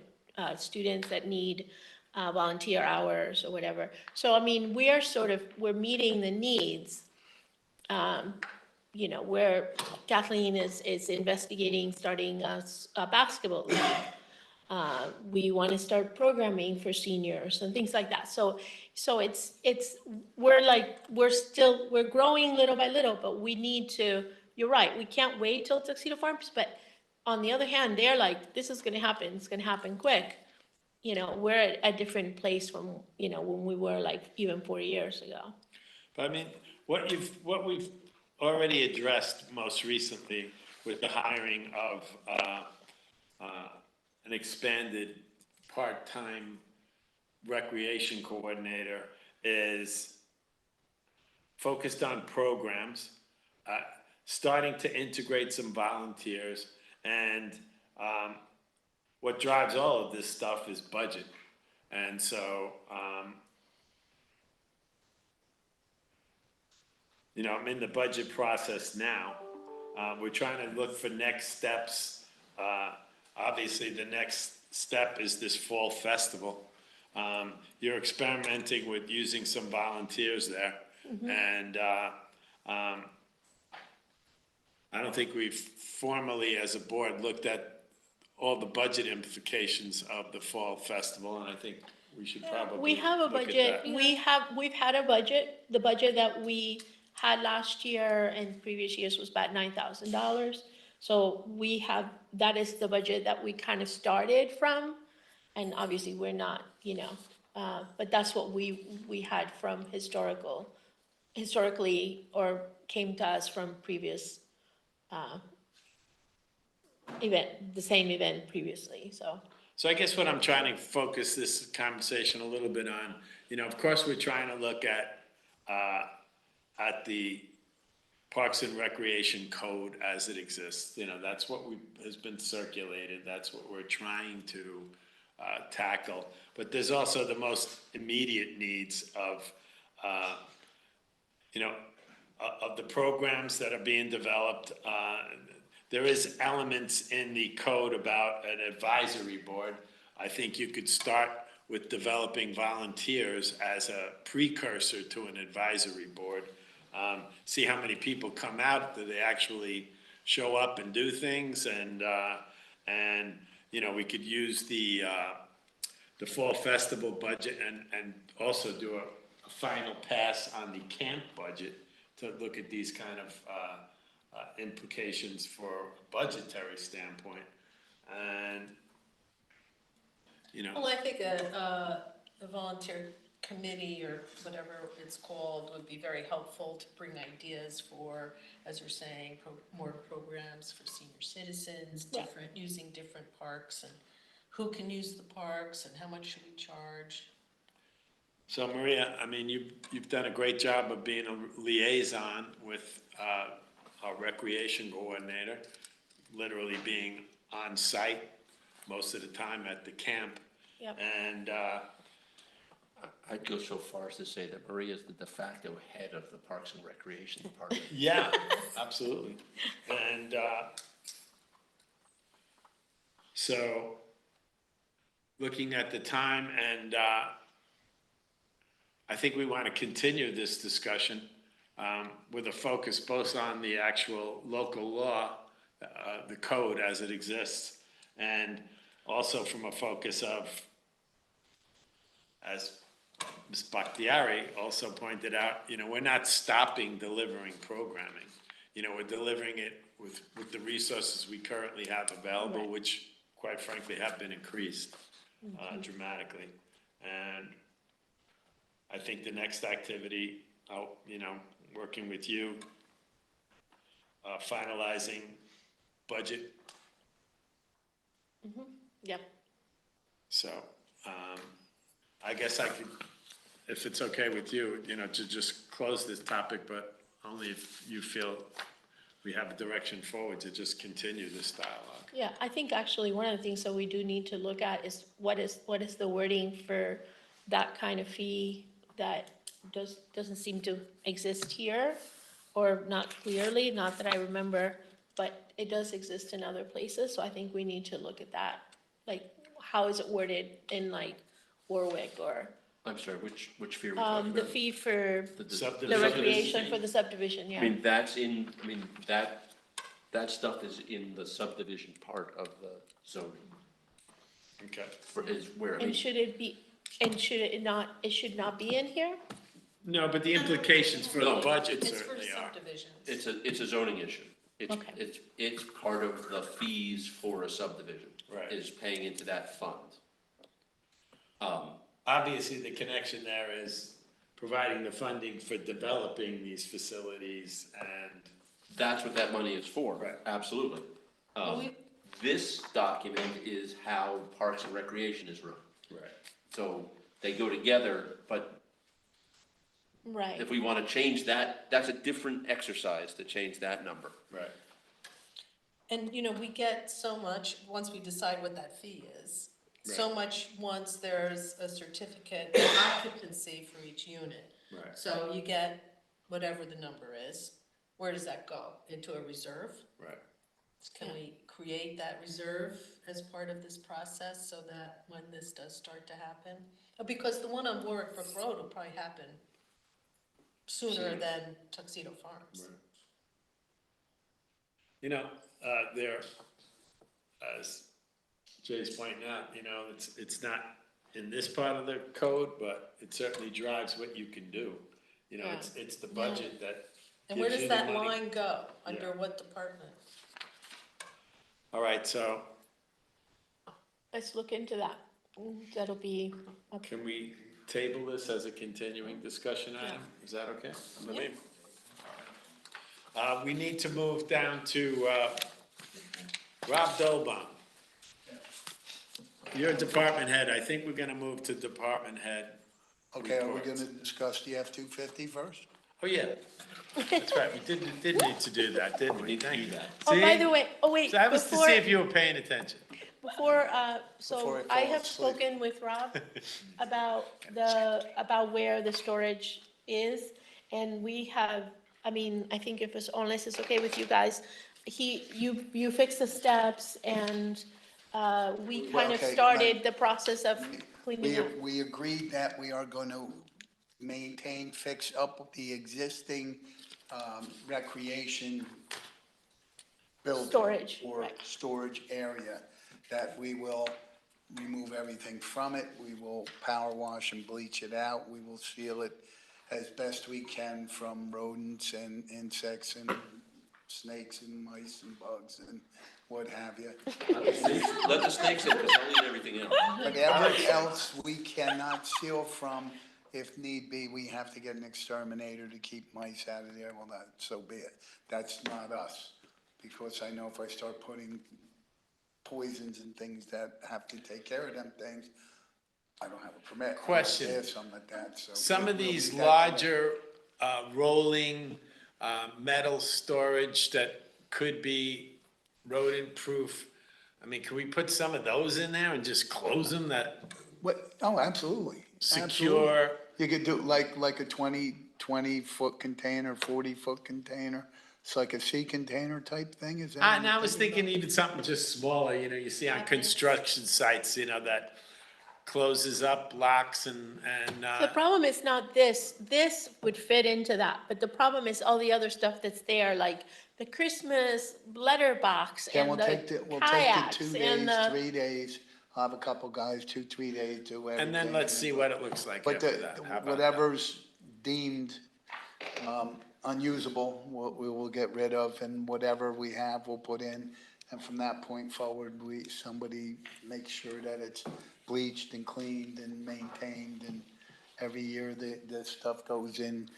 students that need volunteer hours or whatever. So, I mean, we're meeting the needs. You know, where Kathleen is investigating starting a basketball league. We want to start programming for seniors and things like that. So we're growing little by little, but we need to, you're right, we can't wait till Tuxedo Farms, but on the other hand, they're like, this is gonna happen, it's gonna happen quick. You know, we're at a different place from, you know, when we were like even 4 years ago. But I mean, what we've already addressed most recently with the hiring of an expanded part-time recreation coordinator is focused on programs, starting to integrate some volunteers, and what drives all of this stuff is budget. And so, I'm in the budget process now. We're trying to look for next steps. Obviously, the next step is this fall festival. You're experimenting with using some volunteers there. And I don't think we've formally, as a board, looked at all the budget implications of the fall festival, and I think we should probably We have a look at budget, that. we've had a budget, the budget that we had last year and previous years was about $9,000. So we have, that is the budget that we kind of started from, and obviously we're not, but that's what we had from historically, or came to us from previous event, the same event previously, so. So I guess what I'm trying to focus this conversation a little bit on, of course, we're trying to look at the Parks and Recreation Code as it exists. That's what has been circulated. That's what we're trying to tackle. But there's also the most immediate needs of the programs that are being developed. There is elements in the code about an advisory board. I think you could start with developing volunteers as a precursor to an advisory board. See how many people come out, do they actually show up and do things, and we could use the fall festival budget and also do a final pass on the camp budget to look at these kind of implications for a budgetary standpoint. And, Well, I think a volunteer committee or whatever it's called would be very helpful to bring ideas for, as you're saying, more programs for senior citizens, using different parks, and who can use the parks and how much should we charge. So Maria, you've done a great job of being a liaison with our recreation coordinator, literally being on site most of the time at the camp. Yep. And I'd go so far as to say that Maria is the de facto head of the Parks and Recreation Department. yeah, absolutely. And so looking at the time, and I think we want to continue this discussion with a focus both on the actual local law, the code as it exists, and also from a focus of, as Ms. Bakhtiari also pointed out, we're not stopping delivering programming. We're delivering it with the resources we currently have available, which quite frankly have been increased dramatically. And I think the next activity, working with you, finalizing budget. Yeah. So, I guess I could, if it's okay with you, to just close this topic, but only if you feel we have a direction forward to just continue this dialogue. Yeah, I think actually one of the things that we do need to look at is what is the wording for that kind of fee that doesn't seem to exist here, or not clearly, not that I remember, but it does exist in other places, so I think we need to look at that. Like, how is it worded in like Warwick or? I'm sorry, which fee are we talking about? The fee for The the recreation for the subdivision, yeah. That stuff is in the subdivision part of the zoning. Okay. Is where, And should it should not be in here? No, but the implications for the No. budget It's for certainly are. subdivisions. it's a zoning issue. Okay. It's part of the fees for a subdivision. Right. Is paying into that fund. Obviously, the connection there is providing the funding for developing these facilities, and That's what that money is for. Right. Absolutely. Well, This document is how Parks and Recreation is run. Right. So they go together, but Right. if we want to change that, that's a different exercise to change that number. Right. And, you know, we get so much, once we decide what that fee is, so Right. much once there's a certificate of occupancy for each unit. Right. So you get whatever the number is, where does that go? Into a reserve? Right. Can we create that reserve as part of this process so that when this does start to happen? Because the one on Warwick Brook Road will probably happen sooner than Tuxedo Farms. You know, there, as Jay's pointing out, you know, it's not in this part of the code, but it certainly drives what you can do. You know, it's the budget that And where gives does you the that money. line go? Under what department? All right, so Let's look into that. That'll be, can we table this as a continuing discussion item? Is that okay? Let me- we need to move down to, Rob Dolbaum. You're a department head. I think we're gonna move to department head. Okay, are we reports. gonna discuss the F-250 first? Oh, yeah. That's right. We did need to do that, didn't we? Thank you. oh, by See? the way, oh, wait, So that was to before, see if you were paying attention. before, Before so I I fall have asleep. spoken with Rob about where the storage is. And we have, I mean, I think if it's, unless it's okay with you guys, you fixed the steps and, we Well, kind of okay, started the process of cleaning up. We agreed that we are going to maintain, fix up the existing recreation building. Storage, Or right. storage area, that we will remove everything from it. We will power wash and bleach it out. We will seal it as best we can from rodents and insects and snakes and mice and bugs and what have you. Let the snakes in, because they'll eat everything else. Whatever else we cannot seal from, if need be, we have to get an exterminator to keep mice out of there. Well, that, so be it. That's not us. Because I know if I start putting poisons and things that have to take care of them things, I don't have a permit. Question. There's something like that, so. Some of we'll these do that. larger, rolling, metal storage that could be rodent-proof, I mean, can we put some of those in there and just close them that What, oh, absolutely. Absolutely. secure? You could do like a 20-foot container, 40-foot container. It's like a sea container type thing, is that? what And I you're was thinking even something just smaller, you know, you see on construction sites, you know, that closes up, locks and, The problem is not this, this would fit into that, but the problem is all the other stuff that's there, like the Christmas letter box Then and we'll the take the 2 kayaks days, and the. 3 days. I'll have a couple guys, 3 days, do everything. and then let's see what it looks like But after that. How about that? whatever's deemed unusable, we will get rid of, and whatever we have, we'll put in. And from that point forward, somebody makes sure that it's bleached and cleaned and maintained, and every year the stuff goes in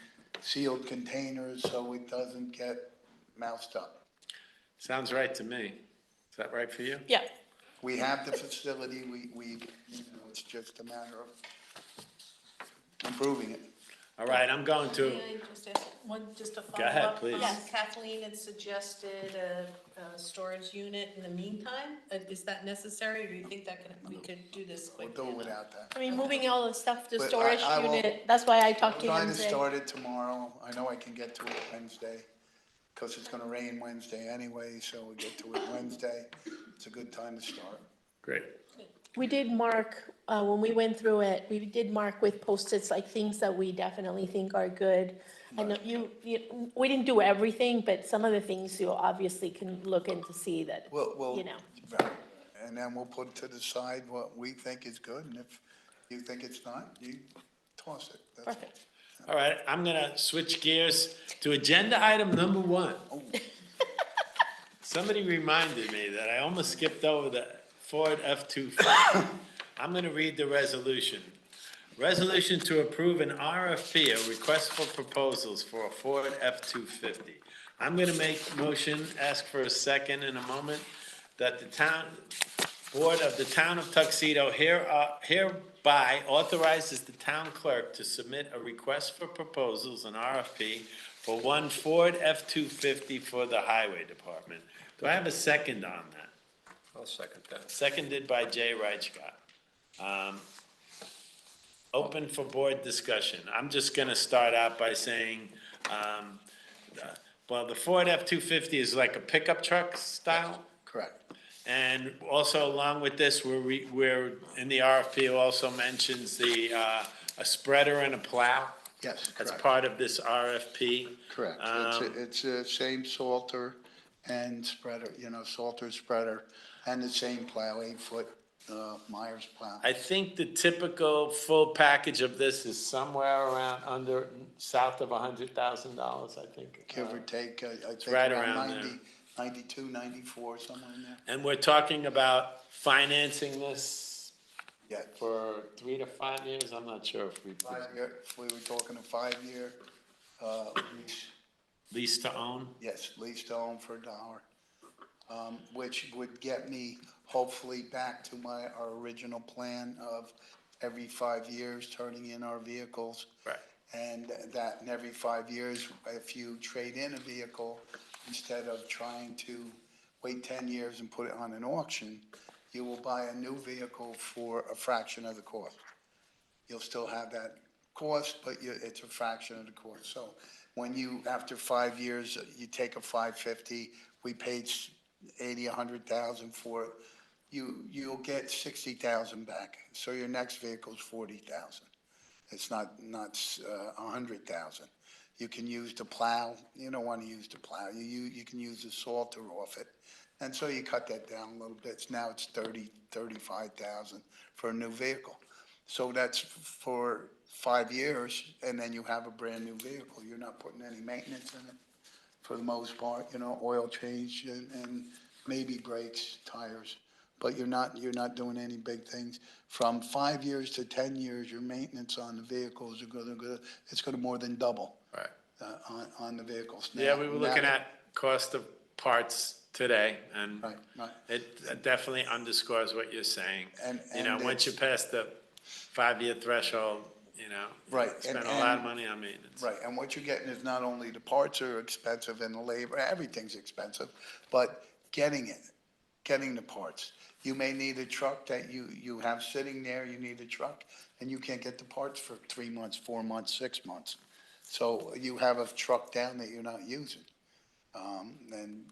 sealed containers so it doesn't get moused up. Sounds right to me. Is that right for you? Yeah. We have the facility, it's just a matter of improving it. All right, I'm going to, May I just ask just a follow-up? Go ahead, please. Yes, Kathleen had suggested a storage unit in the meantime. Is that necessary, or do you think that we could do this We'll quickly? do it without that. I mean, moving all the stuff to But storage I will- unit, that's why I talked to I'm him trying to today. start it tomorrow. I know I can get to it Wednesday, because it's gonna rain Wednesday anyway, so we get to it Wednesday. It's a good time to start. great. We did mark, when we went through it, we did mark with Post-its, like things that we definitely think are good. I know we didn't do everything, but some of the things you obviously can look in to see that, We'll, you know. and then we'll put to the side what we think is good, and if you think it's not, you toss it. That's all. Perfect. All right, I'm gonna switch gears to agenda item number 1. Somebody reminded me that I almost skipped over the Ford F-250. I'm gonna read the resolution. Resolution to approve an RFP, a request for proposals for a Ford F-250. I'm gonna make motion, ask for a second in a moment. that the board of the town of Tuxedo hereby authorizes the town clerk to submit a request for proposals, an RFP, for one Ford F-250 for the highway department. Do I have a second on that? I'll second that. Seconded by Jay Reichgott. Open for board discussion. I'm just gonna start out by saying, well, the Ford F-250 is like a pickup truck style? Correct. And also along with this, we're in the RFP, it also mentions a spreader and a plow. Yes, That's correct. part of this RFP. Correct. It's the same salter and spreader, salter, spreader, and the same plow, 8-foot Myers plow. I think the typical full package of this is somewhere around south of $100,000, I think. Give or take, I think right around around there. 92, 94, somewhere in there. And we're talking about financing this Yeah. for 3 to 5 years? I'm not sure if we. 5 year, we were talking a 5-year lease. Lease to own? Yes, lease to own for $1, which would get me hopefully back to our original plan of every 5 years turning in our vehicles. Right. And that in every 5 years, if you trade in a vehicle, instead of trying to wait 10 years and put it on an auction, you will buy a new vehicle for a fraction of the cost. You'll still have that cost, but it's a fraction of the cost. So when you, after 5 years, you take a 550, we paid 80, 100,000 for it, you'll get 60,000 back. So your next vehicle is 40,000. It's not 100,000. You can use the plow. You don't want to use the plow. You can use the salter off it. And so you cut that down a little bit. Now it's 30, 35,000 for a new vehicle. So that's for 5 years, and then you have a brand new vehicle. You're not putting any maintenance in it for the most part, oil change and maybe brakes, tires. But you're not doing any big things. From 5 years to 10 years, your maintenance on the vehicles it's going to more than double. Right. On the vehicles. Yeah, we were looking at cost of parts today, and Right. it definitely underscores what you're saying. And Once you pass the 5-year threshold, Right. spend a lot of money on maintenance. Right, and what you're getting is not only the parts are expensive and the labor, everything's expensive, but getting the parts. You may need a truck that you have sitting there, you need a truck, and you can't get the parts for 3 months, 4 months, 6 months. So you have a truck down that you're not using. And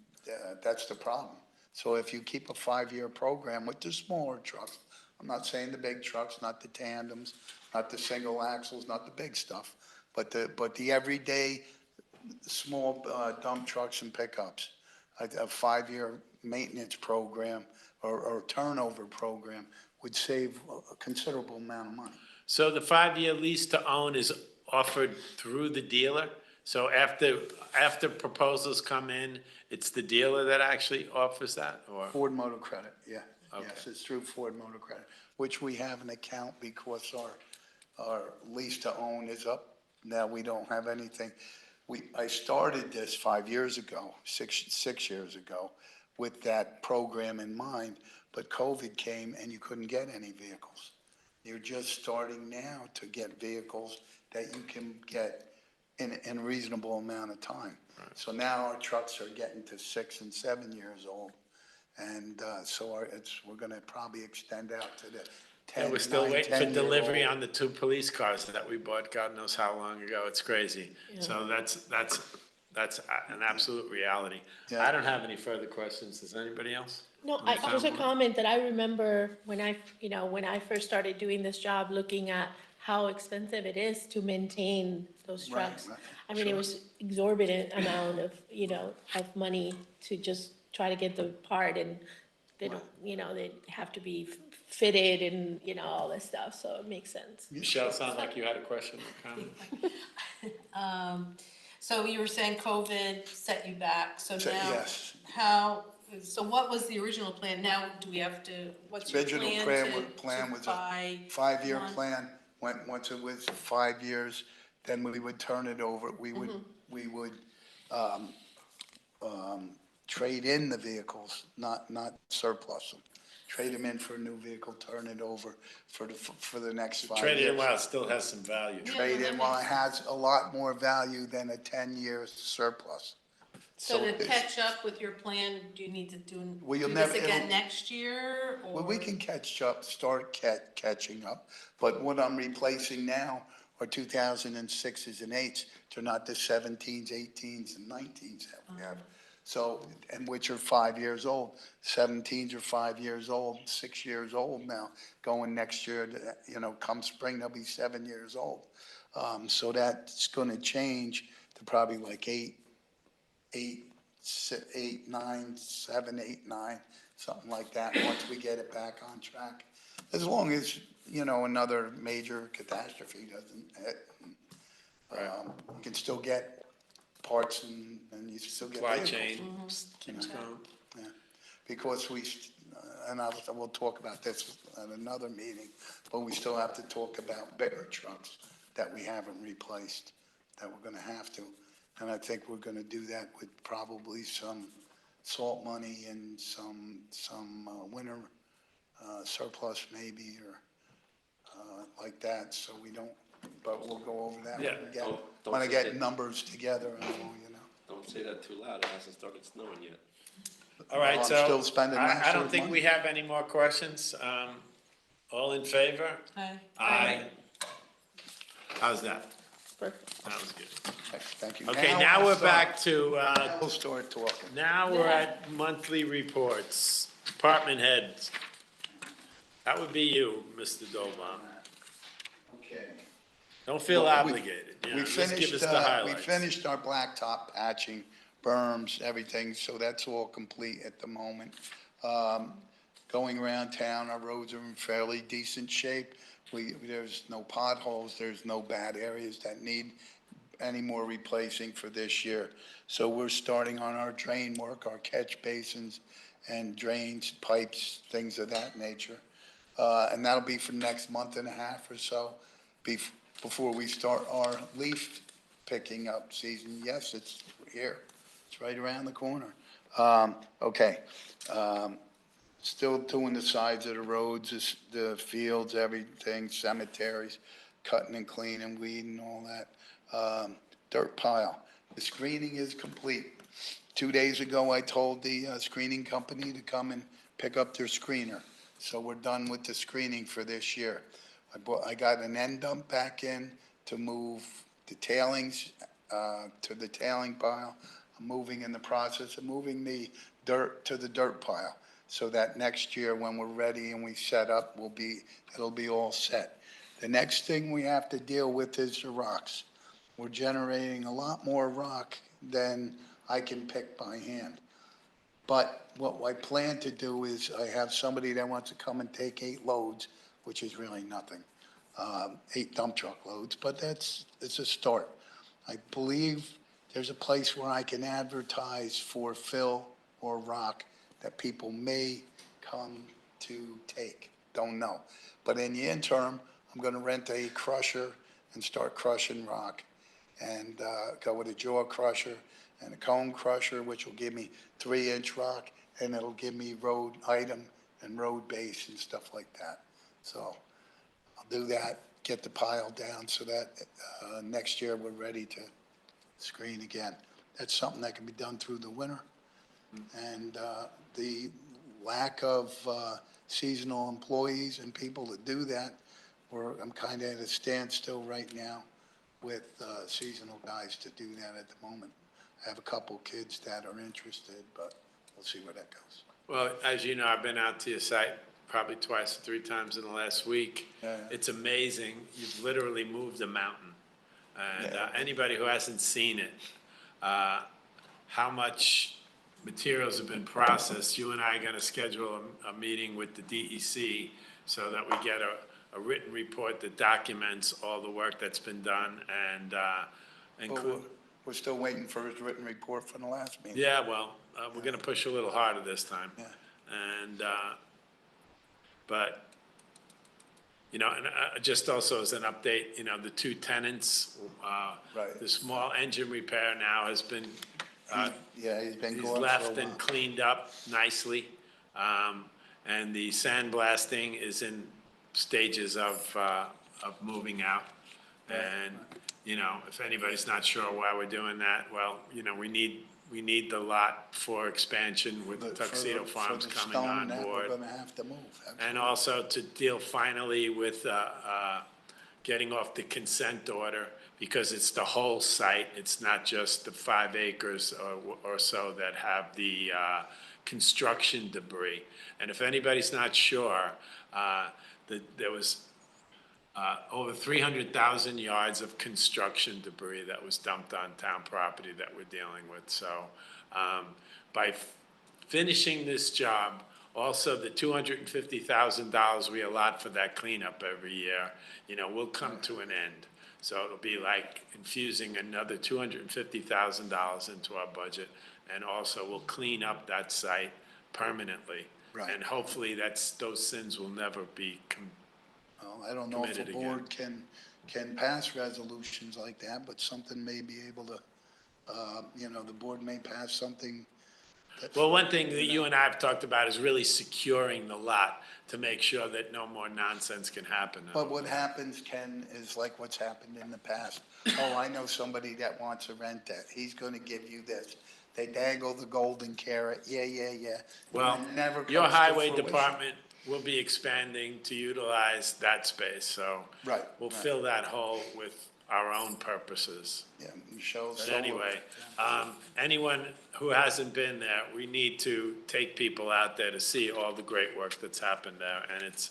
that's the problem. So if you keep a 5-year program with the smaller trucks, I'm not saying the big trucks, not the tandems, not the single axles, not the big stuff, but the everyday small dump trucks and pickups, a 5-year maintenance program or turnover program would save a considerable amount of money. So the 5-year lease to own is offered through the dealer? So after proposals come in, it's the dealer that actually offers that, or? Ford Motor Credit, yeah. Okay. Yes, it's through Ford Motor Credit, which we have an account because our lease to own is up. Now we don't have anything. I started this 5 years ago, six years ago, with that program in mind, but COVID came and you couldn't get any vehicles. You're just starting now to get vehicles that you can get in a reasonable amount of time. So now our trucks are getting to 6 and 7 years old. And so we're going to probably extend out to the 10, Yeah, we're still 9, waiting for 10-year-old. delivery on the 2 police cars that we bought God knows how long ago. It's crazy. So that's an absolute reality. Yeah. I don't have any further questions. Does anybody else? No, On the just a town board? comment that I remember when I first started doing this job, looking at how expensive it is to maintain those Right, trucks. right, I mean, it sure. was exorbitant amount of, of money to just try to get the part, and they don't, they have to be fitted and, all this stuff, so it makes sense. Michelle, sounded like you had a question or comment. So you were saying COVID set you back, so So, now yes. so what was the original plan? Now, do we have to, what's your Original plan was a buy 5-year one? plan. Once it was 5 years, then we would turn it over. We would trade in the vehicles, not surplus them. Trade them in for a new vehicle, turn it over for the next 5 years. Trade in while it still has some value. Trade in while it has a lot more value than a 10-year surplus. So to it's- catch up with your plan, do you need to Well, you'll do never- this again it'll- next year? Well, we or- can catch up, start catching up, but what I'm replacing now are 2006s and 8s. They're not the 17s, 18s, and 19s that we have. So, and which are 5 years old. 17s are 5 years old, 6 years old now. Going next year, come spring, they'll be 7 years old. So that's gonna change to probably like 8, 9, 7, 8, 9, something like that, once we get it back on track. As long as, another major catastrophe doesn't hit. You can still get parts and you still get Supply vehicles. chain keeps going. Yeah, because we'll talk about this at another meeting, but we still have to talk about bigger trucks that we haven't replaced, that we're gonna have to. And I think we're gonna do that with probably some salt money and some winter surplus maybe, or like that, so we don't, but we'll go over that Yeah. when I get numbers together, and Don't say that too loud, it hasn't started snowing yet. All right, I'm so still spending last I don't year's think money. we have any more questions. All in favor? Aye. Aye. How's that? Perfect. That was good. Thank you. Okay, now we're back to, We'll start talking. now we're at monthly reports, department heads. That would be you, Mr. Dolbaum. Okay. Don't feel Well, we- obligated, We just give finished, us the we highlights. finished our blacktop patching, berms, everything, so that's all complete at the moment. Going around town, our roads are in fairly decent shape. There's no potholes, there's no bad areas that need any more replacing for this year. So we're starting on our drain work, our catch basins and drains, pipes, things of that nature. And that'll be for next month and a half or so, before we start our leaf picking up season. Yes, it's here. It's right around the corner. Okay. Still doing the sides of the roads, the fields, everything, cemeteries, cutting and cleaning, weeding, all that. Dirt pile. The screening is complete. 2 days ago, I told the screening company to come and pick up their screener. So we're done with the screening for this year. I got an end dump back in to move the tailings to the tailing pile. I'm moving in the process of moving the dirt to the dirt pile, so that next year when we're ready and we set up, it'll be all set. The next thing we have to deal with is the rocks. We're generating a lot more rock than I can pick by hand. But what I plan to do is I have somebody that wants to come and take 8 loads, which is really nothing, 8 dump truck loads, but it's a start. I believe there's a place where I can advertise for fill or rock that people may come to take. Don't know. But in the interim, I'm going to rent a crusher and start crushing rock, and go with a jaw crusher and a cone crusher, which will give me 3-inch rock, and it'll give me road item and road base and stuff like that. So I'll do that, get the pile down so that next year we're ready to screen again. That's something that can be done through the winter. And the lack of seasonal employees and people to do that, I'm kind of at a standstill right now with seasonal guys to do that at the moment. I have a couple kids that are interested, but we'll see where that goes. Well, as you know, I've been out to your site probably 2 or 3 times in the last week. Yeah. It's amazing. You've literally moved a mountain. And Yeah. anybody who hasn't seen it, how much materials have been processed, you and I are going to schedule a meeting with the DEC so that we get a written report that documents all the work that's been done and But include. we're still waiting for his written report from the last meeting. Yeah, well, we're gonna push a little harder this time. Yeah. And, but, and just also as an update, the 2 tenants, Right. the small engine repair now has been Yeah, he's been He's gone for a left while. and cleaned up nicely. And the sandblasting is in stages of moving out. And, you know, if anybody's not sure why we're doing that, well, you know, we need the lot for expansion with But for Tuxedo the- Farms for the coming on stone that board. We're gonna have to move. And also to deal finally with getting off the consent order, because it's the whole site. It's not just the 5 acres or so that have the construction debris. And if anybody's not sure, there was over 300,000 yards of construction debris that was dumped on town property that we're dealing with. So by finishing this job, also the $250,000 we allot for that cleanup every year, you know, will come to an end. So it'll be like infusing another $250,000 into our budget, and also we'll clean up that site permanently. Right. And hopefully those sins will never be Well, I don't know if the committed board can pass resolutions like that, but something may be able to, you know, the board may pass something. Well, one thing that you and I have talked about is really securing the lot to make sure that no more nonsense can happen. But what happens, Ken, is like what's happened in the past. Oh, I know somebody that wants to rent that. He's gonna give you this. They dangle the golden carrot. Yeah. Well, And it never comes your to highway fruition. department will be expanding to utilize that space, so. Right, We'll right. fill that hole with our own purposes. Yeah, Michelle. But anyway, anyone who hasn't been there, we need to take people out there to see all the great work that's happened there. And it's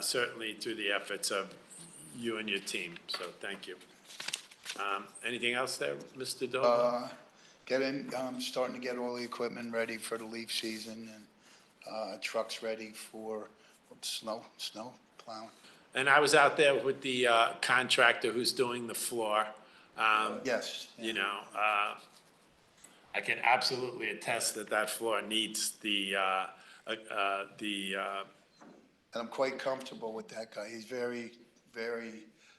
certainly through the efforts of you and your team, so thank you. Anything else there, Mr. Dover? Starting to get all the equipment ready for the leaf season and trucks ready for snow plowing. And I was out there with the contractor who's doing the floor. Yes. You know, I can absolutely attest that that floor needs the. And I'm quite comfortable with that guy. He's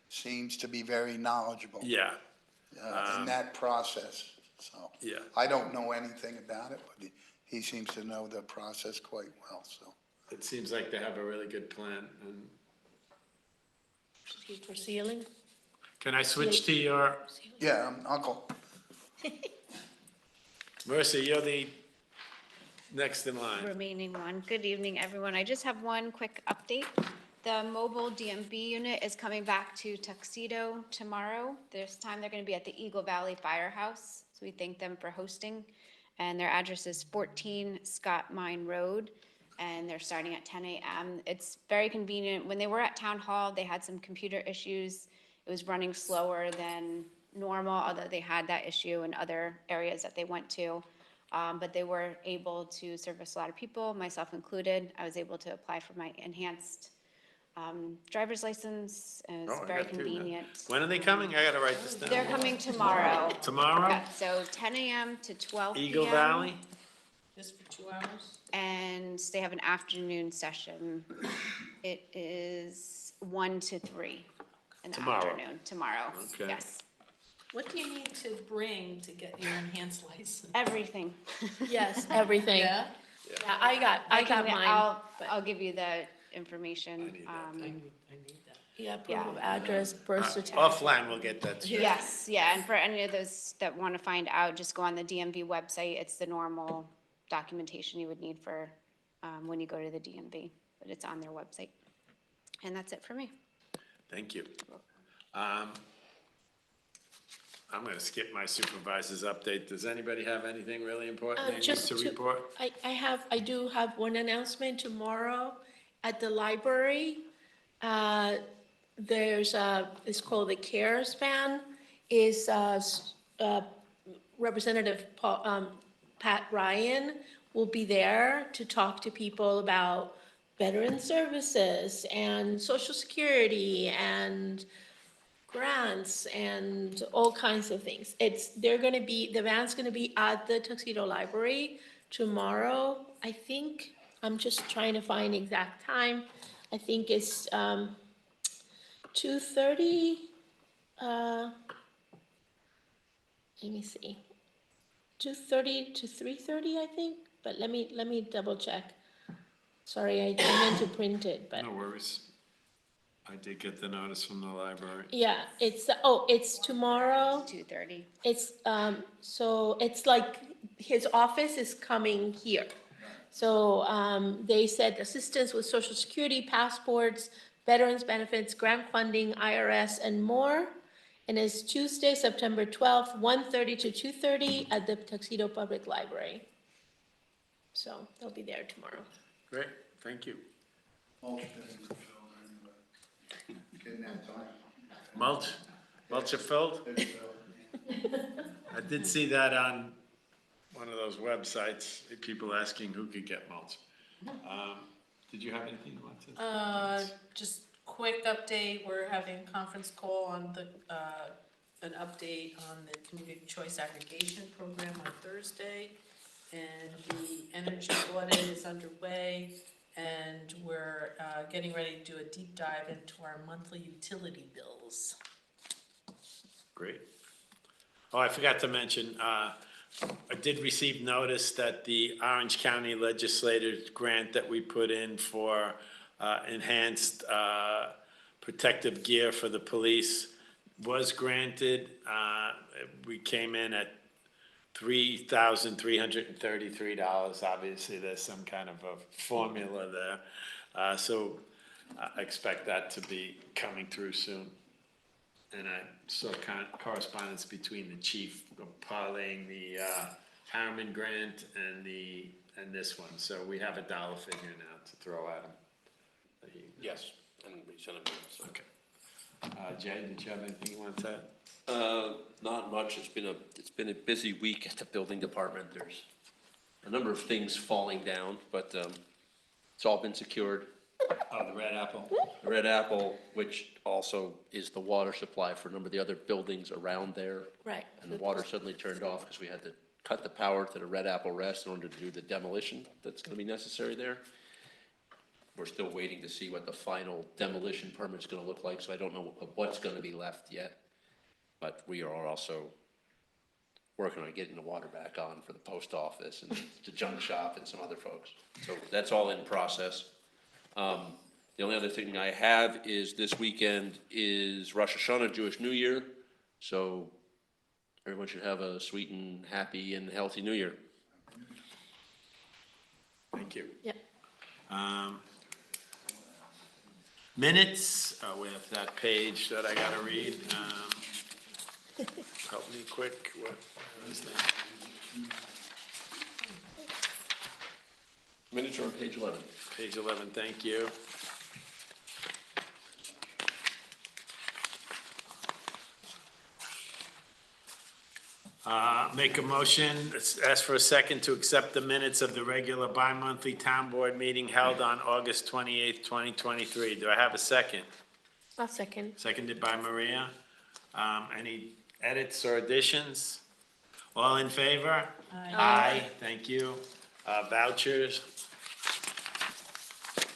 seems to be very knowledgeable. Yeah. In that process, so. Yeah. I don't know anything about it, but he seems to know the process quite well, so. It seems like they have a really good plan. And For ceiling? can I switch to your, Yeah, Uncle. Mercy, you're the next in line. Remaining one. Good evening, everyone. I just have one quick update. The mobile DMV unit is coming back to Tuxedo tomorrow. This time they're going to be at the Eagle Valley Firehouse. So we thank them for hosting. And their address is 14 Scott Mine Road. And they're starting at 10 a.m. It's very convenient. When they were at Town Hall, they had some computer issues. It was running slower than normal, although they had that issue in other areas that they went to. But they were able to service a lot of people, myself included. I was able to apply for my enhanced driver's license, and it's Oh, I very got two now. convenient. When are they coming? I gotta write this down. They're coming tomorrow. Tomorrow? Yeah, so 10 a.m. to 12 p.m. Eagle Valley? Just for 2 hours? And they have an afternoon session. It is 1 to 3 in the Tomorrow. afternoon, tomorrow. Okay. Yes, What do you need to bring to get your enhanced license? everything. Yes, everything. Yeah? Yeah, I got mine. but- I'll give you the information. I need that. Yeah, proof of address, birth certificate. Offline, we'll get that to you. Yes, yeah, and for any of those that want to find out, just go on the DMV website. It's the normal documentation you would need for when you go to the DMV, but it's on their website. And that's it for me. Thank you. I'm gonna skip my supervisor's update. Does anybody have anything really important they need Just to report? I do have one announcement tomorrow at the library. There's it's called the CARES Van, is Representative Pat Ryan will be there to talk to people about veteran services and Social Security and grants and all kinds of things. The van's gonna be at the Tuxedo Library tomorrow. I think, I'm just trying to find exact time. I think it's 2:30. Let me see. 2:30 to 3:30, I think, but let me double check. Sorry, I meant to print it, but, No worries. I did get the notice from the library. yeah, it's tomorrow. 2:30. It's, so it's like his office is coming here. So, they said assistance with social security, passports, veterans benefits, grant funding, IRS, and more. And it's Tuesday, September 12th, 1:30 to 2:30 at the Tuxedo Public Library. So they'll be there tomorrow. Great, thank you. Getting that time. Mulch are filled? I did see that on one of those websites, people asking who could get mulch. Did you have anything you wanted to? Just quick update, we're having a conference call on an update on the community choice aggregation program on Thursday. And the energy audit is underway, and we're getting ready to do a deep dive into our monthly utility bills. Great. Oh, I forgot to mention, I did receive notice that the Orange County Legislative grant that we put in for enhanced protective gear for the police was granted. We came in at $3,333. Obviously, there's some kind of a formula there. So I expect that to be coming through soon. And I saw correspondence between the chief parlaying the Harriman grant and this one. So we have a dollar figure now to throw at him. Yes, and we sent it. Okay. Jay, did you have anything you want to add? Not much. It's been a busy week at the building department. There's a number of things falling down, but it's all been secured. Oh, the Red Apple? The Red Apple, which also is the water supply for a number of the other buildings around there. Right. And the water suddenly turned off because we had to cut the power to the Red Apple Rest in order to do the demolition that's going to be necessary there. We're still waiting to see what the final demolition permit's going to look like, so I don't know what's going to be left yet. But we are also working on getting the water back on for the post office and the junk shop and some other folks. So that's all in process. The only other thing I have is this weekend is Rosh Hashanah, Jewish New Year. So everyone should have a sweet and happy and healthy New Year. Thank you. Yep. Minutes, we have that page that I gotta read. Help me quick, what is that? Minutes are on page 11. Page 11, thank you. Make a motion, ask for a second to accept the minutes of the regular bi-monthly town board meeting held on August 28th, 2023. Do I have a second? I'll second. Seconded by Maria. Any edits or additions? All in favor? Aye, thank you. Vouchers.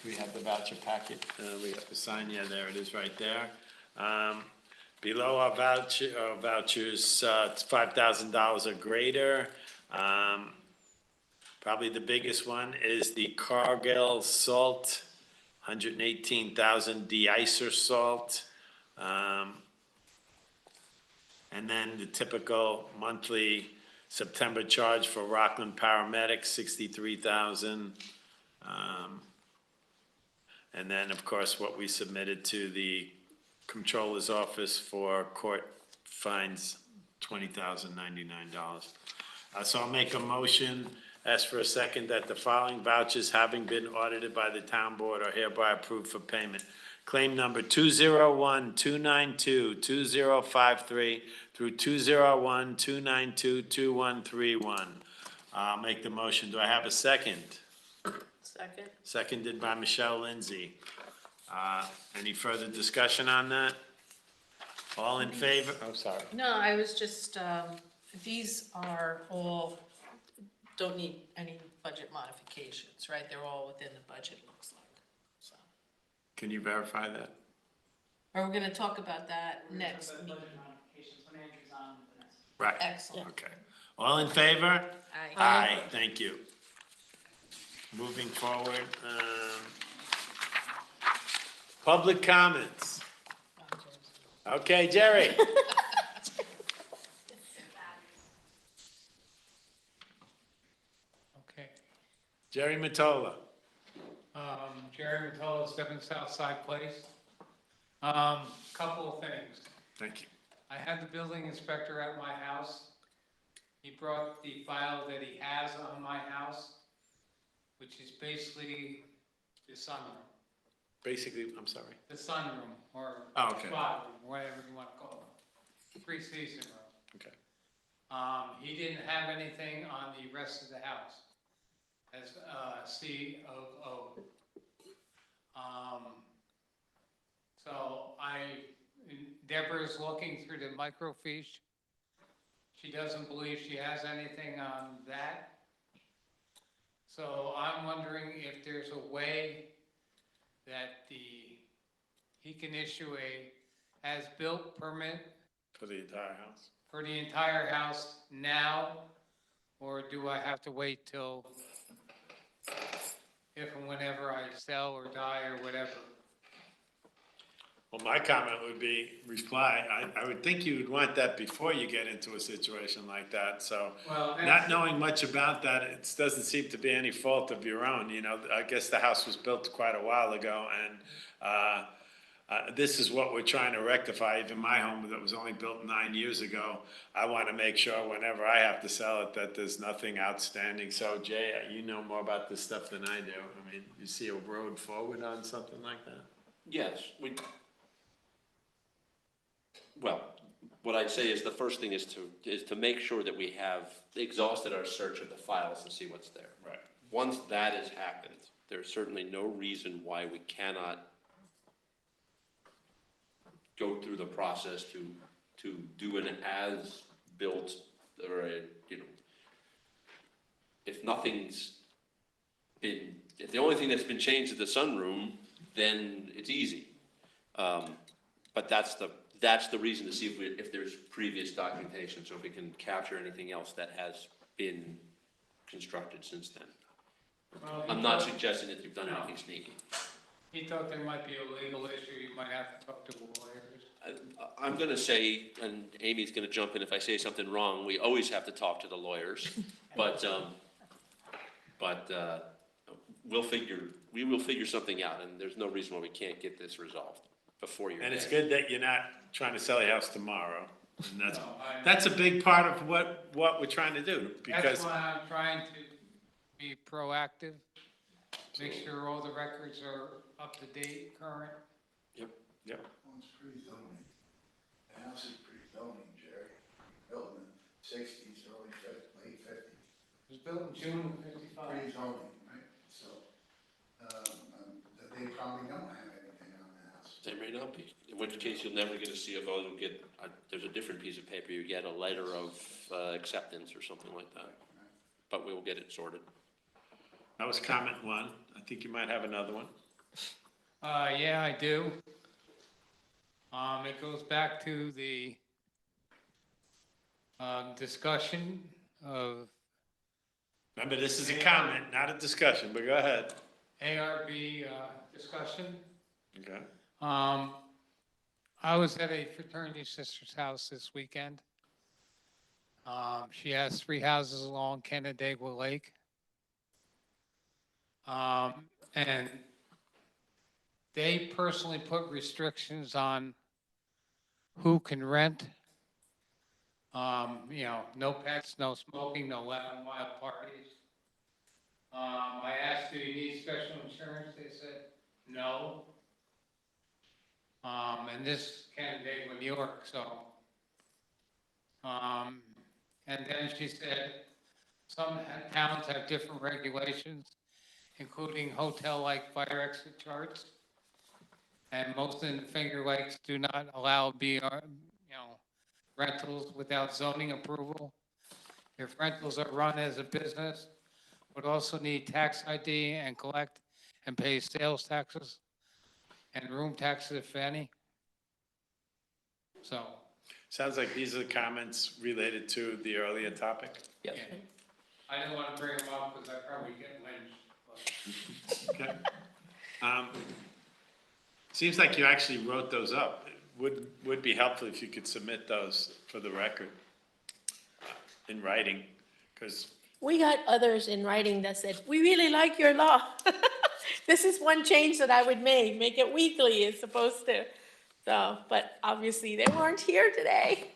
We have the voucher packet, we have to sign, yeah, there it is, right there. Below our vouchers, it's $5,000 or greater. Probably the biggest one is the Cargill salt, 118,000 de-icer salt. And then the typical monthly September charge for Rockland paramedics, 63,000. And then, of course, what we submitted to the Comptroller's Office for court fines, $20,099. So I'll make a motion, ask for a second, that the following vouchers, having been audited by the town board, are hereby approved for payment. Claim number 201-292-2053 through 201-292-2131. I'll make the motion. Do I have a second? Second. Seconded by Michelle Lindsay. Any further discussion on that? All in favor? Oh, sorry. No, I was just, these are all, don't need any budget modifications, right? They're all within the budget, looks like, so. Can you verify that? Or we're gonna talk about that next meeting. Right. Excellent. Okay. All in favor? Aye. Aye, thank you. Moving forward, public comments. Okay, Jerry. Okay. Jerry Matola. Jerry Matola, 7 Southside Place. Couple of things. Thank you. I had the building inspector at my house. He brought the file that he has on my house, which is basically the sunroom. Basically, I'm sorry. The sunroom, or Oh, okay. squad room, whatever you want to call it. Three-season room. Okay. He didn't have anything on the rest of the house as COO. So Deborah's looking through the microfiche. She doesn't believe she has anything on that. So I'm wondering if there's a way that he can issue a as-built permit For the entire house. for the entire house now, or do I have to wait till if and whenever I sell or die or whatever? Well, my comment would be, reply, I would think you would want that before you get into a situation like that, so. Well, Not knowing much about that, it doesn't seem to be any fault of your own, you know, I guess the house was built quite a while ago, and this is what we're trying to rectify. Even my home that was only built 9 years ago, I want to make sure whenever I have to sell it, that there's nothing outstanding. So Jay, you know more about this stuff than I do. I mean, you see a road forward on something like that? Yes, well, what I'd say is the first thing is to make sure that we have exhausted our search of the files and see what's there. Right. Once that has happened, there's certainly no reason why we cannot go through the process to do an as-built, or if nothing's been, if the only thing that's been changed is the sunroom, then it's easy. But that's the reason to see if there's previous documentation, so if we can capture anything else that has been constructed since then. Well, I'm not suggesting that you've done anything sneaky. He thought there might be a legal issue, you might have to talk to the lawyers. I'm gonna say, and Amy's gonna jump in if I say something wrong, we always have to talk to the lawyers, but we will figure something out, and there's no reason why we can't get this resolved before your And it's day. good that you're not trying to sell your house tomorrow. And that's a big part of what we're trying to do, That's because, why I'm trying to be proactive, make sure all the records are up to date, current. yep. Well, it's pre-zoning. The house is pre-zoning, Jerry. Built in the 60s, late 50s. It was built in June of 55. Pre-zoning, right? So, they probably don't have anything on the house. They may not be, in which case you'll never get a CFO, you'll get, there's a different piece of paper, you get a letter of acceptance or something like that. But we will get it sorted. That was comment one. I think you might have another one. Yeah, I do. It goes back to the discussion of Remember, this is a comment, not a discussion, but go ahead. ARB discussion. Okay. I was at a fraternity sister's house this weekend. She has 3 houses along Canandaigua Lake. And they personally put restrictions on who can rent. No pets, no smoking, no loud wild parties. I asked, do you need special insurance? They said, no. And this Canandaigua, New York, so. And then she said, some towns have different regulations, including hotel-like fire exit charts. And most in the Finger Lakes do not allow rentals without zoning approval. If rentals are run as a business, would also need tax ID and collect and pay sales taxes and room taxes, if any. So. Sounds like these are comments related to the earlier topic. Yes. I didn't want to bring them up because I probably get lynched. but- Okay. Seems like you actually wrote those up. It would be helpful if you could submit those for the record in writing, because, We got others in writing that said, we really like your law. This is one change that I would make it weekly as opposed to, so, but obviously they weren't here today.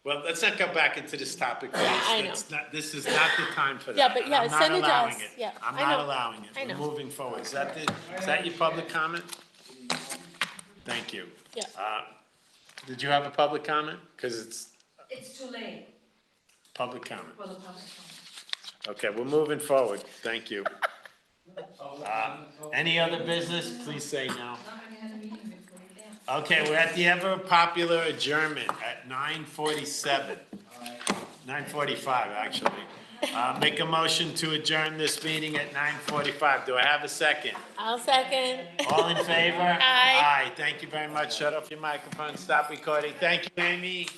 well, let's not go back into this topic, please. I know. This is not the time for that. Yeah, but and yeah, I'm not send it to allowing us. it. Yeah, I'm I not know. allowing it. I know. We're moving forward. Is that your public comment? Thank you. Yeah. Did you have a public comment? Because it's It's too late public comment. for the public. Okay, we're moving forward. Thank you. Any other business? Please say no. Not when you had a meeting before you dance. Okay, we're at the ever popular adjournment at 9:47. 9:45, actually. Make a motion to adjourn this meeting at 9:45. Do I have a second? I'll second. All in favor? Aye. Aye. Thank you very much. Shut off your microphone. Stop recording. Thank you, Amy.